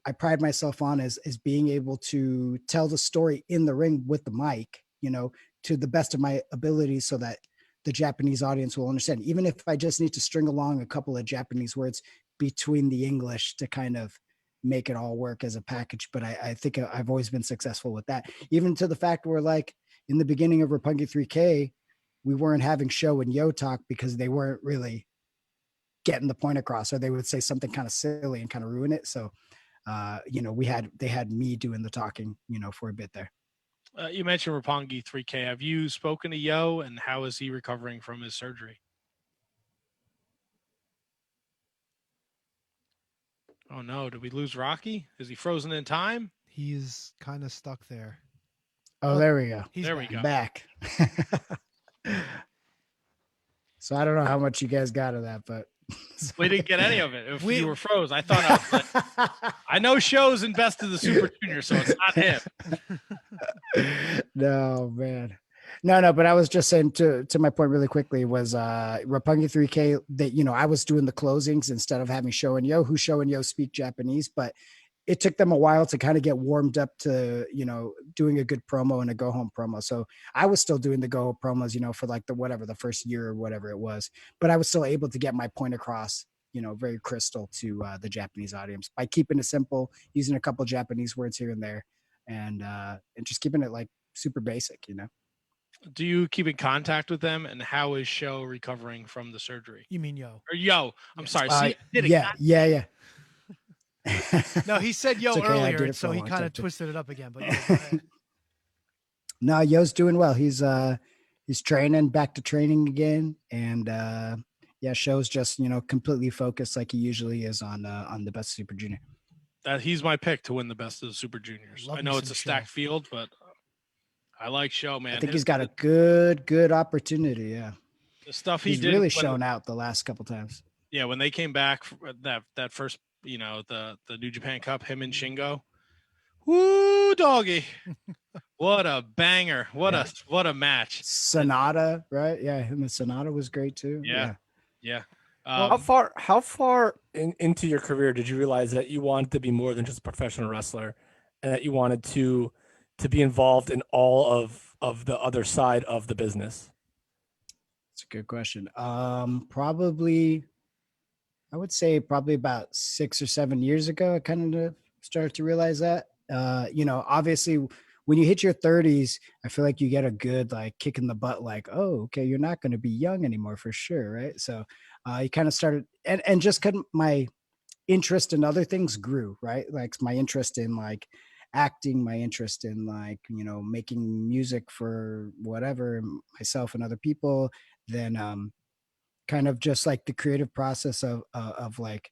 I pride myself on is being able to tell the story in the ring with the mic, to the best of my ability so that the Japanese audience will understand, even if I just need to string along a couple of Japanese words between the English to kind of make it all work as a package. But I think I've always been successful with that, even to the fact where like in the beginning of Roppongi 3K, we weren't having Show and Yo talk because they weren't really getting the point across, or they would say something kind of silly and kind of ruin it. So, they had me doing the talking, for a bit there. You mentioned Roppongi 3K. Have you spoken to Yo, and how is he recovering from his surgery? Oh no, did we lose Rocky? Is he frozen in time? He's kind of stuck there. Oh, there we go. There we go. Back. So I don't know how much you guys got of that, but we didn't get any of it. If you were froze, I thought I know Show's in Best of the Super Junior, so it's not him. No, man. No, but I was just saying to my point really quickly was Roppongi 3K that, I was doing the closings instead of having Show and Yo, who Show and Yo speak Japanese, but it took them a while to kind of get warmed up to, doing a good promo and a go home promo. So I was still doing the go home promos, for like the first year or whatever it was, but I was still able to get my point across, very crystal to the Japanese audience by keeping it simple, using a couple Japanese words here and there, and just keeping it like super basic, Do you keep in contact with them, and how is Show recovering from the surgery? You mean Yo? Or Yo? I'm sorry. Yeah. No, he said Yo okay, earlier, so he kind of twisted it up again. But no, Yo's doing well. He's training, back to training again, and Show's just completely focused like he usually is on the Best Super Junior. He's my pick to win the Best of the Super Juniors. I know it's a stacked field, but I like Show, man. I think he's got a good opportunity. Yeah, the stuff he's really shown out the last couple times. Yeah, when they came back that first, the New Japan Cup, him and Shingo. Woo, doggy! What a banger! What a match! Sonata, right? Yeah, him and Sonata was great too. Yeah. How far into your career did you realize that you wanted to be more than just a professional wrestler, and that you wanted to be involved in all of the other side of the business? That's a good question. Probably, I would say probably about 6 or 7 years ago, I kind of started to realize that. Obviously when you hit your 30s, I feel like you get a good like kick in the butt, like, oh, okay, you're not going to be young anymore for sure, right? So you kind of started, and just my interest in other things grew, right? Like my interest in like acting, my interest in like, making music for whatever, myself and other people, then kind of just like the creative process of like,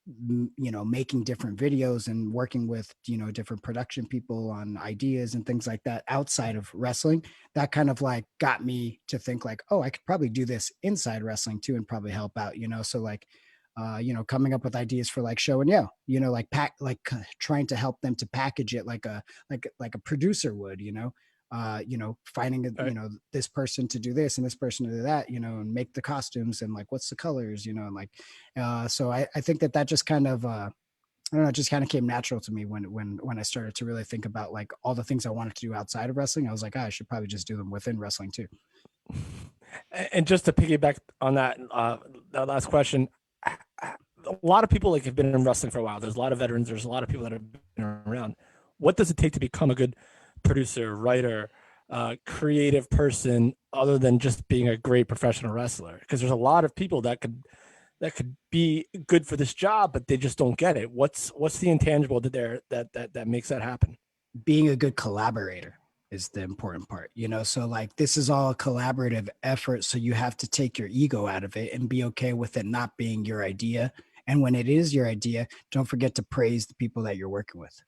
making different videos and working with, different production people on ideas and things like that outside of wrestling, that kind of like got me to think like, oh, I could probably do this inside wrestling too and probably help out, so like, coming up with ideas for like Show and Yo, like trying to help them to package it like a producer would, finding this person to do this and this person to do that, and make the costumes and like what's the colors, and like so I think that just kind of I don't know, it just kind of came natural to me when I started to really think about like all the things I wanted to do outside of wrestling. I was like, I should probably just do them within wrestling too. And just to piggyback on that last question, a lot of people have been in wrestling for a while. There's a lot of veterans. There's a lot of people that have been around. What does it take to become a good producer, writer, creative person, other than just being a great professional wrestler? Because there's a lot of people that could be good for this job, but they just don't get it. What's the intangible that makes that happen? Being a good collaborator is the important part, so like this is all a collaborative effort, so you have to take your ego out of it and be okay with it not being your idea. And when it is your idea, don't forget to praise the people that you're working with.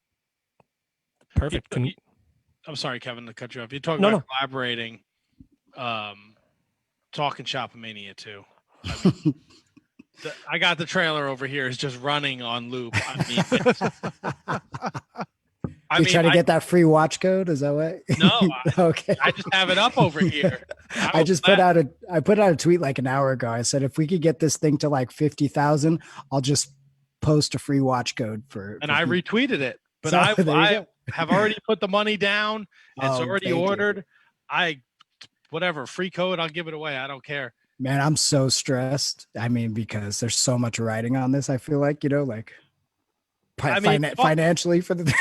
Perfect. I'm sorry, Kevin, to cut you off. You're talking about collaborating, talking Shop Mania too. I got the trailer over here. It's just running on loop. You trying to get that free watch code? Is that what? No. Okay. I just have it up over here. I put out a tweet like an hour ago. I said, if we could get this thing to like 50,000, I'll just post a free watch code for. And I retweeted it, but So, I have already put the money down. It's already ordered. Whatever free code, I'll give it away. I don't care. Man, I'm so stressed. I mean, because there's so much writing on this. I feel like, financially for the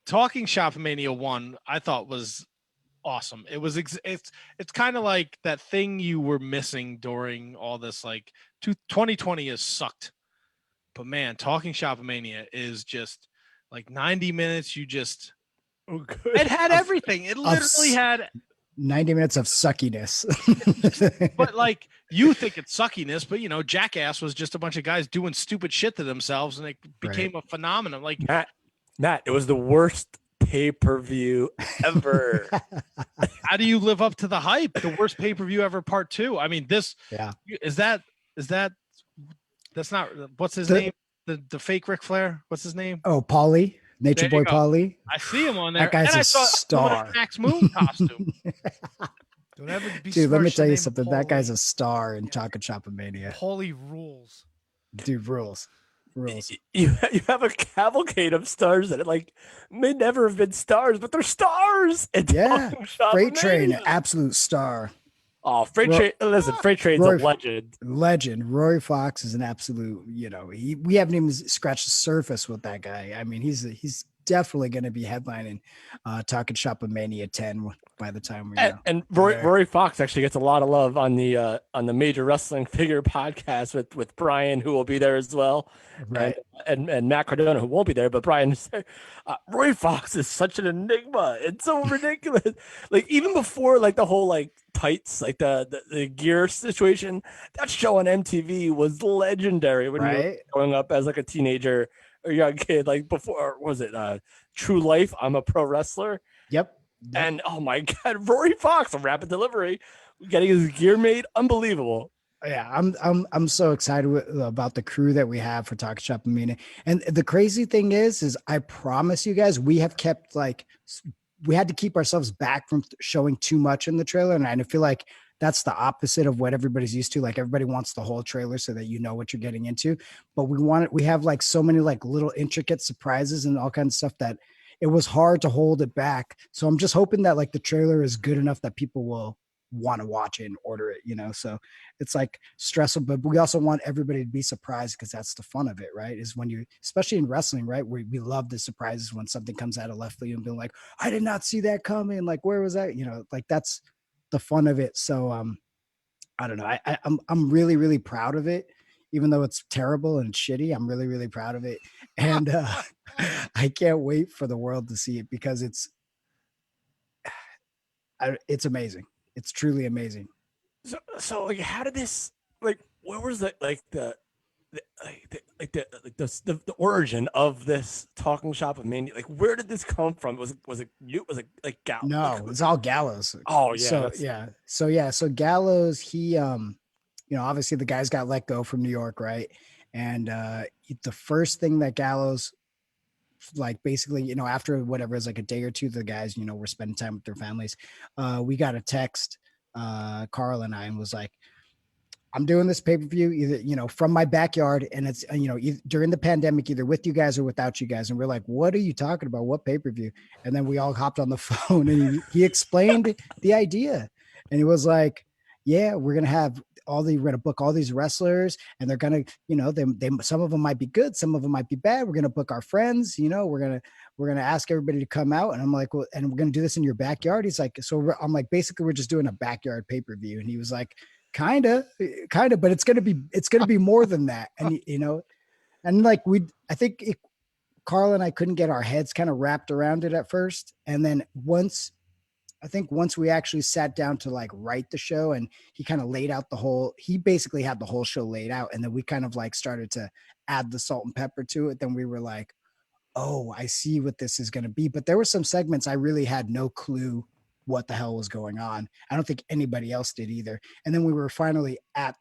Talking Shop Mania 1, I thought was awesome. It was it's kind of like that thing you were missing during all this. Like 2020 has sucked, but man, Talking Shop Mania is just like 90 minutes. It had everything. It literally had 90 minutes of suckiness. But like you think it's suckiness, but Jackass was just a bunch of guys doing stupid shit to themselves, and it became a phenomenon. Like Matt, it was the worst pay-per-view ever. How do you live up to the hype? The worst pay-per-view ever, part 2. I mean, that's not what's his name? The fake Ric Flair. What's his name? Oh, Paulie. Nature Boy Paulie. I see him on there. That guy's and I a saw star. Max Moon costume. Don't ever be Dude, let me smirched tell the you name something. of That Paulie. guy's a star in Talking Shop Mania. Paulie rules. Dude, rules. You have a cavalcade of stars that may never have been stars, but they're stars. Yeah, Freight Train, absolute star. Oh, Freight Train! Listen, Freight Train's a legend. Legend. Rory Fox is an absolute. We haven't even scratched the surface with that guy. I mean, he's definitely going to be headlining Talking Shop Mania 10 by the time we. And Rory Fox actually gets a lot of love on the Major Wrestling Figure podcast with Brian, who will be there as well, right? And Matt Cardona, who won't be there, but Brian. Rory Fox is such an enigma. It's so ridiculous. Even before the whole tights, the gear situation, that show on MTV was legendary when you were growing up as a teenager or young kid. Before, was it True Life? I'm a Pro Wrestler. Yep. And oh my God, Rory Fox on Rapid Delivery, getting his gear made, unbelievable. Yeah, I'm so excited about the crew that we have for Talking Shop Mania. And the crazy thing is I promise you guys, we have kept we had to keep ourselves back from showing too much in the trailer, and I feel like that's the opposite of what everybody's used to. Everybody wants the whole trailer so that you know what you're getting into. But we have so many little intricate surprises and all kinds of stuff that it was hard to hold it back. So I'm just hoping that the trailer is good enough that people will want to watch it and order it, so it's stressful, but we also want everybody to be surprised, because that's the fun of it, right? Is when you, especially in wrestling, right, where we love the surprises when something comes out of left field and being like, I did not see that coming, where was that, that's the fun of it. So I don't know, I'm really, really proud of it, even though it's terrible and shitty. I'm really, really proud of it, and I can't wait for the world to see it, because it's amazing. It's truly amazing. So how did this where was the origin of this Talking Shop Mania? Where did this come from? Was it you? Was it Gallows? No, it's all Gallows. Oh yeah. So Gallows, he obviously the guys got let go from New York, right? And the first thing that Gallows, basically, after whatever is a day or two, the guys, were spending time with their families. We got a text, Carl and I, and was like, I'm doing this pay-per-view either, from my backyard, and it's, during the pandemic, either with you guys or without you guys. And we're like, what are you talking about? What pay-per-view? And then we all hopped on the phone, and he explained the idea. And he was like, yeah, we're going to book all these wrestlers, and they're going to, they some of them might be good, some of them might be bad. We're going to book our friends, we're going to ask everybody to come out. And I'm like, well, and we're going to do this in your backyard. He's like, I'm like, basically we're just doing a backyard pay-per-view. And he was like, kind of, but it's going to be more than that. And, and like Carl and I couldn't get our heads kind of wrapped around it at first. And then once we actually sat down to like write the show, and he kind of laid out he basically had the whole show laid out. And then we kind of like started to add the salt and pepper to it. Then we were like, oh, I see what this is going to be. But there were some segments I really had no clue what the hell was going on. I don't think anybody else did either. And then we were finally at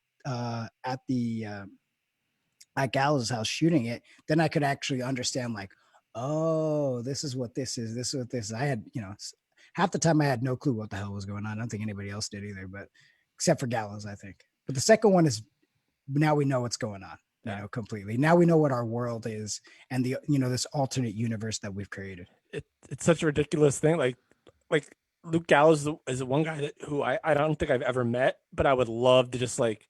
Gallows' house shooting it. Then I could actually understand like, oh, this is what this is. This is what this is. I had, half the time I had no clue what the hell was going on. I don't think anybody else did either, but except for Gallows, I think. But the second one is now we know what's going on, completely. Now we know what our world is and this alternate universe that we've created. It's such a ridiculous thing. Like Luke Gallows is one guy who I don't think I've ever met, but I would love to just like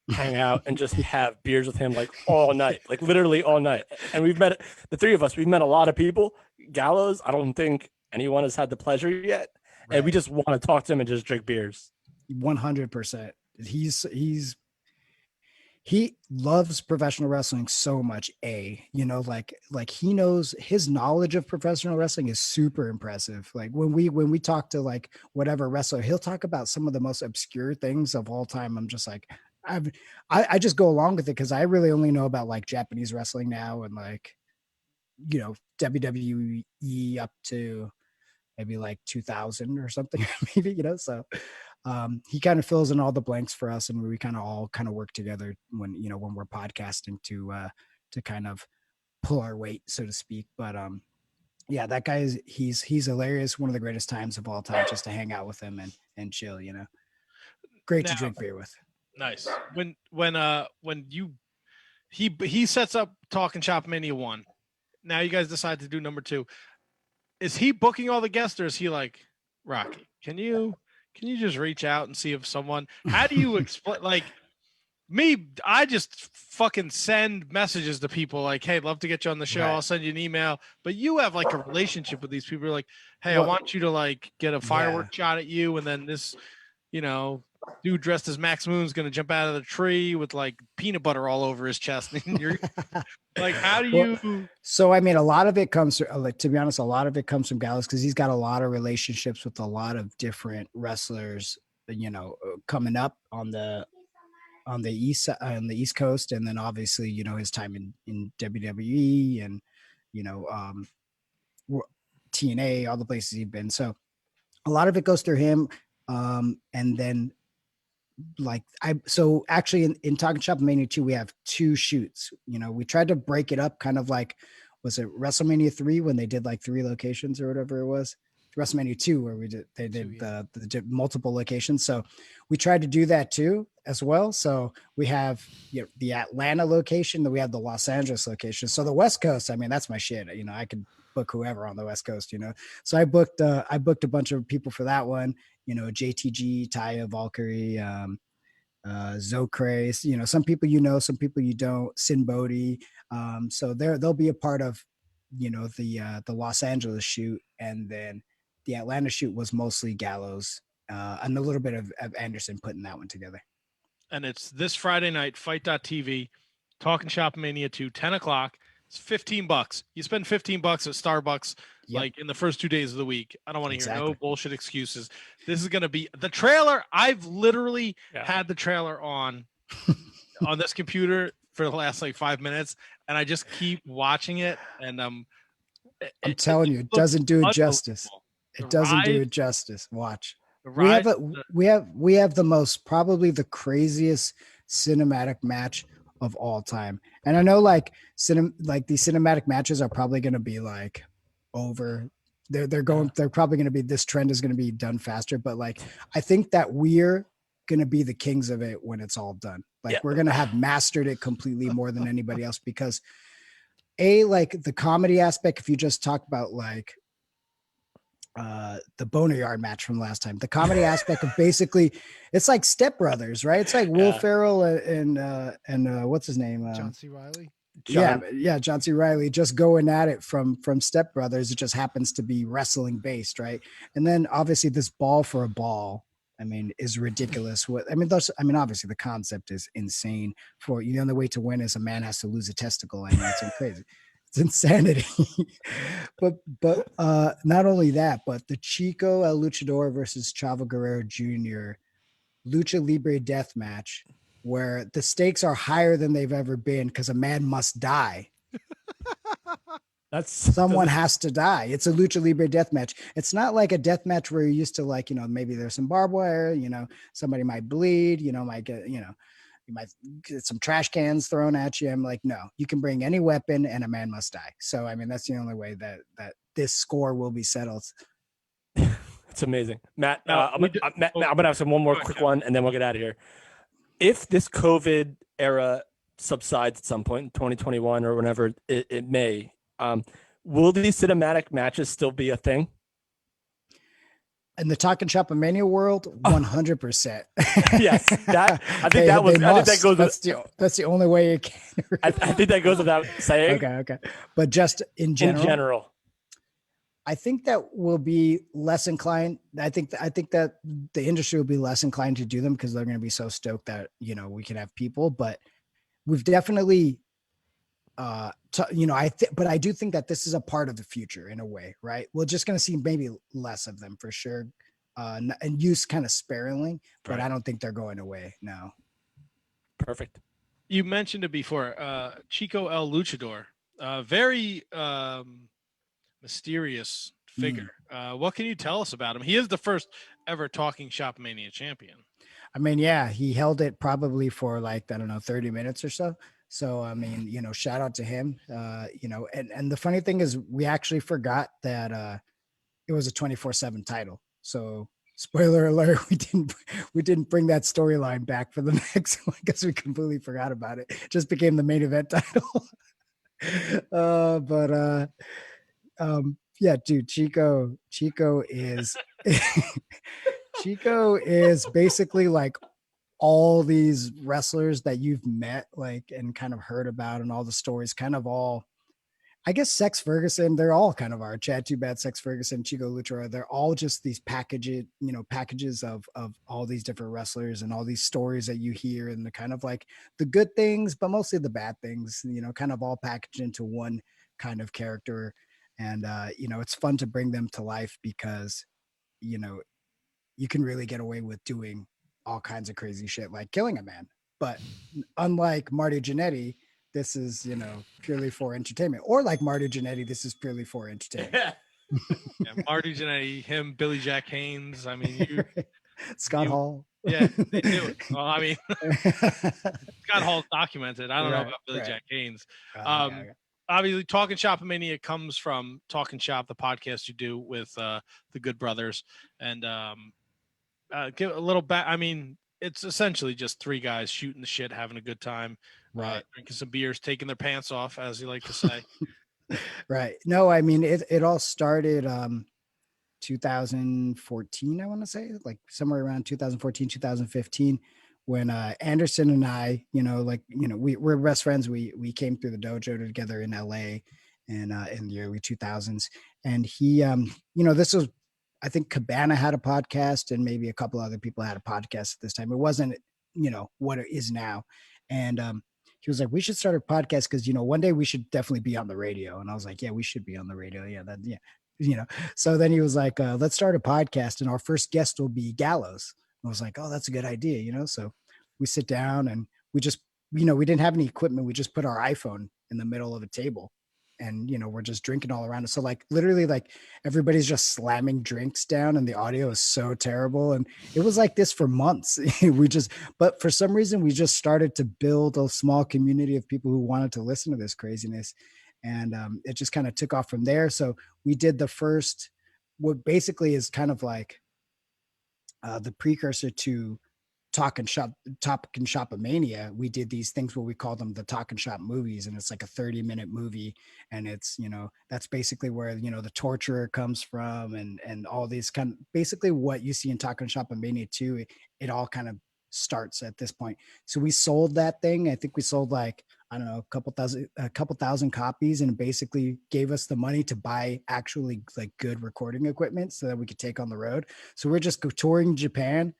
hang out and just have beers with him like all night, like literally all night. And we've met the three of us. We've met a lot of people. Gallows, I don't think anyone has had the pleasure yet, and we just want to talk to him and just drink beers. 100%. He loves professional wrestling so much. Like he knows his knowledge of professional wrestling is super impressive. Like when we talk to like whatever wrestler, he'll talk about some of the most obscure things of all time. I'm just like, I just go along with it because I really only know about like Japanese wrestling now and like, WWE up to maybe like 2000 or something, maybe, so he kind of fills in all the blanks for us, and we kind of all work together when we're podcasting to kind of pull our weight, so to speak. But yeah, that guy he's hilarious. One of the greatest times of all time just to hang out with him and chill, great to drink beer with. Nice. He sets up Talking Shop Mania 1. Now you guys decide to do number 2. Is he booking all the guests, or is he like, Rocky, can you just reach out and see if someone, how do you explain, like me, I just fucking send messages to people like, hey, love to get you on the show. Right. I'll send you an email. But you have like a relationship with these people. You're like, hey, I want you to like get a firework shot at you. And then this, dude dressed as Max Moon's going to jump out of the tree with like peanut butter all over his chest. And you're like, how do you? So, I mean, a lot of it comes, to be honest, a lot of it comes from Gallows because he's got a lot of relationships with a lot of different wrestlers, coming up on the East Coast. And then obviously, his time in WWE and, TNA, all the places he's been. So a lot of it goes through him. And then so actually in Talking Shop Mania 2, we have 2 shoots. We tried to break it up kind of like, was it WrestleMania 3 when they did like 3 locations or whatever it was? WrestleMania 2 where they did the multiple locations. So we tried to do that too as well. So we have the Atlanta location, then we have the Los Angeles location. So the West Coast, I mean, that's my shit. I could book whoever on the West Coast, So I booked a bunch of people for that one. JTG, Taya, Valkyrie, Zocrace, some people, some people you don't, Sin Bodhi. So they'll be a part of, the Los Angeles shoot. And then the Atlanta shoot was mostly Gallows and a little bit of Anderson putting that one together. And it's this Friday night, Fight.tv, Talking Shop Mania 2, 10 o'clock. It's $15. You spend $15 at Starbucks, like in the first 2 days of the week. I don't want to hear no bullshit excuses. This is going to be the trailer. I've literally had the trailer on this computer for the last like 5 minutes, and I just keep watching it. And I'm telling you, it doesn't do it justice. It doesn't do it justice. Watch. We have the most, probably the craziest cinematic match of all time. And I know like these cinematic matches are probably going to be like over. They're probably going to be, this trend is going to be done faster, but like, I think that we're going to be the kings of it when it's all done. Like we're going to have mastered it completely more than anybody else because like the comedy aspect, if you just talk about like the Boneyard match from last time. The comedy aspect of basically, it's like Step Brothers, right? It's like Will Ferrell and what's his name? John C. Riley. John C. Riley just going at it from Step Brothers. It just happens to be wrestling based, right? And then obviously this ball for a ball, I mean, is ridiculous. Obviously the concept is insane. For the only way to win is a man has to lose a testicle. I mean, it's crazy. It's insanity. but not only that, but the Chico El Luchador versus Chavo Guerrero Jr. Lucha Libre death match, where the stakes are higher than they've ever been because a man must die. Someone has to die. It's a Lucha Libre death match. It's not like a death match where you're used to, like, maybe there's some barbed wire, somebody might bleed, might get, you might get some trash cans thrown at you. I'm like, no, you can bring any weapon and a man must die. So, I mean, that's the only way that this score will be settled. It's amazing. Matt, I'm going to have one more quick one, and then we'll get out of here. If this COVID era subsides at some point in 2021 or whenever it may, will these cinematic matches still be a thing? In the Talking Shop of Mania world, 100%. Yes, I think that goes. That's the only way it can. I think that goes without saying. Okay. But just in general, I think that will be less inclined. I think that the industry will be less inclined to do them because they're going to be so stoked that we can have people. But we've definitely, but I do think that this is a part of the future in a way, right? We're just going to see maybe less of them for sure, and use kind of sparingly. But I don't think they're going away now. Perfect. You mentioned it before, Chico El Luchador, very mysterious figure. What can you tell us about him? He is the first ever Talking Shop Mania champion. I mean, yeah, he held it probably for 30 minutes or so. So, I mean, shout out to him, and the funny thing is we actually forgot that it was a 24/7 title. So spoiler alert, we didn't bring that storyline back for the next one because we completely forgot about it. It just became the main event title. Yeah, dude, Chico is Chico is basically like all these wrestlers that you've met and kind of heard about, and all the stories kind of all, I guess Sex Ferguson, they're all kind of are. Chad Too Bad, Sex Ferguson, Chico Lucha, they're all just these packages of all these different wrestlers and all these stories that you hear, and the kind of like the good things, but mostly the bad things, kind of all packaged into one kind of character. And, it's fun to bring them to life because, you can really get away with doing all kinds of crazy shit, like killing a man. But unlike Marty Jannetty, this is, purely for entertainment. Or like Marty Jannetty, this is purely for entertainment. Yeah, Marty Jannetty, him, Billy Jack Haynes. I mean, Scott Hall. Yeah, they do it. Well, I mean, Scott Hall's documented. I don't know about Billy Jack Haynes. Obviously, Talking Shop Mania comes from Talking Shop, the podcast you do with the Good Brothers, and give a little back. I mean, it's essentially just three guys shooting the shit, having a good time, drinking some beers, taking their pants off, as you like to say. Right. No, I mean, it all started 2014, I want to say, like somewhere around 2014, 2015. When Anderson and I, we're best friends. We came through the dojo together in LA and in the early 2000s. And he, this was, I think Cabana had a podcast and maybe a couple other people had a podcast at this time. It wasn't, what it is now. And he was like, we should start a podcast because, one day we should definitely be on the radio. And I was like, yeah, we should be on the radio. Yeah, So then he was like, let's start a podcast and our first guest will be Gallows. I was like, oh, that's a good idea, So we sit down and we just, we didn't have any equipment. We just put our iPhone in the middle of a table and, we're just drinking all around us. So literally everybody's just slamming drinks down and the audio is so terrible. And it was like this for months. But for some reason we just started to build a small community of people who wanted to listen to this craziness. And it just kind of took off from there. So we did the first, what basically is kind of like the precursor to Talk and Shop Mania, we did these things where we call them the Talk and Shop movies, and it's like a 30-minute movie, and it's, you know, that's basically where, you know, the torturer comes from, and all these kind of basically what you see in Talk and Shop Mania 2, it all kind of starts at this point. So we sold that thing. I think we sold like, I don't know, a couple thousand copies, and it basically gave us the money to buy actually like good recording equipment so that we could take on the road. So we're just touring Japan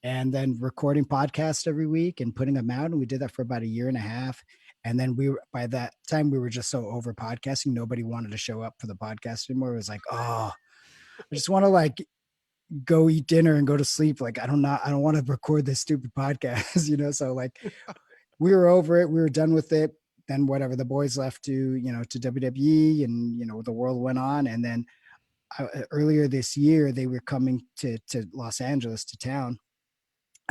and then recording podcasts every week and putting them out. And we did that for about a year and a half. And then by that time, we were just so over podcasting. Nobody wanted to show up for the podcast anymore. It was like, oh, I just want to like go eat dinner and go to sleep. Like, I don't want to record this stupid podcast, you know? So like we were over it. We were done with it. Then whatever, the boys left to, you know, to WWE, and, you know, the world went on. And then earlier this year, they were coming to Los Angeles, to town.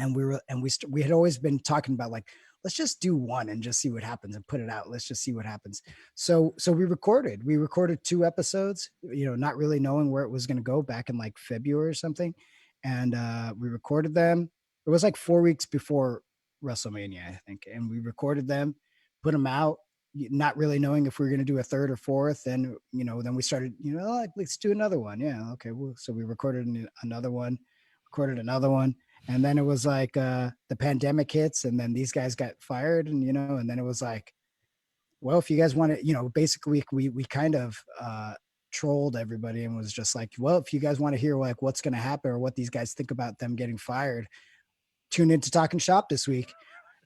And we had always been talking about like, let's just do one and just see what happens and put it out. Let's just see what happens. So we recorded 2 episodes, you know, not really knowing where it was going to go, back in like February or something. And we recorded them. It was like 4 weeks before WrestleMania, I think. And we recorded them, put them out, not really knowing if we were going to do a third or fourth. And, you know, then we started, you know, like, let's do another one. Yeah. Okay. Well, so we recorded another one, and then it was like the pandemic hits, and then these guys got fired, and, you know, and then it was like, well, if you guys want to, you know, basically we kind of trolled everybody and was just like, well, if you guys want to hear like what's going to happen or what these guys think about them getting fired, tune into Talking Shop this week.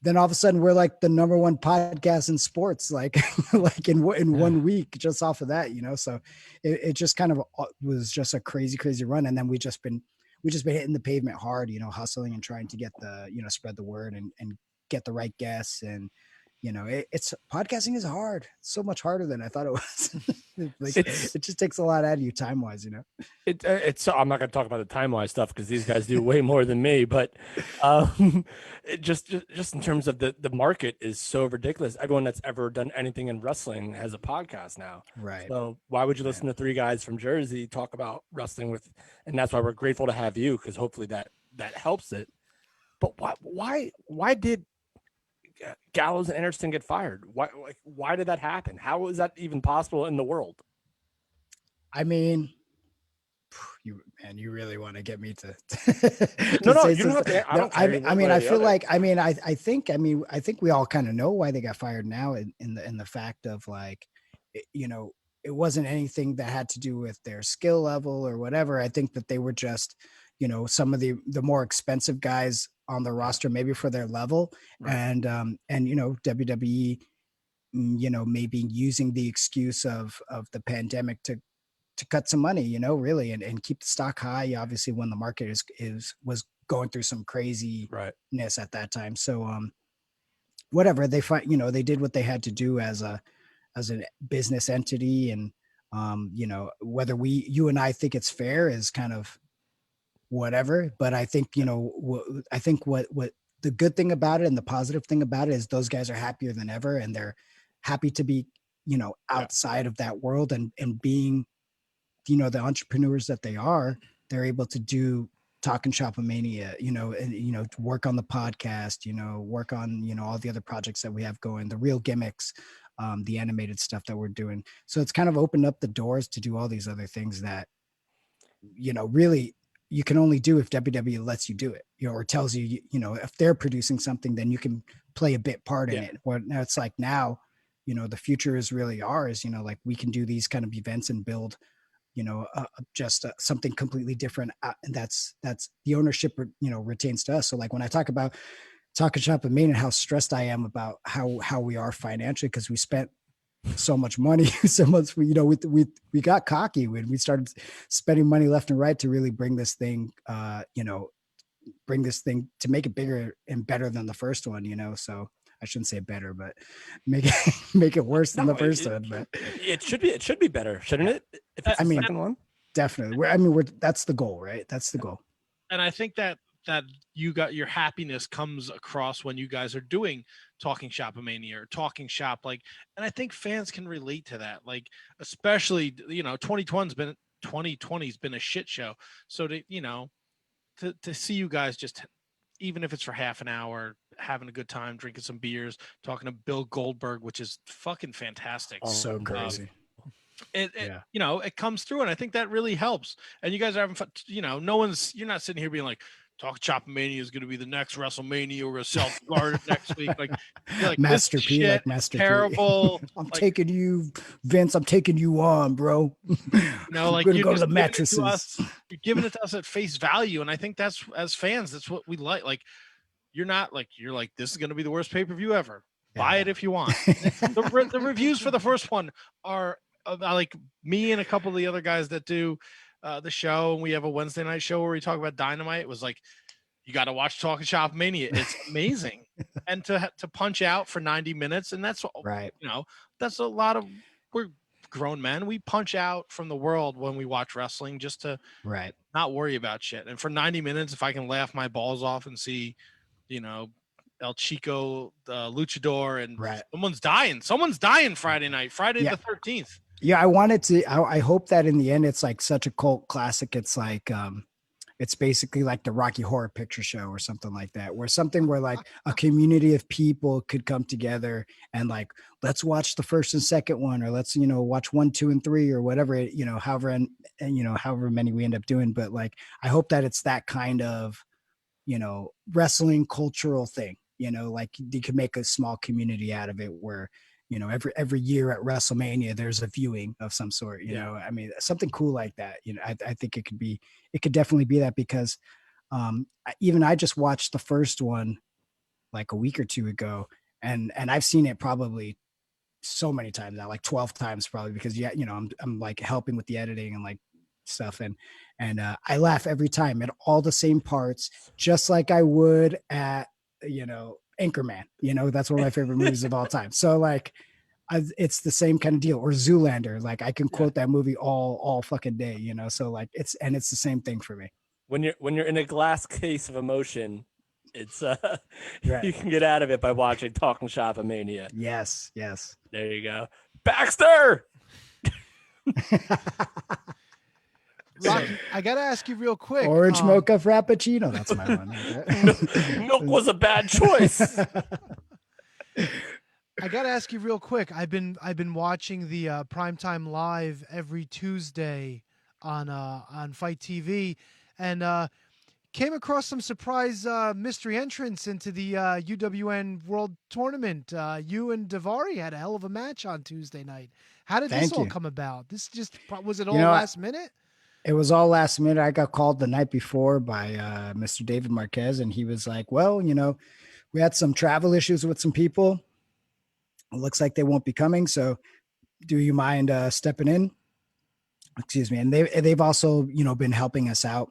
Then all of a sudden we're like the number 1 podcast in sports, like like in 1 week, just off of that, you know. So it just kind of was just a crazy run. And then we just been hitting the pavement hard, you know, hustling and trying to get the, you know, spread the word and get the right guests. And, you know, it's podcasting is hard, so much harder than I thought it was. Like, it just takes a lot out of you time wise, you know. It's I'm not going to talk about the time wise stuff because these guys do way more than me, but just in terms of the market is so ridiculous. Everyone that's ever done anything in wrestling has a podcast now, right? So why would you listen to 3 guys from Jersey talk about wrestling and that's why we're grateful to have you, because hopefully that helps it. But why did Gallows and Anderson get fired? Why did that happen? How is that even possible in the world? I mean, you really want to get me to no, you don't have to. I don't care. I mean, I feel like, I think we all kind of know why they got fired now, in the fact of like, you know, it wasn't anything that had to do with their skill level or whatever. I think that they were just, you know, some of the more expensive guys on the roster, maybe for their level. Right. And, you know, WWE, you know, maybe using the excuse of the pandemic to cut some money, you know, really, and keep the stock high, obviously, when the market was going through some craziness at that time. So, whatever, they you know, they did what they had to do as a business entity. And, you know, whether you and I think it's fair is kind of whatever, but I think, you know, I think what the good thing about it and the positive thing about it is those guys are happier than ever, and they're happy to be, you know, outside of that world, and being, you know, the entrepreneurs that they are, they're able to do Talk and Shop Mania, you know, and, you know, work on the podcast, you know, work on, you know, all the other projects that we have going, the real gimmicks, the animated stuff that we're doing. So it's kind of opened up the doors to do all these other things that, you know, really you can only do if WWE lets you do it, you know, or tells you, you know, if they're producing something, then you can play a bit part in it. Or now it's like, now, you know, the future is really ours, you know, like we can do these kind of events and build, you know, just something completely different. And that's the ownership, you know, retains to us. So like when I talk about Talk and Shop and Maine and how stressed I am about how we are financially, because we spent so much money, so much, you know, we got cocky when we started spending money left and right to really bring this thing, you know, to make it bigger and better than the first one, you know. So I shouldn't say better, but make it worse than the first one. But it should be better, shouldn't it? If it's the second one, definitely. That's the goal, right? That's the goal. And I think that you got your happiness comes across when you guys are doing Talking Shop Mania or Talking Shop, like, and I think fans can relate to that, like, especially, you know, 2020's been a shit show. So to, you know, to see you guys just even if it's for half an hour, having a good time, drinking some beers, talking to Bill Goldberg, which is fucking fantastic. So crazy. It comes through, and I think that really helps. And you guys are having fun. You're not sitting here being like, Talk Chop Mania is going to be the next WrestleMania. We're going to sell cigars next week. Like Master this P, shit, like Master terrible. P. I'm taking you, Vince. I'm taking you on, bro. Like we're you're gonna go to just the giving it mattresses. to us. You're giving it to us at face value, and I think that's, as fans, that's what we like. Like you're like, this is going to be the worst pay-per-view ever. Buy it if you want. The reviews for the first one are like me and a couple of the other guys that do the show, and we have a Wednesday night show where we talk about Dynamite. It was like, you got to watch Talk Shop Mania. It's amazing. And to punch out for 90 minutes, and that's right. That's a lot of, we're grown men. We punch out from the world when we watch wrestling just to not worry about shit. And for 90 minutes, if I can laugh my balls off and see, El Chico, the Luchador, and someone's dying Friday night, Friday the 13th. Yeah, I hope that in the end it's like such a cult classic. It's like it's basically like the Rocky Horror Picture Show or something like that, where like a community of people could come together and like, let's watch the first and second one, or let's watch 1, 2, and 3, or whatever, however many we end up doing. But like, I hope that it's that kind of wrestling cultural thing, like you could make a small community out of it where, every year at WrestleMania, there's a viewing of some sort, I mean, something cool like that. I think it could definitely be that, because I just watched the first one like a week or two ago, and I've seen it probably so many times now, like 12 times probably, because I'm like helping with the editing and like stuff. And I laugh every time at all the same parts, just like I would at, Anchorman, that's one of my favorite movies of all time. So like, it's the same kind of deal. Or Zoolander, like I can quote that movie all fucking day, so like it's the same thing for me. When you're in a glass case of emotion, it's you can get out of it by watching Talking Shop Mania. Yes. There you go. Baxter! Rocky, I gotta ask you real quick. Orange mocha frappuccino. That's my one. Milk was a bad choice. I gotta ask you real quick. I've been watching the Primetime Live every Tuesday on Fight TV, and came across some surprise mystery entrants into the UWN World Tournament. You and Daivari had a hell of a match on Tuesday night. How did this all come about? Was it all last minute? It was all last minute. I got called the night before by Mr. David Marquez, and he was like, well, we had some travel issues with some people. It looks like they won't be coming. So do you mind stepping in? Excuse me. And they've also, been helping us out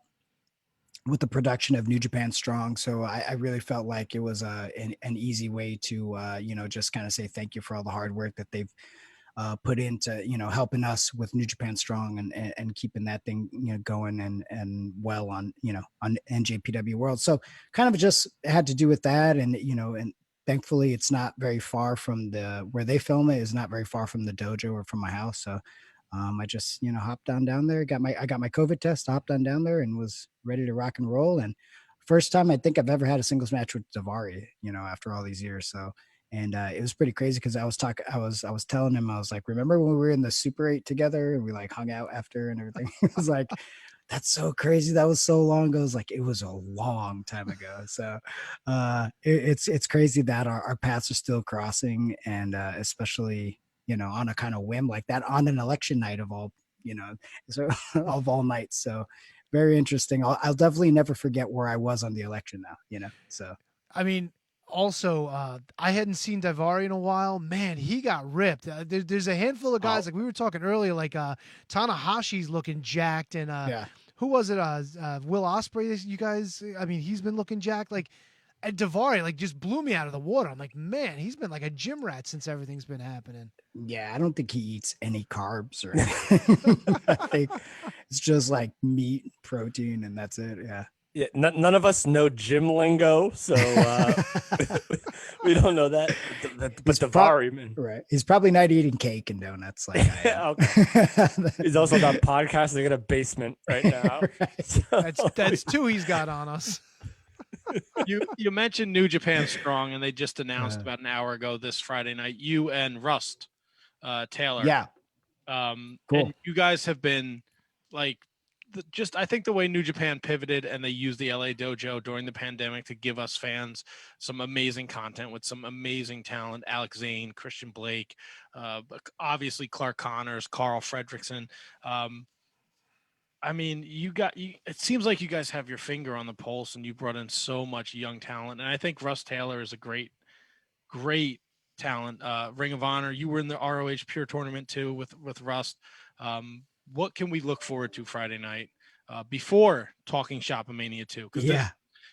with the production of New Japan Strong. So I really felt like it was an easy way to, just kind of say thank you for all the hard work that they've put into, helping us with New Japan Strong and keeping that thing, going and well on, on NJPW World. So kind of just had to do with that. And, and thankfully it's not very far from where they film it is not very far from the dojo or from my house. So I just, hopped on down there, I got my COVID test, hopped on down there and was ready to rock and roll. And first time I think I've ever had a singles match with Daivari, after all these years. So, and it was pretty crazy because I was telling him, I was like, remember when we were in the Super 8 together and we like hung out after and everything? It was like, that's so crazy. That was so long ago. It was like, it was a long time ago. So it's crazy that our paths are still crossing, and especially, on a kind of whim like that on an election night of all, so of all nights. So very interesting. I'll definitely never forget where I was on the election now, so. I mean, also, I hadn't seen Daivari in a while. Man, he got ripped. There's a handful of guys, like we were talking earlier, like Tanahashi's looking jacked, and who was it? Will Ospreay. You guys, I mean, he's been looking jacked. Like, and Daivari, like, just blew me out of the water. I'm like, man, he's been like a gym rat since everything's been happening. Yeah, I don't think he eats any carbs or anything. I think it's just like meat, protein, and that's it. Yeah. Yeah, none of us know gym lingo, so we don't know that. But Daivari, man, right? He's probably not eating cake and donuts like I am. Okay. He's also not podcasting in a basement right now. Right. That's two he's got on us. You mentioned New Japan Strong, and they just announced about an hour ago this Friday night, you and Rust Taylor. Yeah. Cool. Cool. And you guys have been like I think the way New Japan pivoted and they used the LA dojo during the pandemic to give us fans some amazing content with some amazing talent, Alex Zane, Christian Blake, obviously Clark Connors, Carl Fredrickson. I mean, it seems like you guys have your finger on the pulse and you brought in so much young talent. And I think Russ Taylor is a great talent. Ring of Honor, you were in the ROH Pure tournament too with Rust. What can we look forward to Friday night before Talking Shop and Mania 2? Because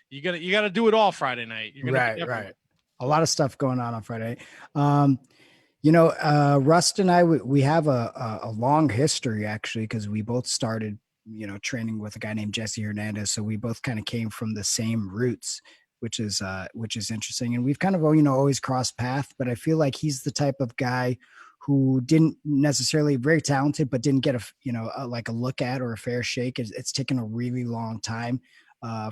you gotta do it all Friday night. You're gonna right. A lot of stuff going on Friday. Rust and I we have a long history actually, because we both started training with a guy named Jesse Hernandez, so we both kind of came from the same roots, which is interesting, and we've kind of always crossed paths. But I feel like he's the type of guy who didn't necessarily very talented, but didn't get a look at or a fair shake. It's taken a really long time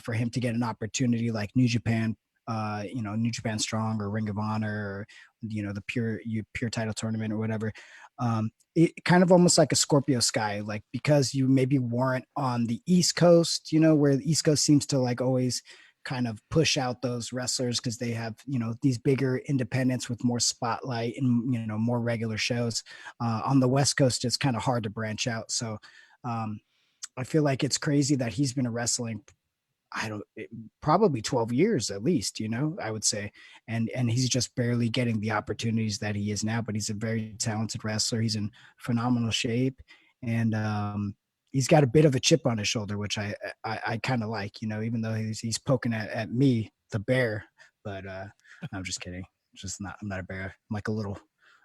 for him to get an opportunity like New Japan, New Japan Strong or Ring of Honor, or the pure title tournament or whatever. It kind of almost like a Scorpio Sky, like because you maybe weren't on the East Coast, where the East Coast seems to like always kind of push out those wrestlers because they have these bigger independents with more spotlight and more regular shows. On the West Coast it's kind of hard to branch out, so I feel like it's crazy that he's been wrestling probably 12 years at least, I would say, and he's just barely getting the opportunities that he is now. But he's a very talented wrestler, he's in phenomenal shape, and he's got a bit of a chip on his shoulder, which I kind of like, even though he's poking at me, the bear. But I'm just kidding. I'm not a bear. I'm like a little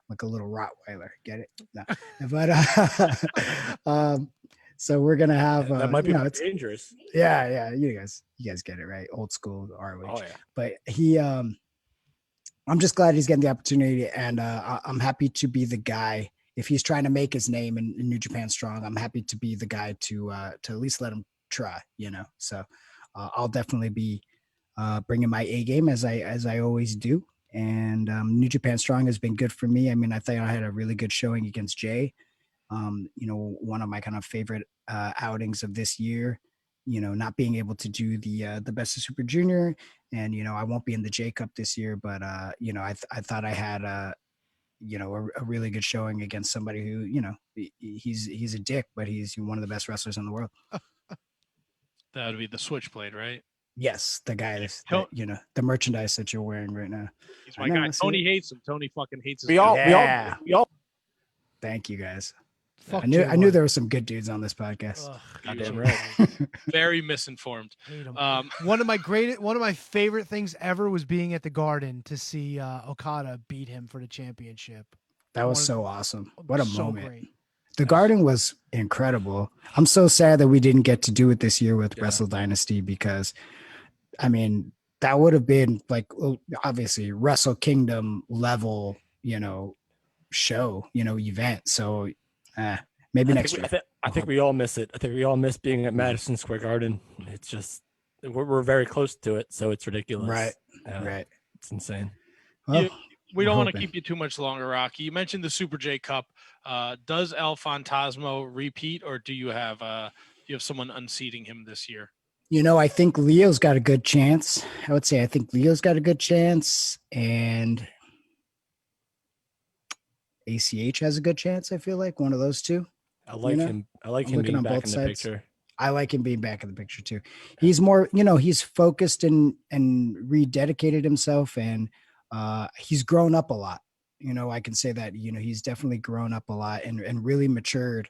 Rottweiler. Get it? No. But so we're gonna have that might be dangerous. Yeah. You guys get it right. Old school ROH. Oh, yeah. But he I'm just glad he's getting the opportunity, and I'm happy to be the guy. If he's trying to make his name in New Japan Strong, I'm happy to be the guy to at least let him try, So I'll definitely be bringing my A game as I always do. And New Japan Strong has been good for me. I mean, I think I had a really good showing against Jay. One of my kind of favorite outings of this year. Not being able to do the Best of Super Junior, and I won't be in the J Cup this year, but I thought I had a really good showing against somebody who, he's a dick, but he's one of the best wrestlers in the world. That would be the Switchblade, right? Yes, the guy that the merchandise that you're wearing right now. He's my guy. Tony hates him. Tony fucking hates his we all. Thank you guys. Fuck I knew there were some good dudes on this podcast. Goddamn right. Very misinformed. One of my favorite things ever was being at the Garden to see Okada beat him for the championship. That was so awesome. What a moment. Great. The Garden was incredible. I'm so sad that we didn't get to do it this year with Wrestle Dynasty, because I mean, that would have been like, obviously Wrestle Kingdom level, show, event. So maybe next year. I think we all miss it. I think we all miss being at Madison Square Garden. It's just we're very close to it, so it's ridiculous. Right. Right. It's insane. Well, we don't want to keep you too much longer, Rocky. You mentioned the Super J Cup. Does El Fantasmo repeat, or do you have someone unseating him this year? I think Leo's got a good chance. I would say I think Leo's got a good chance, and ACH has a good chance. I feel like one of those two. I like him. I like him being back in the picture. I like him being back in the picture too. He's more, he's focused and rededicated himself, and he's grown up a lot. I can say that, he's definitely grown up a lot and really matured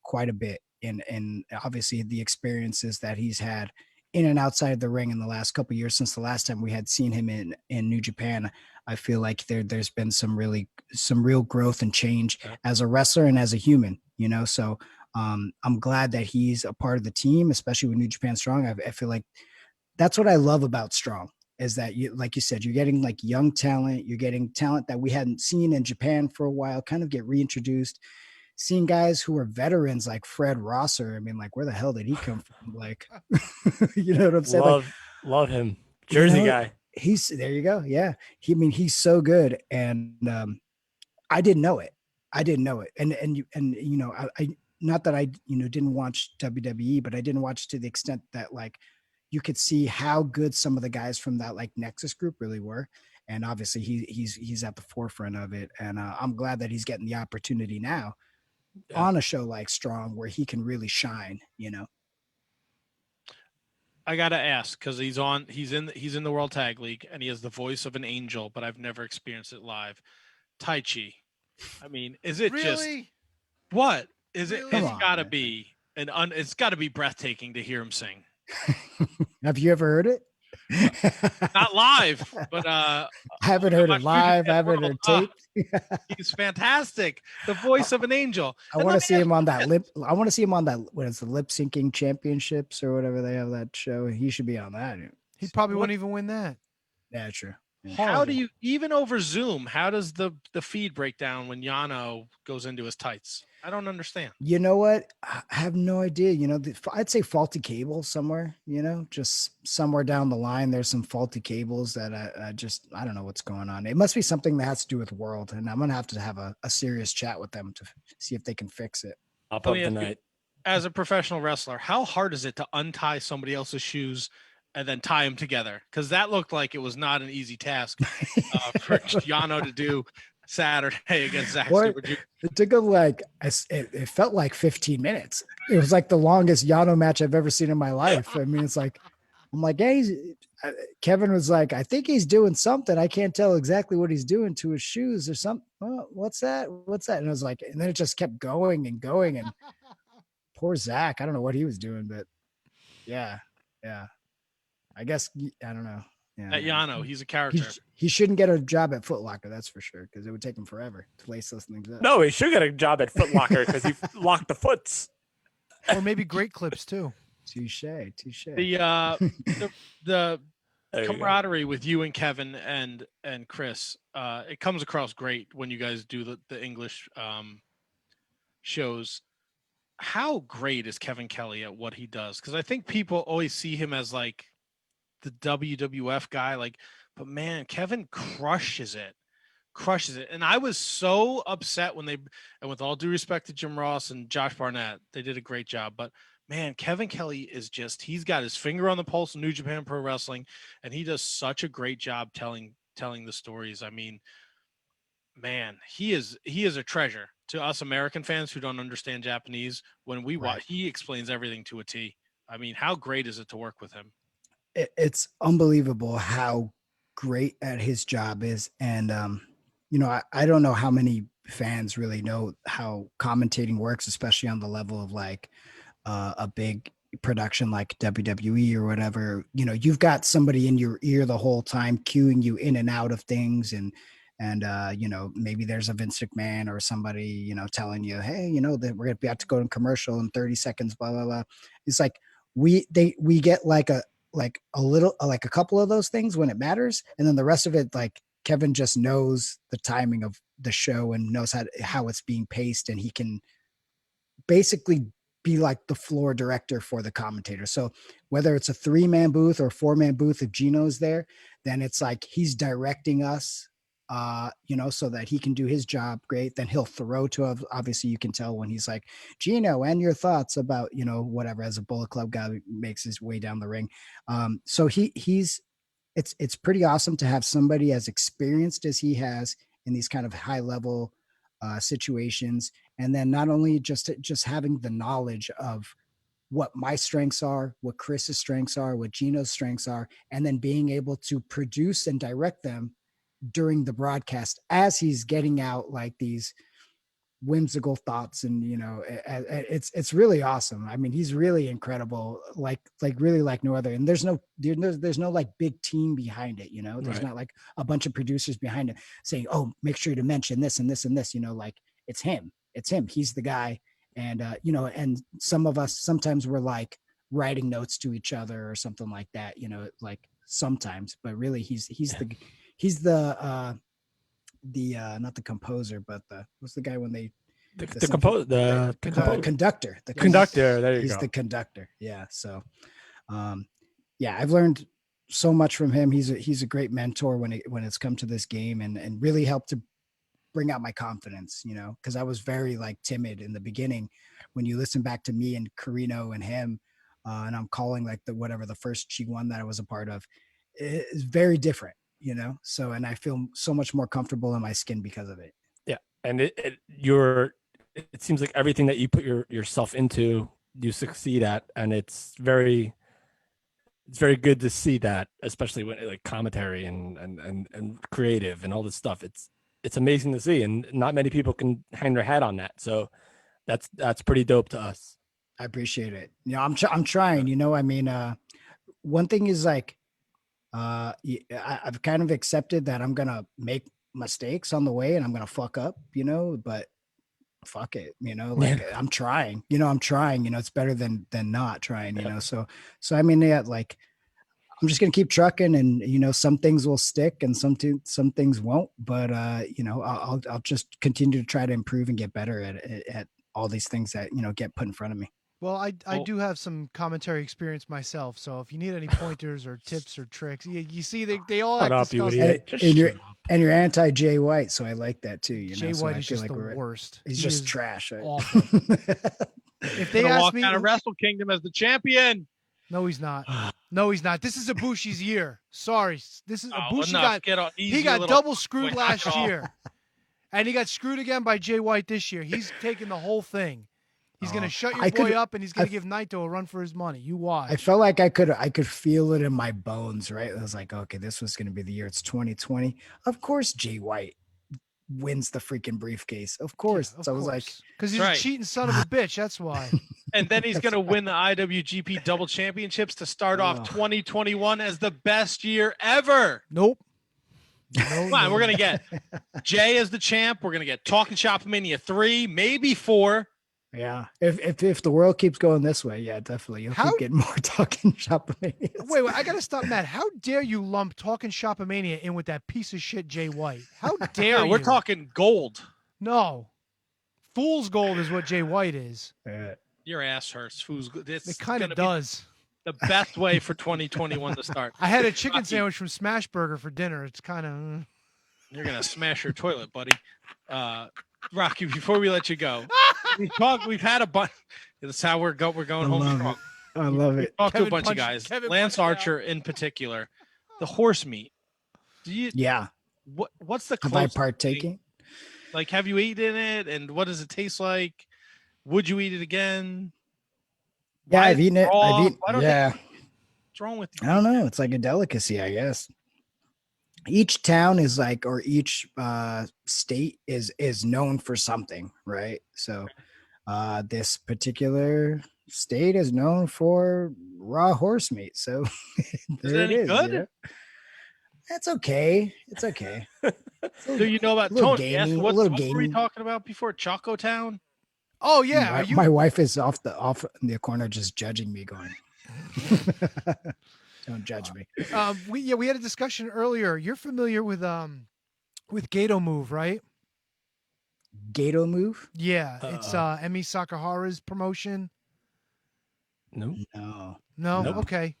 quite a bit. And obviously the experiences that he's had in and outside the ring in the last couple of years, since the last time we had seen him in New Japan, I feel like there's been some real growth and change as a wrestler and as a human, so I'm glad that he's a part of the team, especially with New Japan Strong. I feel like that's what I love about Strong, is that like you said, you're getting like young talent, you're getting talent that we hadn't seen in Japan for a while, kind of get reintroduced. Seeing guys who are veterans like Fred Rosser, I mean, like, where the hell did he come from? Like, you know what I'm saying? Love him. Jersey guy. He's there. You go. Yeah. He's so good, and I didn't know it. I not that I didn't watch WWE, but I didn't watch to the extent that like you could see how good some of the guys from that like Nexus group really were, and obviously he's at the forefront of it, and I'm glad that he's getting the opportunity now on a show like Strong where he can really shine. I gotta ask because he's in the World Tag League and he has the voice of an angel, but I've never experienced it live. Tai Chi. I mean, is it just what is it? Come It's on, gotta be it's gotta be breathtaking to hear him sing. Have you ever heard it? Not live, but I haven't heard it live. I haven't heard tape. He's fantastic. The voice of an angel. I want to see him on that I want to see him on that. What is the lip syncing championships or whatever they have that show? He should be on that. He probably wouldn't even win that. Yeah, true. How do you even over Zoom? How does the feed break down when Yano goes into his tights? I don't understand. You know what? I have no idea. I'd say faulty cable somewhere. Just somewhere down the line, there's some faulty cables that I don't know what's going on. It must be something that has to do with World, and I'm gonna have a serious chat with them to see if they can fix it. Up tonight. As a professional wrestler, how hard is it to untie somebody else's shoes and then tie them together? Because that looked like it was not an easy task for Yano to do Saturday against Zach Super Jr. It took him it felt like 15 minutes. It was like the longest Yano match I've ever seen in my life. I mean, it's like, I'm like, hey, Kevin was like, I think he's doing something. I can't tell exactly what he's doing to his shoes or something. Oh, what's that? And I was like, and then it just kept going and going. And poor Zach, I don't know what he was doing, but yeah. I guess, I don't know. Yeah, Yano, he's a character. He shouldn't get a job at Foot Locker, that's for sure, because it would take him forever to lace those things up. No, he should get a job at Foot Locker because he locked the foots. Or maybe Great Clips too. Touche. The camaraderie with you and Kevin and Chris, it comes across great when you guys do the English shows. How great is Kevin Kelly at what he does? Because I think people always see him as like the WWF guy, but man, Kevin crushes it. And I was so upset when and with all due respect to Jim Ross and Josh Barnett, they did a great job, but man, Kevin Kelly is he's got his finger on the pulse of New Japan Pro Wrestling, and he does such a great job telling the stories. I mean, man, he is a treasure to us American fans who don't understand Japanese. When we watch, he explains everything to a T. I mean, how great is it to work with him? It's unbelievable how great at his job is. And, I don't know how many fans really know how commentating works, especially on the level of like a big production like WWE or whatever. You've got somebody in your ear the whole time cueing you in and out of things, and maybe there's a Vince McMahon or somebody telling you, hey, that we're gonna be out to go to commercial in 30 seconds, blah blah blah. It's like we get like a couple of those things when it matters, and then the rest of it, like Kevin just knows the timing of the show and knows how it's being paced, and he can basically be like the floor director for the commentator. So whether it's a 3-man booth or 4-man booth, if Gino's there, then it's like he's directing us, so that he can do his job great. Then he'll throw to, obviously you can tell when he's like, Gino, and your thoughts about, whatever, as a Bullet Club guy makes his way down the ring. So it's pretty awesome to have somebody as experienced as he has in these kind of high level situations. And then not only just having the knowledge of what my strengths are, what Chris's strengths are, what Gino's strengths are, and then being able to produce and direct them during the broadcast as he's getting out like these whimsical thoughts. And it's really awesome. I mean, he's really incredible, like really like no other. And there's no like big team behind it. There's not like a bunch of producers behind it saying, oh, make sure to mention this and this and this, like it's him. He's the guy. And and some of us sometimes we're like writing notes to each other or something like that, like sometimes, but really he's the not the composer, but what's the guy when they the conductor. The conductor. There you go. He's the conductor. Yeah. So, I've learned so much from him. He's a great mentor when it's come to this game, and really helped to bring out my confidence, because I was very like timid in the beginning. When you listen back to me and Carino and him, and I'm calling like the first G1 that I was a part of, it's very different, so, and I feel so much more comfortable in my skin because of it. Yeah. And it seems like everything that you put yourself into, you succeed at. And it's very good to see that, especially when like commentary and creative and all this stuff. It's amazing to see, and not many people can hang their hat on that. So that's pretty dope to us. I appreciate it. I'm trying, I mean, one thing is like, I've kind of accepted that I'm going to make mistakes on the way and I'm going to fuck up, but fuck it, like I'm trying, it's better than not trying, so I mean, yeah, like I'm just going to keep trucking, and, some things will stick and some things won't, but, I'll just continue to try to improve and get better at all these things that, get put in front of me. Well, I do have some commentary experience myself, so if you need any pointers or tips or tricks, you see they all have and you're anti Jay White, so I like that too. Jay White is just the worst. He's just trash. Awful. If they ask me out of Wrestle Kingdom as the champion, no, he's not. No, he's not. This is Ibushi's year. Sorry, this is Ibushi he got double screwed last year, and he got screwed again by Jay White this year. He's taking the whole thing. He's going to shut your boy up, and he's going to give Naito a run for his money. You watch. I felt like I could feel it in my bones, right? I was like, okay, this was going to be the year. It's 2020. Of course, Jay White wins the freaking briefcase. Of course. Yeah, so I was like, because he's a cheating son of a bitch. That's why. And then he's going to win the IWGP Double Championships to start off 2021 as the best year ever. Nope. Come on, we're going to get Jay as the champ. We're going to get Talking Shop Mania 3, maybe 4. Yeah, if the world keeps going this way, yeah, definitely you'll keep getting more Talking Shopomania. Wait, I gotta stop, Matt. How dare you lump Talking Shopomania in with that piece of shit Jay White? How dare you? We're talking gold. No, fool's gold is what Jay White is. Your ass hurts. Fool's gold. It kind of does. The best way for 2021 to start. I had a chicken sandwich from Smash Burger for dinner. It's kind of. You're gonna smash your toilet, buddy. Rocky, before we let you go, we've had a bunch. That's how we're going home strong. I love it. Talked to a bunch of guys. Lance Archer in particular. The horse meat. What's the Have I partaking? Like, have you eaten it, and what does it taste like? Would you eat it again? Yeah, I've eaten it. Yeah. What's wrong with you? I don't know. It's like a delicacy, I guess. Each town is like, or each state is known for something, right? So this particular state is known for raw horse meat. So there it is. Good? That's okay. It's okay. Do you know about Tony? Yes, what were we talking about before? Choco Town? Oh yeah. My wife is off in the corner just judging me, going. Don't judge me. We had a discussion earlier. You're familiar with Gato Move, right? Gato Move? Yeah, it's Emi Sakahara's promotion. No. Nope. Okay.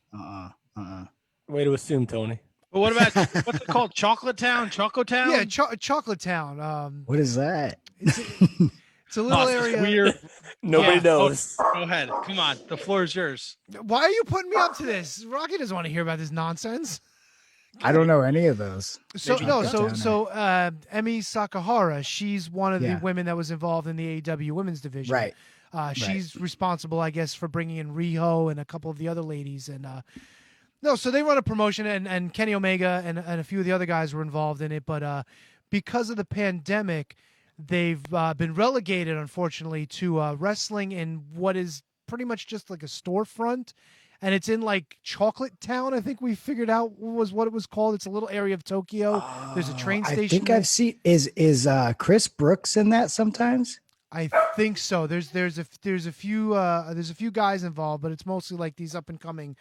Way to assume, Tony. But what about what's it called? Chocolate Town? Choco Town? Yeah, Chocolate Town. What is that? It's a little area. Weird. Nobody knows. Go ahead. Come on. The floor is yours. Why are you putting me up to this? Rocky doesn't want to hear about this nonsense. I don't know any of those. So Emi Sakahara, she's one of the women that was involved in the AEW women's division. Right. She's responsible, I guess, for bringing in Riho and a couple of the other ladies. And so they run a promotion, and Kenny Omega and a few of the other guys were involved in it. But because of the pandemic, they've been relegated, unfortunately, to wrestling in what is pretty much just like a storefront. And it's in like Chocolate Town, I think we figured out was what it was called. It's a little area of Tokyo. There's a train station. I think I've seen is Chris Brooks in that sometimes? I think so. There's a few guys involved, but it's mostly like these up and coming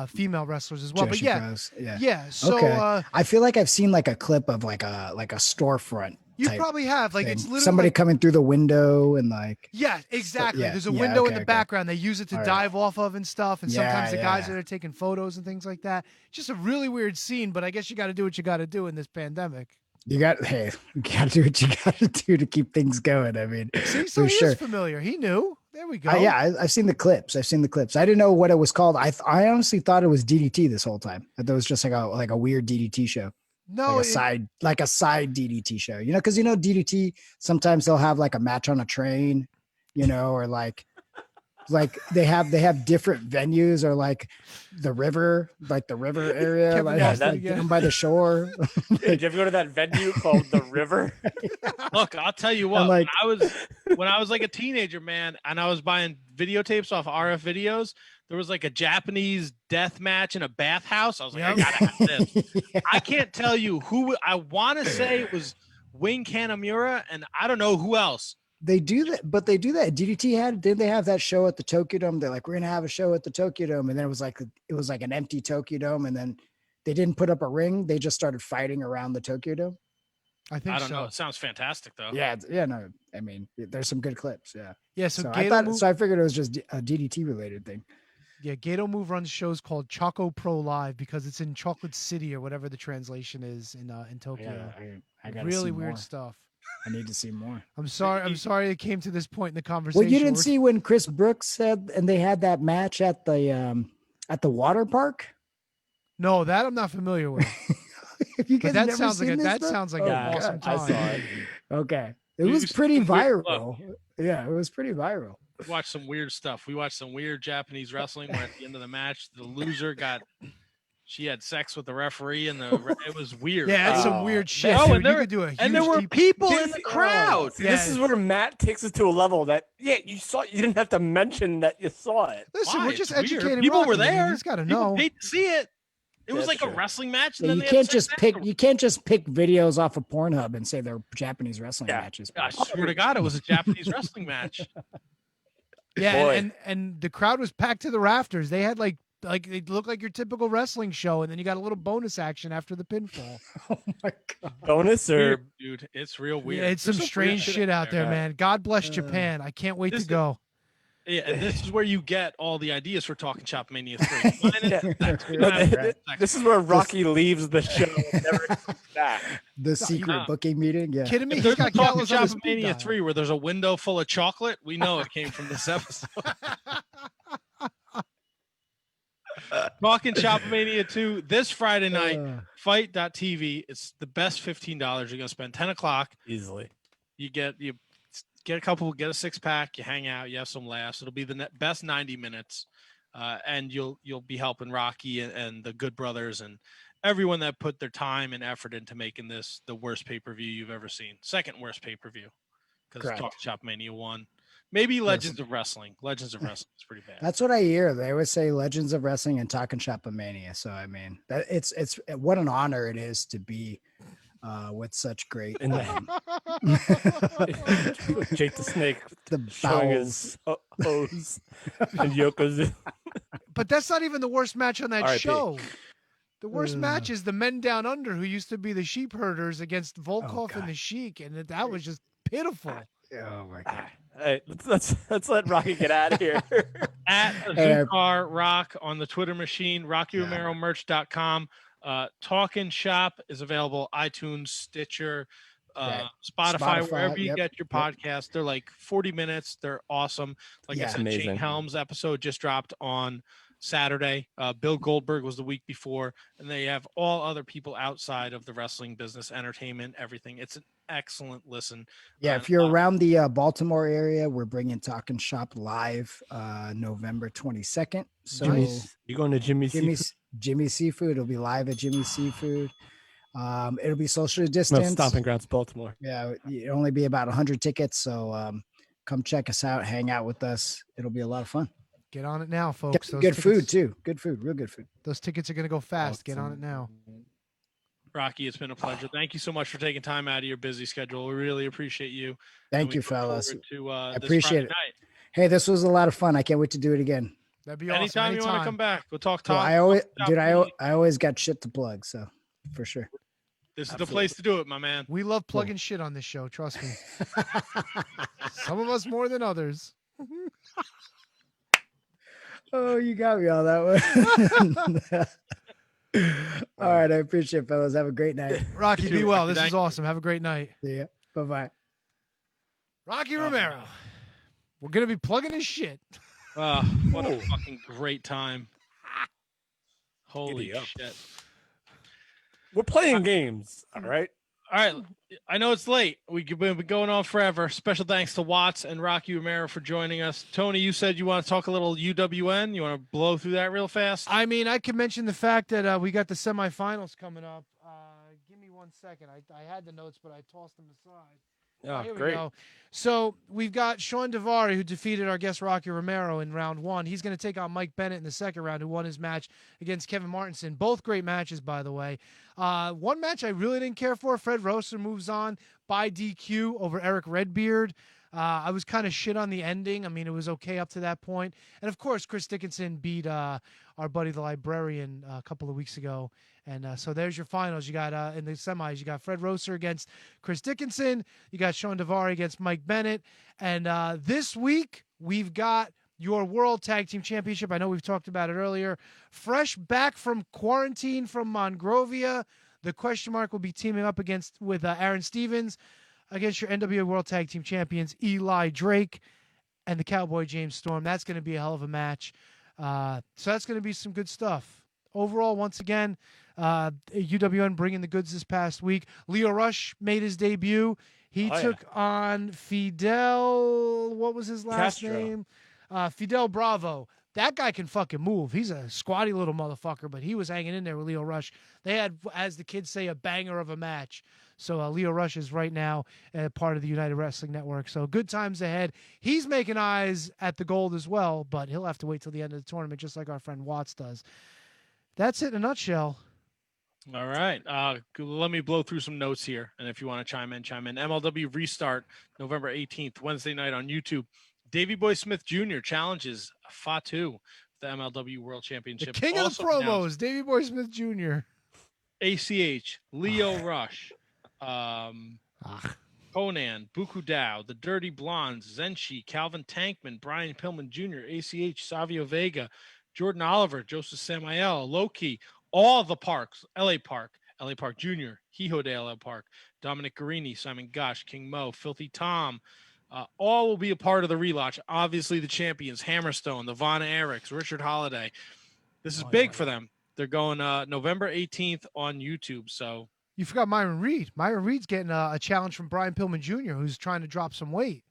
female wrestlers as well. Joshi but Bros. yeah. So okay. I feel like I've seen like a clip of like a storefront You type probably have like thing. it's literally Somebody like, coming through the window and like. yeah, exactly. yeah, There's a yeah, window in okay, the okay. background. They use it to All right. dive off of and stuff. And sometimes the guys Yeah. that are taking photos and things like that. Just a really weird scene, but I guess you got to do what you got to do in this pandemic. You got to do what you got to do to keep things going. I mean, See, so for he sure. is familiar. He knew. There we go. I've seen the clips. I didn't know what it was called. I honestly thought it was DDT this whole time. That was just like a weird DDT show. No, like a side DDT show. Because DDT sometimes they'll have like a match on a train, or like they have different venues or like the river area, down by the shore. Did you ever go to that venue called the River? Look, I'll tell you what. like- when I was like a teenager, man, and I was buying videotapes off RF videos, there was like a Japanese death match in a bathhouse. I was like, I gotta have this. I can't tell you who. I want to say it was Wing Kanamura, and I don't know who else. They do that, but they do that. Did they have that show at the Tokyo Dome? They're like, we're gonna have a show at the Tokyo Dome, and then it was like an empty Tokyo Dome, and then they didn't put up a ring. They just started fighting around the Tokyo Dome. I think I don't so. know. It sounds fantastic though. No. I mean, there's some good clips. Yeah. Yeah. So, I figured it was just a DDT related thing. Yeah, Gato Move runs shows called Choco Pro Live because it's in Chocolate City or whatever the translation is in Tokyo. Yeah, I gotta really see weird more. stuff. I need to see more. I'm sorry it came to this point in the conversation. Well, you didn't see when Chris Brooks said, and they had that match at the water park. No, that I'm not familiar with. You but guys that never sounds like seen this that stuff? sounds like Oh, an awesome God. time. I saw it. Okay, it We was used pretty to do weird viral. Yeah, it was pretty viral. We watched some weird stuff. We watched some weird Japanese wrestling where at the end of the match, the loser she had sex with the referee, and it was weird. Yeah, that's some weird shit. Oh, dude. and there, you could do a and there huge were deep- people in the crowd. See, this is where Matt takes it to a level that you saw. You didn't have to mention that you saw it. Listen, Why? we're just It's weird. educating. People were Rocky, man. there. He's got to People know. paid to see it. It was That's like a true. wrestling match. And Yeah, then you they had can't sex just afterwards. pick. You can't just pick videos off of Pornhub and say they're Japanese wrestling matches. I swear to God, it was a Japanese wrestling match. Yeah, Boy. and the crowd was packed to the rafters. They had like it looked like your typical wrestling show, and then you got a little bonus action after the pinfall. Oh my God. Bonus or Weird, dude, it's real weird. Yeah, it's some There's strange weird shit out there, man. God bless Uh, Japan. I can't wait to this- go. Yeah, and this is where you get all the ideas for Talking Shop Mania 3. This is where Rocky leaves the show and never comes back. The secret booking meeting. Yeah. Kidding me? If He's there's a got Talking gallows on Shop his speed Mania dial. 3 where there's a window full of chocolate, we know it came from this episode. Talking Shop Mania 2 this Friday night, fight.tv. It's the best $15 you're going to spend. 10 o'clock. Easily. You get a six-pack, you hang out, you have some laughs. It'll be the best 90 minutes, and you'll be helping Rocky and the Good Brothers and everyone that put their time and effort into making this the worst pay-per-view you've ever seen. Second worst pay-per-view, because Correct. Talk Shop Mania 1. Maybe Legends of Wrestling. Legends of Wrestling is pretty bad. That's what I hear. They always say Legends of Wrestling and Talking Shop Mania. So I mean, that it's what an honor it is to be with such great. Jake the Snake The showing his hose and Yokozuna. But that's not even the worst match on that R.I.P. show. The worst match is the Men Down Under, who used to be the Sheep Herders, against Volkov and the Sheik, and that was just pitiful. Oh my God. Hey, let's let Rocky get out of here. At Azukar Rock on the Twitter machine, RockyRomeroMerch.com. Talking Shop is available iTunes, Stitcher, Spotify, wherever you get your podcast. They're like 40 minutes. They're awesome. Like I said, amazing. Jake Helms episode just dropped on Saturday. Bill Goldberg was the week before, and they have all other people outside of the wrestling business, entertainment, everything. It's an excellent listen. Yeah, if you're around the Baltimore area, we're bringing Talking Shop live November 22nd. So You going to Jimmy's Seafood. It'll be live at Jimmy's Seafood. It'll be socially No, distanced. Stomping Grounds, Baltimore. Yeah, it'll only be about 100 tickets. So come check us out, hang out with us. It'll be a lot of fun. Get on it now, folks. Good food too. Good food, real good food. Those tickets are going to go fast. Get on it now. Rocky, it's been a pleasure. Thank you so much for taking time out of your busy schedule. We really appreciate you. Thank And we you, look forward fellas. To, I this appreciate Friday it. night. Hey, this was a lot of fun. I can't wait to do it again. That'd be Anytime awesome. you want to come back, we'll talk. Cool. I always got shit to plug, so for sure. This is the place to do it, my man. We love plugging shit on this show. Trust me. Some of us more than others. Oh, you got me on that one. All right, I appreciate it, fellas. Have a great night. Rocky, be well. This is awesome. Have a great night. See ya. Bye-bye. Rocky Romero. We're going to be plugging his shit. What a fucking great time. Holy shit. We're playing games, all right? All right. I know it's late. We've been going on forever. Special thanks to Watts and Rocky Romero for joining us. Tony, you said you want to talk a little UWN. You want to blow through that real fast? I mean, I can mention the fact that we got the semifinals coming up. Give me 1 second. I had the notes, but I tossed them aside. Oh, here great. we go. So we've got Sean Davari, who defeated our guest Rocky Romero in round 1. He's going to take on Mike Bennett in the second round, who won his match against Kevin Martinson. Both great matches, by the way. One match I really didn't care for. Fred Rosser moves on by DQ over Eric Redbeard. I was kind of shit on the ending. I mean, it was okay up to that point. And, of course, Chris Dickinson beat our buddy the Librarian a couple of weeks ago. And so there's your finals. You got in the semis, you got Fred Rosser against Chris Dickinson. You got Sean Davari against Mike Bennett. And this week, we've got your World Tag Team Championship. I know we've talked about it earlier. Fresh back from quarantine from Monrovia. The question mark will be teaming up with Aaron Stevens against your NWA World Tag Team Champions, Eli Drake and the Cowboy James Storm. That's going to be a hell of a match. So that's going to be some good stuff. Overall, once again, UWN bringing the goods this past week. Leo Rush made his debut. He took on Fidel. What was his last name? Fidel Bravo. That guy can fucking move. He's a squatty little motherfucker, but he was hanging in there with Leo Rush. They had, as the kids say, a banger of a match. So Leo Rush is right now part of the United Wrestling Network. So good times ahead. He's making eyes at the gold as well, but he'll have to wait till the end of the tournament, just like our friend Watts does. That's it in a nutshell. All right. Let me blow through some notes here. And if you want to chime in. MLW Restart, November 18th, Wednesday night on YouTube. Davey Boy Smith Jr. challenges Fatu, the MLW World Championship. The king of the promos, Davey Boy Smith Jr. ACH, Leo Rush, Conan, Buku Dao, the Dirty Blondes, Zenshi, Calvin Tankman, Brian Pillman Jr., ACH, Savio Vega, Jordan Oliver, Joseph Samael, Loki, all the Parks, LA Park Jr., Hijo de LA Park, Dominic Guarini, Simon Gosh, King Mo, Filthy Tom, all will be a part of the relaunch. Obviously, the champions, Hammerstone, the Von Erichs, Richard Holiday. This is big for them. They're going November 18th on YouTube. So you forgot Myron Reed. Myron Reed's getting a challenge from Brian Pillman Jr., who's trying to drop some weight.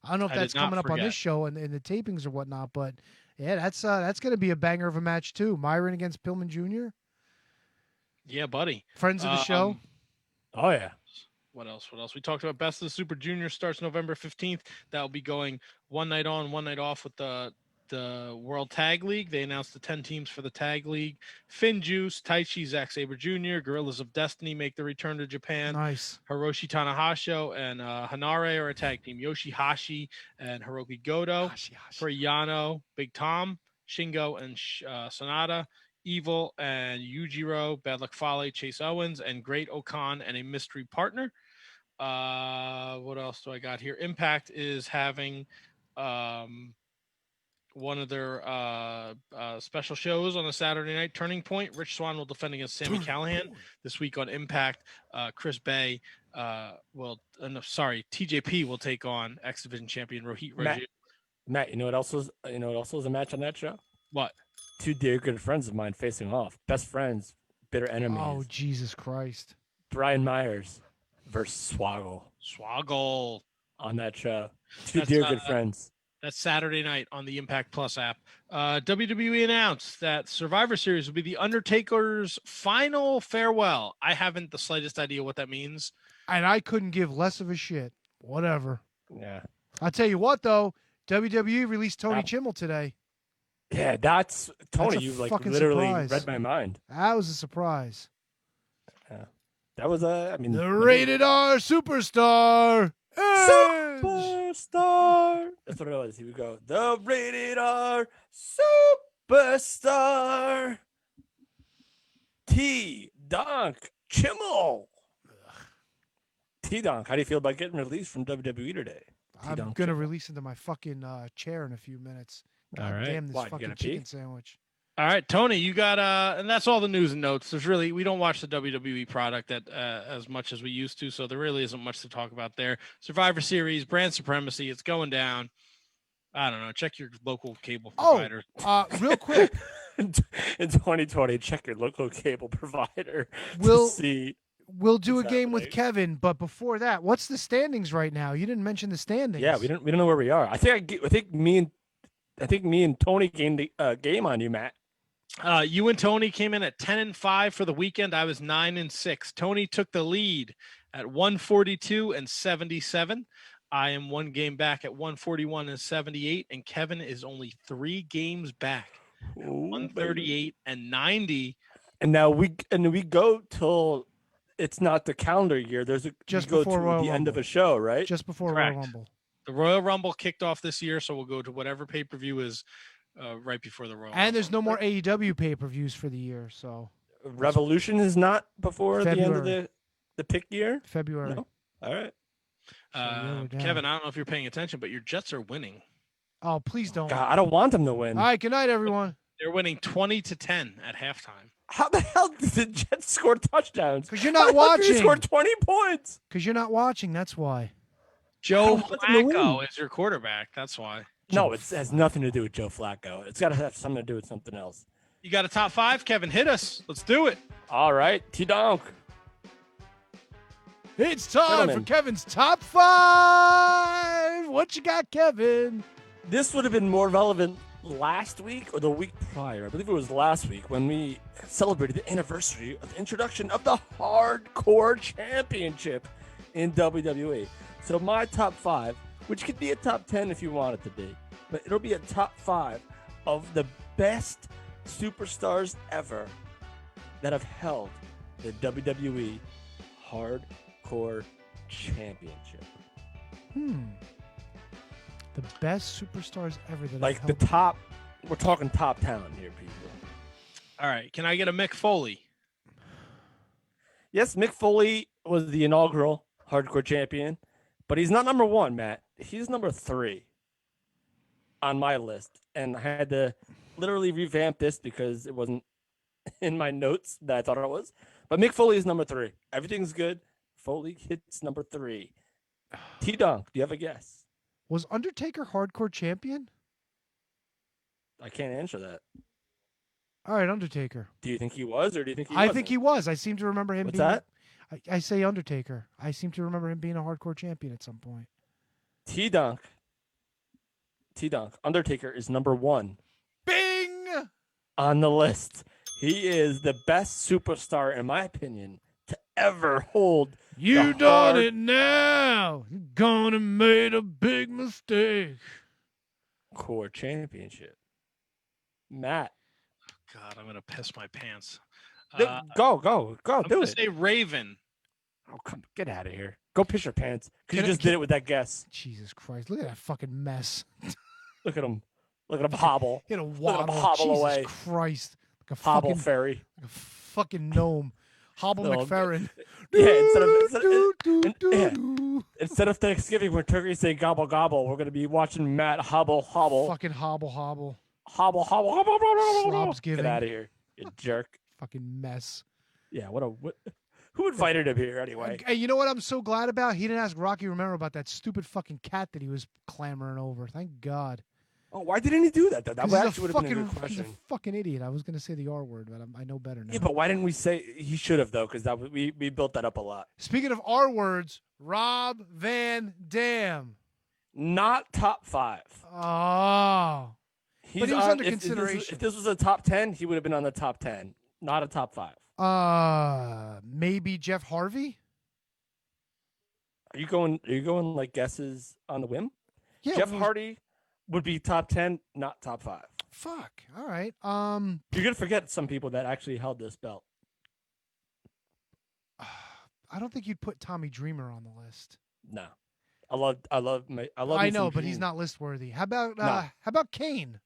I don't know if that's coming up on this show and the tapings or whatnot, but yeah, that's going to be a banger of a match too. Myron against Pillman Jr. Yeah, buddy. Friends of the show. Oh yeah. What else? We talked about Best of the Super Junior starts November 15th. That will be going one night on, one night off with the World Tag League. They announced the 10 teams for the Tag League. Finn Juice, Taichi, Zack Sabre Jr., Gorillas of Destiny make the return to Japan. Nice. Hiroshi Tanahashi and Hanare are a tag team. Yoshihashi and Hiroki Goto. For Yano, Big Tom, Shingo, and Sonata. Evil and Yujiro, Bad Luck Fale, Chase Owens, and Great Okan and a mystery partner. What else do I got here? Impact is having one of their special shows on a Saturday night. Turning Point. Rich Swann will defend against Sami Callihan this week on Impact. Chris Bay, TJP will take on X Division champion Rohit Raju. Matt, you know what else was a match on that show? What? Two dear good friends of mine facing off. Best friends, bitter enemies. Oh, Jesus Christ. Brian Myers versus Swoggle. Swoggle. On that show. Two dear good friends. That's Saturday night on the Impact Plus app. WWE announced that Survivor Series will be The Undertaker's final farewell. I haven't the slightest idea what that means. And I couldn't give less of a shit. Whatever. Yeah. I'll tell you what, though. WWE released Tony Chimmel today. Yeah, that's Tony. You literally surprise. read my mind. That was a surprise. Yeah, that was the rated R superstar. Superstar. That's what it was. Here we go. The rated R superstar. T. Donk Chimmel. T-Donk, how do you feel about getting released from WWE today? I'm T-Donk, gonna check. release into my fucking chair in a few minutes. God All right. damn this What, you fucking gonna pee? chicken sandwich. All right, Tony, you got and that's all the news and notes. We don't watch the WWE product as much as we used to, so there really isn't much to talk about there. Survivor Series, brand supremacy, it's going down. I don't know. Check your local cable provider. Real quick. In 2020, check your local cable provider We'll to see. We'll do a what's game with happening. Kevin, but before that, what's the standings right now? You didn't mention the standings. Yeah, we don't know where we are. I think me and Tony gained the game on you, Matt. You and Tony came in at 10-5 for the weekend. I was 9-6. Tony took the lead at 142-77. I am one game back at 141-78, and Kevin is only 3 games back at 138-90. And now we go till it's not the calendar year. Just we go before to Royal the end of Rumble. a show, right? Just before Correct. Royal Rumble. The Royal Rumble kicked off this year, so we'll go to whatever pay-per-view is right before the Royal Rumble. And there's no more AEW pay-per-views for the year, so Revolution is not before the end of February. the pick year. February. No? All right. Kevin, I don't know if you're paying attention, but your Jets are winning. Oh, please don't. God, I don't want them to win. All right, good night, everyone. They're winning 20-10 at halftime. How the hell did the Jets score touchdowns? Because you're not watching. They scored 20 points. Because you're not watching. That's why. Joe want them to win. Flacco is your quarterback. That's why. No, it has nothing to do with Joe Flacco. It's got to have something to do with something else. You got a top 5, Kevin? Hit us. Let's do it. All right, T-Donk. It's time Gentlemen. for Kevin's top 5. What you got, Kevin? This would have been more relevant last week or the week prior. I believe it was last week when we celebrated the anniversary of the introduction of the Hardcore Championship in WWE. So my top 5, which could be a top 10 if you want it to be, but it'll be a top 5 of the best superstars ever that have held the WWE Hardcore Championship. The best superstars ever that Like have the held- top, we're talking top talent here, people. All right. Can I get a Mick Foley? Yes, Mick Foley was the inaugural Hardcore Champion, but he's not number 1, Matt. He's number 3 on my list. And I had to literally revamp this because it wasn't in my notes that I thought it was. But Mick Foley is number 3. Everything's good. Foley hits number 3. T-Donk, do you have a guess? Was Undertaker Hardcore Champion? I can't answer that. All right, Undertaker. Do you think he was, or do you think he I wasn't? think he was. I seem to remember him What's being. that? I say Undertaker. I seem to remember him being a Hardcore Champion at some point. T-Donk, Undertaker is number 1 Bing! on the list. He is the best superstar, in my opinion, to ever hold. You the done it now. You're gonna made a big mistake. Hardcore Championship. Matt, God, I'm gonna piss my pants. go, I'm do gonna it. say Raven. Oh, come, get out of here. Go piss your pants. Because you Can I- just did it with that guess. Jesus Christ! Look at that fucking mess. Look at him. Look at him hobble. Hit a Look at him waddle. hobble Jesus away. Christ! Like a Hobble fucking, fairy. like a fucking gnome. Hobble No, McFerrin. Instead of Thanksgiving when turkeys say gobble gobble, we're gonna be watching Matt hobble. Fucking hobble. Slobs giving. Get out of here, you jerk. Fucking mess. Yeah, who invited him here anyway? Hey, you know what I'm so glad about? He didn't ask Rocky Romero about that stupid fucking cat that he was clamoring over. Thank God. Oh, why didn't he do that though? That 'Cause he's a actually would have been a good He's a question. fucking idiot. I was going to say the R word, but I know better now. Yeah, but why didn't we say he should have though? Because we built that up a lot. Speaking of R words, Rob Van Dam. Not top 5. Oh. But he was under consideration. If this was a top 10, he would have been on the top 10, not a top 5. Maybe Jeff Harvey? Are you going like guesses on the whim? Yeah. Jeff Hardy would be top 10, not top 5. Fuck. All right. You're gonna forget some people that actually held this belt. I don't think you'd put Tommy Dreamer on the list. No, I love. I know, but he's not list worthy. How about Kane?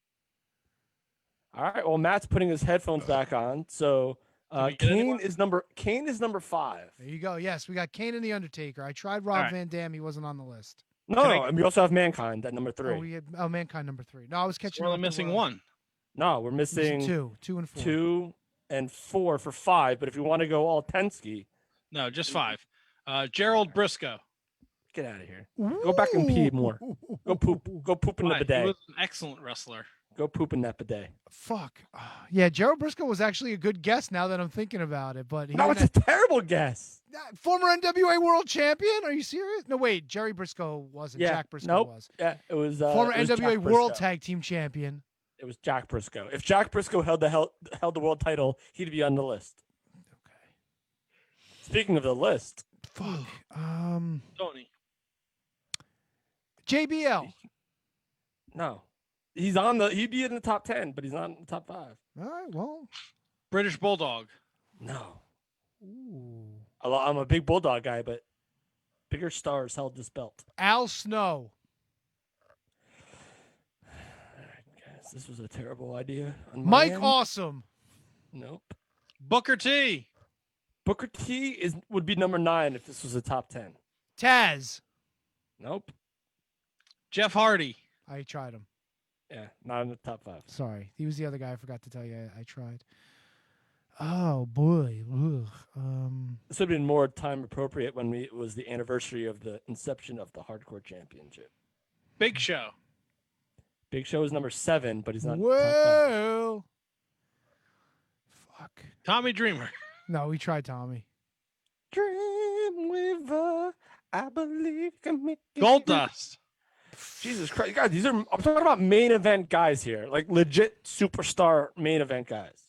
All right. Well, Matt's putting his headphones back on, so Kane is number 5. There you go. Yes, we got Kane and the Undertaker. I tried Rob right. Van Dam. He wasn't on the list. No, and we also have Mankind at number 3. Oh, we had Mankind number 3. No, I was catching. We're only missing one. No, we're missing 2 and 4. 2 and 4 for 5. But if you want to go all Tensky, no, just 5. Gerald Briscoe. Get out of here. Go back and pee more. Go poop. Go poop in the bidet. He was an excellent wrestler. Go poop in that bidet. Fuck. Yeah, Gerald Briscoe was actually a good guess now that I'm thinking about it. But No, it's a terrible guess. Former NWA World Champion? Are you serious? No, wait. Jerry Briscoe wasn't. Yeah. Jack Briscoe Nope. was. Yeah, it was Former it was NWA Jack World Briscoe. Tag Team Champion. It was Jack Briscoe. If Jack Briscoe held the world title, he'd be on the list. Okay. Speaking of the list, fuck. Tony. JBL. No. He'd be in the top 10, but he's not in the top 5. All right, well. British Bulldog. No. Ooh. I'm a big Bulldog guy, but bigger stars held this belt. Al Snow. All right, guys, this was a terrible idea. On my Mike end. Awesome. Nope. Booker T. Booker T would be number 9 if this was a top 10. Taz. Nope. Jeff Hardy. I tried him. Yeah, not in the top 5. Sorry. He was the other guy I forgot to tell you I tried. Oh, boy. Ugh. This would have been more time appropriate when it was the anniversary of the inception of the Hardcore Championship. Big Show. Big Show is number 7, but he's not. in the Well. Fuck. Tommy Dreamer. No, we tried Tommy. Dreamweaver, I believe can make it. Gold Dust. Jesus Christ, guys! I'm talking about main event guys here, like legit superstar main event guys.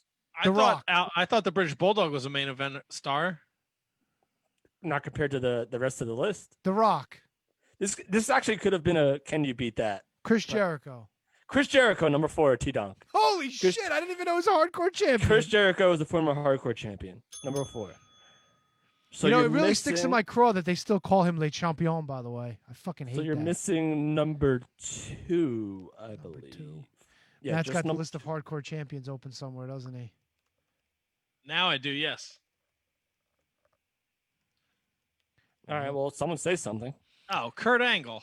I thought the British Bulldog was a main event star. Not compared to the rest of the list. The Rock. This actually could have been a can you beat that? Chris Jericho. Chris Jericho, number 4, T-Donk. Holy shit! I didn't even know he was a hardcore champion. Chris Jericho is the former hardcore champion, number 4. So it really sticks in my craw that they still call him Le Champion. By the way, I fucking hate that. So you're missing number 2, I believe. 2. Yeah, Matt's got the list of hardcore champions open somewhere, doesn't he? Now I do, yes. All right, well, someone say something. Oh, Kurt Angle.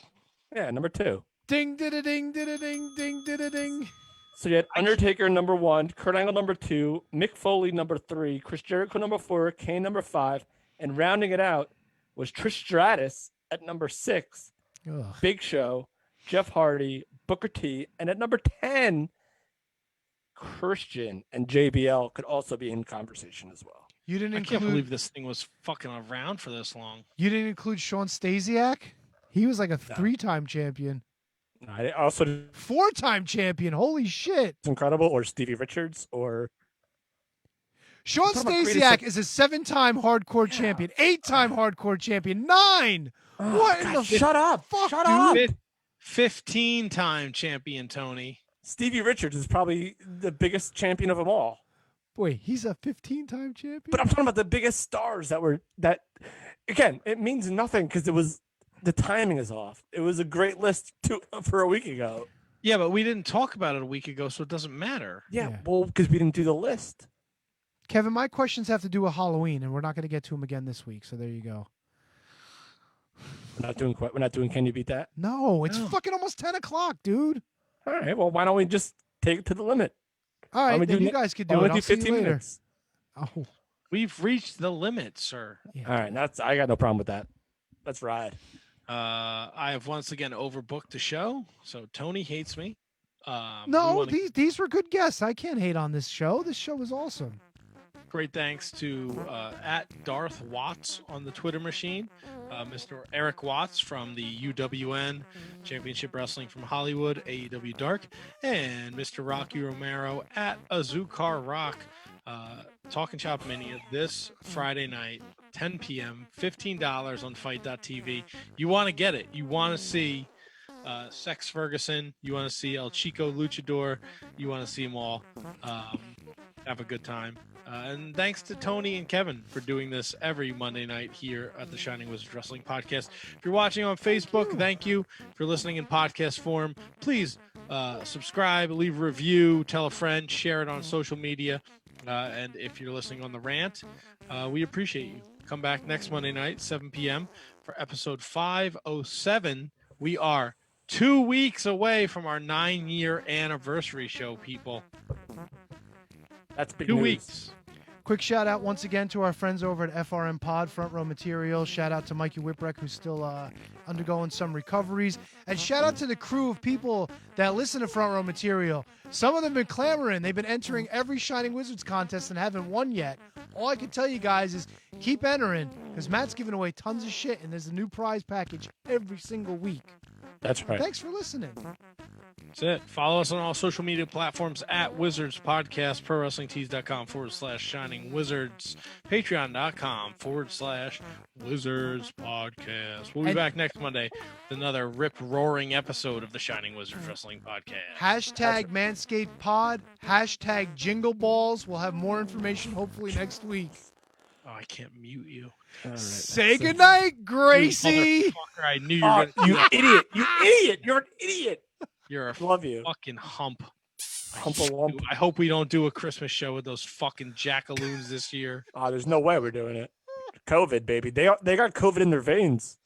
Yeah, number 2. Ding, ding, ding, ding, ding, ding, ding, ding. So you had Undertaker number 1, Kurt Angle number 2, Mick Foley number 3, Chris Jericho number 4, Kane number 5, and rounding it out was Trish Stratus at number 6, Ugh. Big Show, Jeff Hardy, Booker T, and at number 10, Christian and JBL could also be in conversation as well. You didn't I can't include. believe this thing was fucking around for this long. You didn't include Sean Stasiak. He was like a 3-time champion. I also 4-time champion. Holy shit! It's incredible, or Stevie Richards, or Sean Stasiak is a 7-time hardcore champion, 8-time hardcore champion, 9. What in the shut up? fuck, Shut dude? up! 15-time champion, Tony. Stevie Richards is probably the biggest champion of them all. Wait, he's a 15-time champion? But I'm talking about the biggest stars that again, it means nothing because the timing is off. It was a great list for a week ago. Yeah, but we didn't talk about it a week ago, so it doesn't matter. Yeah. Well, because we didn't do the list. Kevin, my questions have to do with Halloween, and we're not going to get to them again this week. So there you go. We're not doing Can You Beat That? No, it's fucking almost 10 o'clock, dude. All right. Well, why don't we just take it to the limit? All right, then you guys could do it. I'll see you later. Minutes. Oh, we've reached the limit, sir. Yeah. All right. I got no problem with that. Let's ride. I have once again overbooked the show, so Tony hates me. No, these were good guests. I can't hate on this show. This show was awesome. Great thanks to at Darth Watts on the Twitter machine, Mr. Eric Watts from the UWN Championship Wrestling from Hollywood, AEW Dark, and Mr. Rocky Romero at Azukar Rock. Talking Chop Mania this Friday night, 10 p.m., $15 on Fight.tv. You want to get it. You want to see Sex Ferguson. You want to see El Chico Luchador. You want to see them all. Have a good time. And thanks to Tony and Kevin for doing this every Monday night here at the Shining Wizards Wrestling Podcast. If you're watching on Facebook, thank you. If you're listening in podcast form, please subscribe, leave a review, tell a friend, share it on social media. And if you're listening on the rant, we appreciate you. Come back next Monday night, 7 p.m. for episode 507. We are 2 weeks away from our 9-year anniversary show, people. That's big 2 news. weeks. Quick shout out once again to our friends over at FRM Pod, Front Row Material. Shout out to Mikey Whipwreck, who's still undergoing some recoveries. And shout out to the crew of people that listen to Front Row Material. Some of them have been clamoring. They've been entering every Shining Wizards contest and haven't won yet. All I can tell you guys is keep entering, because Matt's giving away tons of shit, and there's a new prize package every single week. That's right. Thanks for listening. That's it. Follow us on all social media platforms at Wizards Podcast, ProWrestlingTees.com/Shining Wizards, Patreon.com/Wizards Podcast. We'll be back next Monday with another rip-roaring episode of the Shining Wizards Wrestling Podcast. Hashtag Manscaped Pod, hashtag Jingle Balls. We'll have more information hopefully next week. Oh, I can't mute you. All right. Say goodnight, Gracie. You motherfucker, I knew you were going to. You idiot. You idiot. You're an idiot. You're a Love you. fucking hump. Hump-a-lump. I hope we don't do a Christmas show with those fucking jackaloons this year. There's no way we're doing it. COVID, baby. They got COVID in their veins.